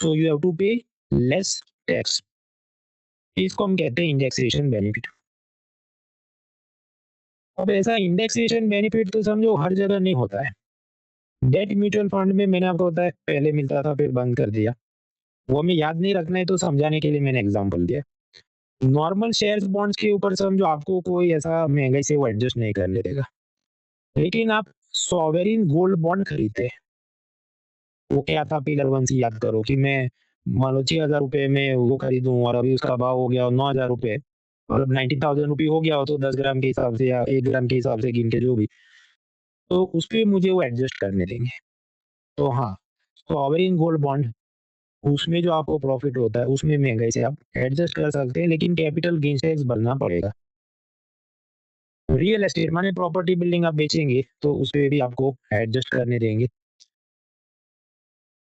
so you have to pay less tax. इसको हम कहते हैं इंडेक्सेशन बेनिफिट। अब ऐसा इंडेक्सेशन बेनिफिट तो समझो हर जगह नहीं होता है। डेट म्यूचुअल फंड में मैंने आपको बताया पहले मिलता था, फिर बंद कर दिया। वो हमें याद नहीं रखना है, तो समझाने के लिए मैंने एग्जांपल दिया। नॉर्मल शेयर्स बॉन्ड्स के ऊपर समझो आपको कोई ऐसा महंगाई से वो एडजस्ट नहीं करने देगा। लेकिन आप सॉवरेन गोल्ड बॉन्ड खरीदते हैं, वो क्या था पिलर 1 से याद करो कि मैं मान लो 6,000 रुपए में वो खरीदूं और अभी उसका भाव हो गया 9,000 रुपए, और 90,000 रुपये हो गया हो, तो 10 ग्राम के हिसाब से या 1 ग्राम के हिसाब से गिन के जो भी, तो उस पे मुझे वो एडजस्ट करने देंगे। तो हाँ, सॉवरेन गोल्ड बॉन्ड, उसमें जो आपको प्रॉफिट होता है उसमें महंगाई से आप एडजस्ट कर सकते हैं, लेकिन कैपिटल गेन्स टैक्स भरना पड़ेगा। रियल एस्टेट माने प्रॉपर्टी बिल्डिंग आप बेचेंगे, तो उसपे भी आपको एडजस्ट करने देंगे।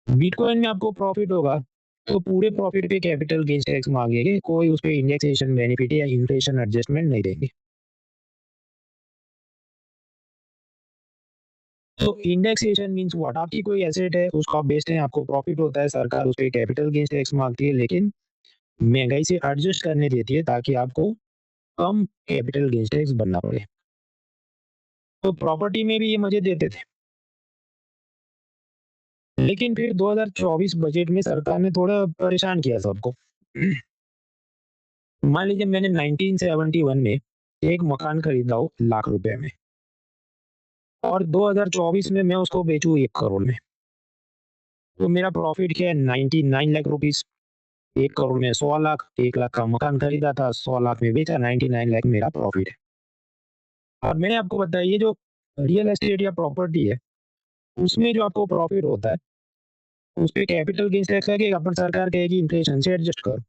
बिटकॉइन में आपको प्रॉफिट होगा, तो पूरे प्रॉफिट पे कैपिटल गेन्स टैक्स मांगेंगे, कोई उस पे इंडेक्सेशन बेनिफिट या इन्फ्लेशन एडजस्टमेंट नहीं देंगे। तो इंडेक्सेशन मींस व्हाट? आपकी कोई एसेट है, उसको आप बेचते हैं, आपको प्रॉफिट होता है, सरकार उस पे कैपिटल गेन्स टैक्स मांगती है, लेकिन महंगाई से एडजस्ट करने देती है ताकि आपको कम कैपिटल गेन्स टैक्स भरना पड़े। तो प्रॉपर्टी में भी ये मजे देते थे। लेकिन फिर 2024 बजट में सरकार ने थोड़ा परेशान किया सबको। मान लीजिए मैंने 1971 में एक मकान खरीदा हो लाख रुपए में, और 2024 में मैं उसको बेचूं 1 करोड़ में, तो मेरा प्रॉफिट क्या है? 99 लाख रुपीस। 1 करोड़ में 100 लाख, 1 लाख का मकान खरीदा था, 100 लाख में बेचा, 99 लाख मेरा प्रॉफिट है। और मैंने आपको बताया ये जो रियल एस्टेट या प्रॉपर्टी है, उसमें जो आपको प्रॉफिट होता है उस पे कैपिटल गेन्स टैक्स लगेगा, पर सरकार कहेगी इन्फ्लेशन से एडजस्ट करो,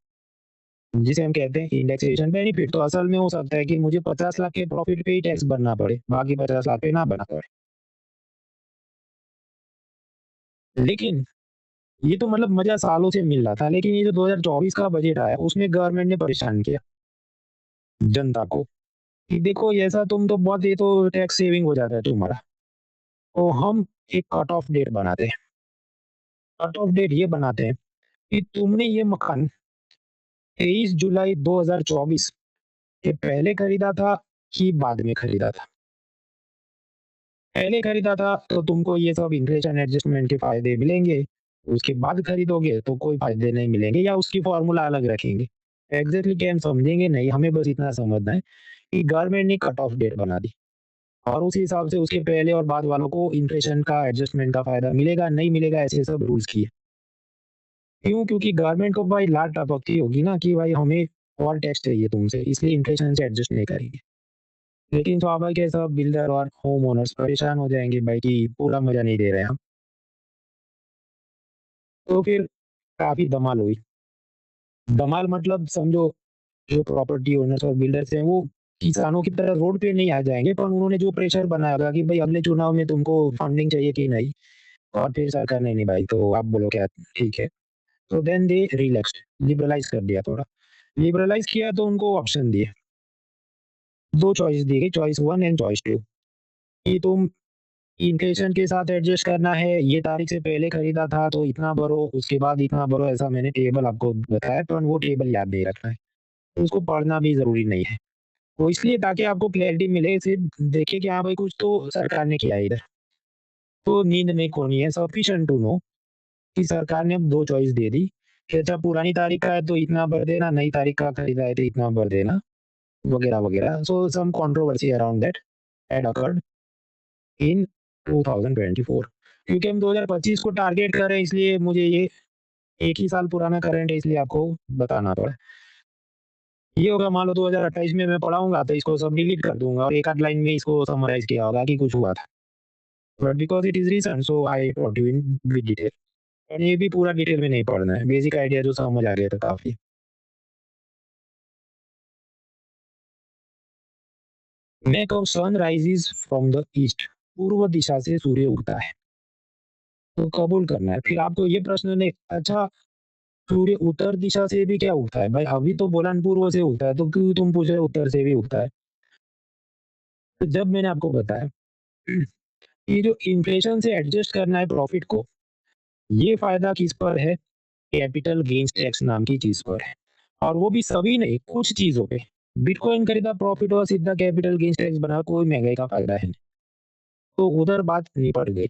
जिसे हम कहते हैं इंडेक्सेशन बेनिफिट। तो असल में हो सकता है कि मुझे 50 लाख के प्रॉफिट पे ही टैक्स भरना पड़े, बाकी 50 लाख पे ना भरना पड़े। लेकिन ये तो मतलब मजा सालों से मिल रहा था, लेकिन ये जो 2024 का बजट आया उसमें गवर्नमेंट ने परेशान किया जनता को कि देखो ऐसा तुम तो बहुत, ये तो टैक्स सेविंग हो जाता है तुम्हारा, तो हम एक कट ऑफ डेट बनाते हैं। कट ऑफ डेट ये बनाते हैं कि तुमने ये मकान 23 जुलाई 2024 के पहले खरीदा था, कि बाद में खरीदा था। पहले खरीदा था तो तुमको ये सब इन्फ्लेशन एडजस्टमेंट के फ़ायदे मिलेंगे, उसके बाद खरीदोगे तो कोई फ़ायदे नहीं मिलेंगे या उसकी फ़ॉर्मूला अलग रखेंगे। एग्ज़ैक्टली क्या हम समझेंगे नहीं, हमें बस इतना समझना है कि गवर्नमेंट ने कट ऑफ डेट बना दी और उस हिसाब से उसके पहले और बाद वालों को इन्फ्लेशन का एडजस्टमेंट का फ़ायदा मिलेगा, नहीं मिलेगा ऐसे सब रूल्स किए। क्यों? क्योंकि गवर्नमेंट को भाई लात टपकती होगी ना कि भाई हमें और टैक्स चाहिए तुमसे, इसलिए इन्फ्लेशन से एडजस्ट नहीं करेंगे। लेकिन स्वाभाविक है सब बिल्डर और होम ओनर्स परेशान हो जाएँगे भाई कि पूरा मज़ा नहीं दे रहे हैं हम। तो फिर काफ़ी धमाल हुई। धमाल मतलब समझो जो प्रॉपर्टी ओनर्स और बिल्डर्स हैं वो किसानों की तरह रोड पे नहीं आ जाएँगे, पर उन्होंने जो प्रेशर बनाया होगा कि भाई अगले चुनाव में तुमको फंडिंग चाहिए कि नहीं? और फिर सरकार ने नहीं भाई तो आप बोलो क्या ठीक है। तो देन दे रिलैक्स्ड, लिबरलाइज़ कर दिया थोड़ा। लिबरलाइज़ किया तो उनको ऑप्शन दिए। 2 चॉइस दी गई, चॉइस 1 एंड चॉइस 2 कि तुम इन्फ्लेशन के साथ एडजस्ट करना है, ये तारीख से पहले खरीदा था तो इतना भरो, उसके बाद इतना भरो, ऐसा मैंने टेबल आपको बताया पर वो टेबल याद नहीं रखना है। तो उसको पढ़ना भी ज़रूरी नहीं है। वो इसलिए ताकि आपको क्लैरिटी मिले, सिर्फ देखिए कि हाँ भाई कुछ तो सरकार ने किया है इधर। तो नींद नहीं खोनी है, सफिशिएंट टू नो कि सरकार ने अब 2 चॉइस दे दी कि अच्छा पुरानी तारीख का है तो इतना भर देना, नई तारीख का खरीदा है तो इतना भर देना, वगैरह-वगैरह। So some controversy around that had occurred in 2024 क्योंकि हम 2025 को टारगेट कर रहे हैं इसलिए मुझे ये 1 ही साल पुराना करंट है इसलिए आपको बताना पड़ा। ये होगा मान लो 2028 में मैं पढ़ाऊँगा तो इसको सब डिलीट कर दूँगा और एक आध लाइन में इसको समराइज़ किया होगा कि कुछ हुआ था। But because it is recent so I taught you in with detail और ये भी पूरा डिटेल में नहीं पढ़ना है, बेसिक आइडिया जो समझ आ गया था काफ़ी। Neck of sun rises from the east पूर्व दिशा से सूर्य उगता है, तो कबूल करना है। फिर आपको ये प्रश्न नहीं अच्छा सूर्य उत्तर दिशा से भी क्या उगता है? भाई अभी तो बोला न पूर्व से उगता है, तो क्यों तुम पूछ रहे हो उत्तर से भी उगता है? तो जब मैंने आपको बताया ये जो इन्फ्लेशन से एडजस्ट करना है प्रॉफिट को, ये फ़ायदा किस पर है? कैपिटल गेन्स टैक्स नाम की चीज़ पर है और वो भी सभी नहीं, कुछ चीज़ों पे। बिटकॉइन खरीदा प्रॉफिट हुआ सीधा कैपिटल गेन्स टैक्स बना कोई महँगाई का फ़ायदा है नहीं। तो उधर बात निपट गई।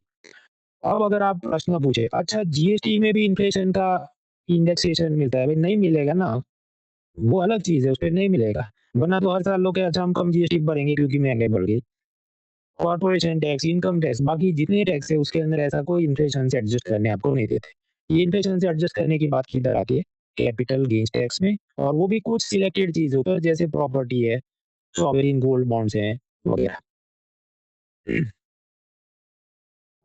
अब अगर आप प्रश्न पूछे, अच्छा जीएसटी में भी इन्फ्लेशन का इंडेक्सेशन मिलता है? भाई नहीं मिलेगा ना, वो अलग चीज़ है, उसपे नहीं मिलेगा। वरना तो हर साल लोग अच्छा हम कम जीएसटी भरेंगे क्योंकि महँगाई बढ़ गई। कॉर्पोरेशन टैक्स, इनकम टैक्स, बाकी जितने टैक्स है उसके अंदर ऐसा कोई इन्फ्लेशन से एडजस्ट करने आपको नहीं देते। ये इन्फ्लेशन से एडजस्ट करने की बात किधर आती है? कैपिटल गेन्स टैक्स में और वो भी कुछ सिलेक्टेड चीज़ों पर जैसे प्रॉपर्टी है, सॉवरेन गोल्ड बॉन्ड्स हैं वगैरह।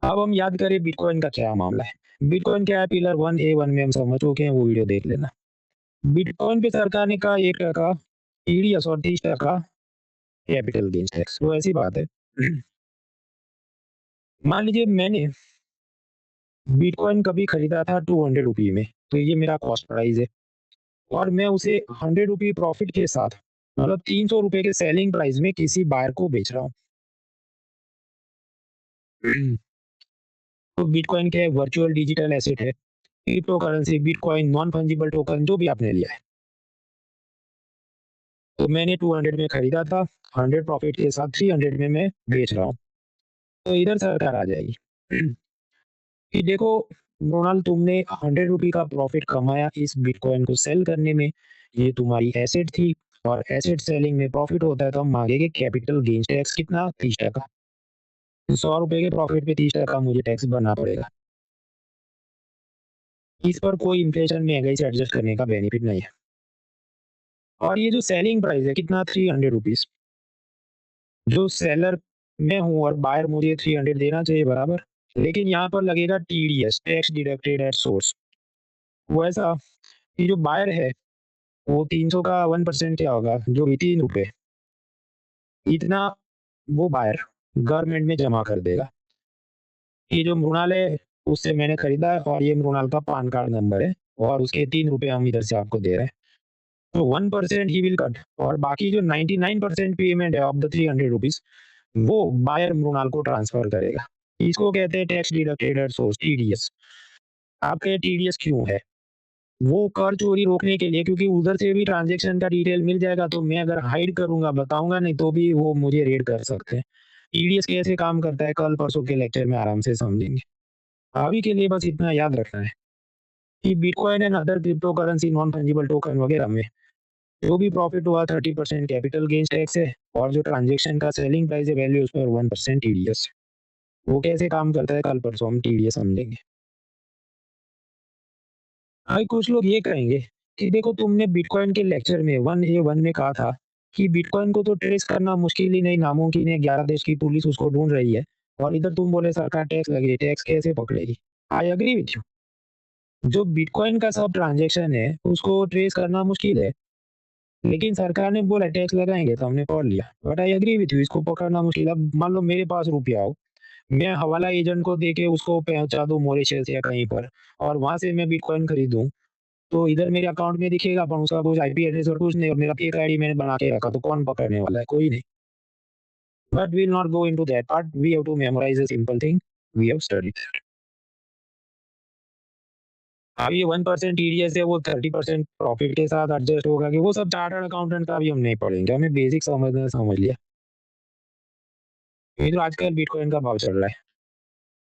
अब हम याद करें बिटकॉइन का क्या मामला है। बिटकॉइन क्या है पिलर 1 A1 में हम समझ चुके हैं, वो वीडियो देख लेना। बिटकॉइन पे सरकार ने कहा 1% टीडीएस और 30% कैपिटल गेन्स टैक्स। वो ऐसी बात है। मान लीजिए मैंने बिटकॉइन कभी खरीदा था 200 रुपये में, तो ये मेरा कॉस्ट प्राइस है और मैं उसे 100 रुपये प्रॉफिट के साथ मतलब 300 रुपये के सेलिंग प्राइस में किसी बायर को बेच रहा हूँ। तो बिटकॉइन क्या है? वर्चुअल डिजिटल एसेट है। Crypto currency, bitcoin, non fungible token जो भी आपने लिया है। तो मैंने 200 में खरीदा था, 100 प्रॉफिट के साथ 300 में मैं बेच रहा हूँ। तो इधर सरकार आ जाएगी कि देखो मृणाल तुमने 100 रुपये का प्रॉफिट कमाया इस बिटकॉइन को सेल करने में, ये तुम्हारी एसेट थी और एसेट सेलिंग में प्रॉफिट होता है तो हम मांगेंगे कैपिटल गेन्स टैक्स कितना? 30%। 100 रुपए के प्रॉफिट पे 30% मुझे टैक्स भरना पड़ेगा। इस पर कोई इन्फ्लेशन महँगाई से एडजस्ट करने का बेनिफिट नहीं है। और ये जो सेलिंग प्राइस है कितना? 300 रुपीज़। जो सेलर मैं हूँ और बायर मुझे 300 देना चाहिए बराबर। लेकिन यहाँ पर लगेगा TDS, tax deducted at source. वो ऐसा कि जो बायर है वो 300 का 1% क्या होगा? जो भी ₹3 इतना वो बायर गवर्नमेंट में जमा कर देगा। ये जो मृणाल है उससे मैंने खरीदा है और ये मृणाल का पान कार्ड नंबर है और उसके ₹3 हम इधर से आपको दे रहे हैं। तो 1% ही विल कट और बाकी जो 99% पेमेंट है ऑफ द 300 रुपीज़ वो बायर मृणाल को ट्रांसफर करेगा। इसको कहते हैं tax deducted at source TDS. आप कहे टीडीएस क्यों है? वो कर चोरी रोकने के लिए, क्योंकि उधर से भी ट्रांज़ैक्शन का डिटेल मिल जाएगा, तो मैं अगर हाइड करूँगा, बताऊँगा नहीं, तो भी वो मुझे रेड कर सकते हैं। टीडीएस कैसे काम करता है, कल-परसों के लेक्चर में आराम से समझेंगे। अभी के लिए बस इतना याद रखना है कि bitcoin and other crypto currency non fungible token वगैरह में जो भी प्रॉफिट हुआ 30% कैपिटल गेन्स टैक्स है, और जो ट्रांज़ैक्शन का सेलिंग प्राइस है वैल्यू, उस पर 1% टीडीएस। वो कैसे काम करता है, कल-परसों हम टीडीएस समझेंगे। भाई कुछ लोग ये कहेंगे कि देखो, तुमने बिटकॉइन के लेक्चर में 1A1 में कहा था कि बिटकॉइन को तो ट्रेस करना मुश्किल ही नहीं, नामुमकिन है, 11 देश की पुलिस उसको ढूँढ रही है, और इधर तुम बोले सरकार टैक्स लगे, टैक्स कैसे पकड़ेगी? I agree with you. जो बिटकॉइन का सब ट्रांज़ैक्शन है, उसको ट्रेस करना मुश्किल है, लेकिन सरकार ने बोला टैक्स लगाएँगे, तो हमने पढ़ लिया। But I agree with you, इसको पकड़ना मुश्किल है। अब मान लो मेरे पास रुपया हो, मैं हवाला एजेंट को देके उसको पहुँचा दूँ मॉरिशस या कहीं पर, और वहाँ से मैं बिटकॉइन खरीदूँ, तो इधर मेरे अकाउंट में दिखेगा, पर उसका कुछ आईपी एड्रेस और कुछ नहीं, और मेरा फेक आईडी मैंने बना के रखा, तो कौन पकड़ने वाला है? कोई नहीं। But we will not go into that part, we have to memorise a simple thing, we have studied that. अब ये 1% टीडीएस है, वो 30% प्रॉफिट के साथ एडजस्ट होगा कि वो सब चार्टर्ड अकाउंटेंट का भी हम नहीं पढ़ेंगे, हमें बेसिक समझना है, समझ लिया। ये जो आजकल बिटकॉइन का भाव चल रहा है,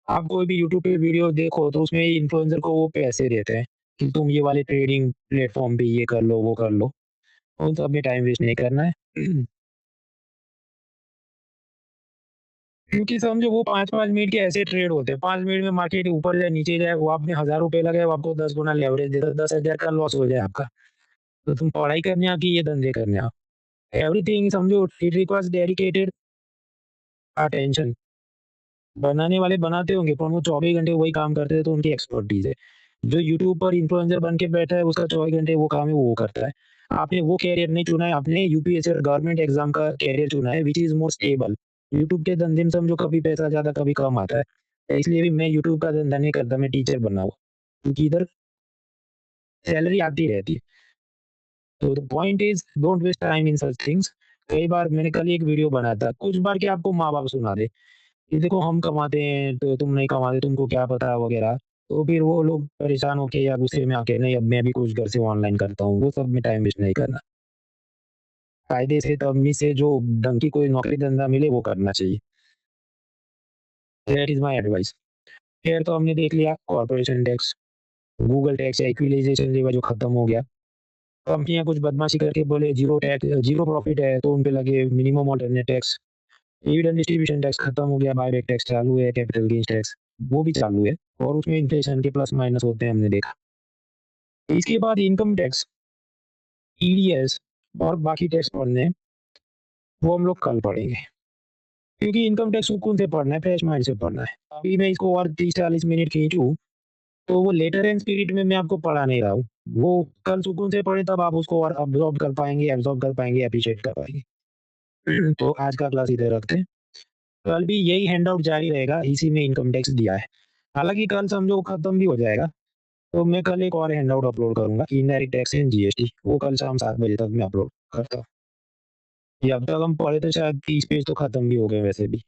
आप कोई भी यूट्यूब पे वीडियो देखो, तो उसमें इन्फ्लुएंसर को वो पैसे देते हैं कि तुम ये वाले ट्रेडिंग प्लेटफ़ॉर्म पे ये कर लो, वो कर लो। उन सब में टाइम वेस्ट नहीं करना है। क्योंकि समझो वो 5-5 मिनट के ऐसे ट्रेड होते हैं, 5 मिनट में मार्केट ऊपर जाए, नीचे जाए, वो आपने ₹1000 लगाए, वो आपको 10 गुना लेवरेज देता है, 10,000 का लॉस हो जाए आपका। तो तुम पढ़ाई करने आओ कि ये धंधे करने आओ? एवरीथिंग समझो इट रिक्वायर्स डेडिकेटेड अटेंशन। बनाने वाले बनाते होंगे, पर वो 24 घंटे वही काम करते हैं, तो उनकी एक्सपर्टीज़ है। जो यूट्यूब पर इन्फ्लुएंसर बन के बैठा है, उसका 24 घंटे वो काम है, वो करता है। आपने वो करियर नहीं चुना है, आपने यूपीएससी और गवर्नमेंट एग्ज़ाम का करियर चुना है, which is more stable. YouTube के धंधे में समझो कभी पैसा ज़्यादा, कभी कम आता है। इसलिए भी मैं यूट्यूब का धंधा नहीं करता, मैं टीचर बना हुआ, क्योंकि इधर सैलरी आती रहती है। तो the point is don't waste time in such things. कई बार मैंने कल ही एक वीडियो बनाया था, कुछ बार क्या आपको माँ-बाप सुना दे कि देखो हम कमाते हैं, तो तुम नहीं कमाते, तुमको क्या पता वगैरह। तो फिर वो लोग परेशान होके या गुस्से में आके, नहीं अब मैं भी कुछ घर से ऑनलाइन करता हूँ, वो सब में टाइम वेस्ट नहीं करना। कायदे से तमीज़ से जो ढंग की कोई नौकरी-धंधा मिले वो करना चाहिए। That is my advice. खैर, तो हमने देख लिया कॉर्पोरेशन टैक्स, गूगल टैक्स या इक्विलाइज़ेशन लेवा जो खत्म हो गया। कंपनियाँ कुछ बदमाशी करके बोले ज़ीरो प्रॉफिट है, तो उन पे लगे minimum alternate tax. Dividend distribution tax खत्म हो गया, बायबैक टैक्स चालू है, कैपिटल गेन्स टैक्स वो भी चालू है, और उसमें इन्फ्लेशन के प्लस माइनस होते हैं, हमने देखा। इसके बाद इनकम टैक्स, टीडीएस और बाकी टैक्स पढ़ने हैं, वो हम लोग कल पढ़ेंगे। क्योंकि इनकम टैक्स सुकून से पढ़ना है, फ्रेश माइंड से पढ़ना है। अभी मैं इसको और 30-40 मिनट खींचूँ, तो वो लेटर एंड स्पिरिट में मैं आपको पढ़ा नहीं रहा हूँ। वो कल सुकून से पढ़ें, तब आप उसको और एब्ज़ॉर्ब कर पाएँगे, एप्रिशिएट कर पाएँगे। तो आज का क्लास इधर रखते हैं। कल भी यही हैंडआउट जारी रहेगा, इसी में इनकम टैक्स दिया है। हालाँकि कल समझो खत्म भी हो जाएगा, तो मैं कल एक और हैंडआउट अपलोड करूँगा, इनडायरेक्ट टैक्स एंड जीएसटी, वो कल शाम 7 बजे तक मैं अपलोड करता हूँ। ये अब तक हम पढ़े, तो शायद 30 पेज तो खत्म भी हो गए वैसे भी।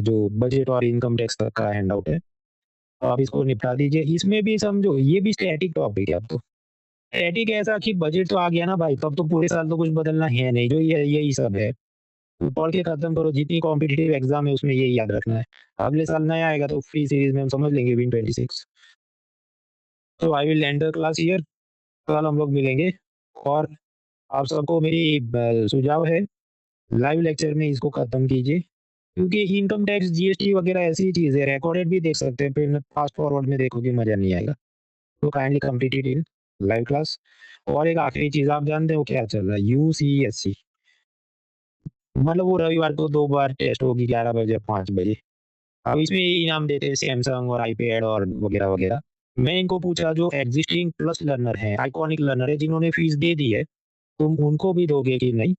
जो बजट और इनकम टैक्स तक का हैंडआउट है, तो आप इसको निपटा दीजिए। इसमें भी समझो ये भी स्टैटिक टॉपिक है अब तो। स्टैटिक ऐसा कि बजट तो आ गया ना भाई, तब तो पूरे साल तो कुछ बदलना है नहीं, जो ये यही सब है। तो पढ़ के खत्म करो, जितनी कॉम्पिटिटिव एग्ज़ाम है उसमें यही याद रखना है। अगले साल नया आएगा, तो फ्री सीरीज़ में हम समझ लेंगे विन 26। तो I will and the class here. कल हम लोग मिलेंगे, और आप सबको मेरी सुझाव है, लाइव लेक्चर में इसको खत्म कीजिए, क्योंकि इनकम टैक्स, जीएसटी वगैरह ऐसी चीज़ है, रिकॉर्डेड भी देख सकते हैं, फिर फास्ट फॉरवर्ड में देखोगे मज़ा नहीं आएगा। तो kindly complete it in live class. और एक आखिरी चीज़, आप जानते हो क्या चल रहा है? यूसीएससी, मतलब वो रविवार को 2 बार टेस्ट होगी, 11 बजे, 5 बजे। अब इसमें इनाम देते हैं सैमसंग और आईपैड और वगैरह-वगैरह। मैं इनको पूछा, जो एक्जिस्टिंग प्लस लर्नर हैं, आइकॉनिक लर्नर है, जिन्होंने फीस दे दी है, तुम उनको भी दोगे कि नहीं?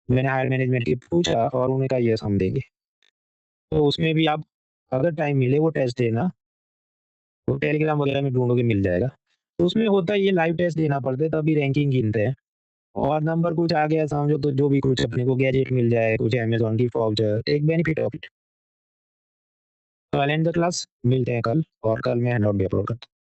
मैंने हायर मैनेजमेंट की पूछा, और उन्होंने कहा यस हम देंगे। तो उसमें भी आप अगर टाइम मिले वो टेस्ट देना, वो टेलीग्राम वगैरह में ढूँढोगे मिल जाएगा। तो उसमें होता है, ये लाइव टेस्ट देना पड़ता है, तभी रैंकिंग गिनते हैं। और नंबर कुछ आ गया समझो, तो जो भी कुछ अपने को गैजेट मिल जाए, कुछ Amazon gift voucher, take benefit of it. तो आई एंड द क्लास, मिलते हैं कल, और कल मैं हैंडआउट भी अपलोड करता हूँ।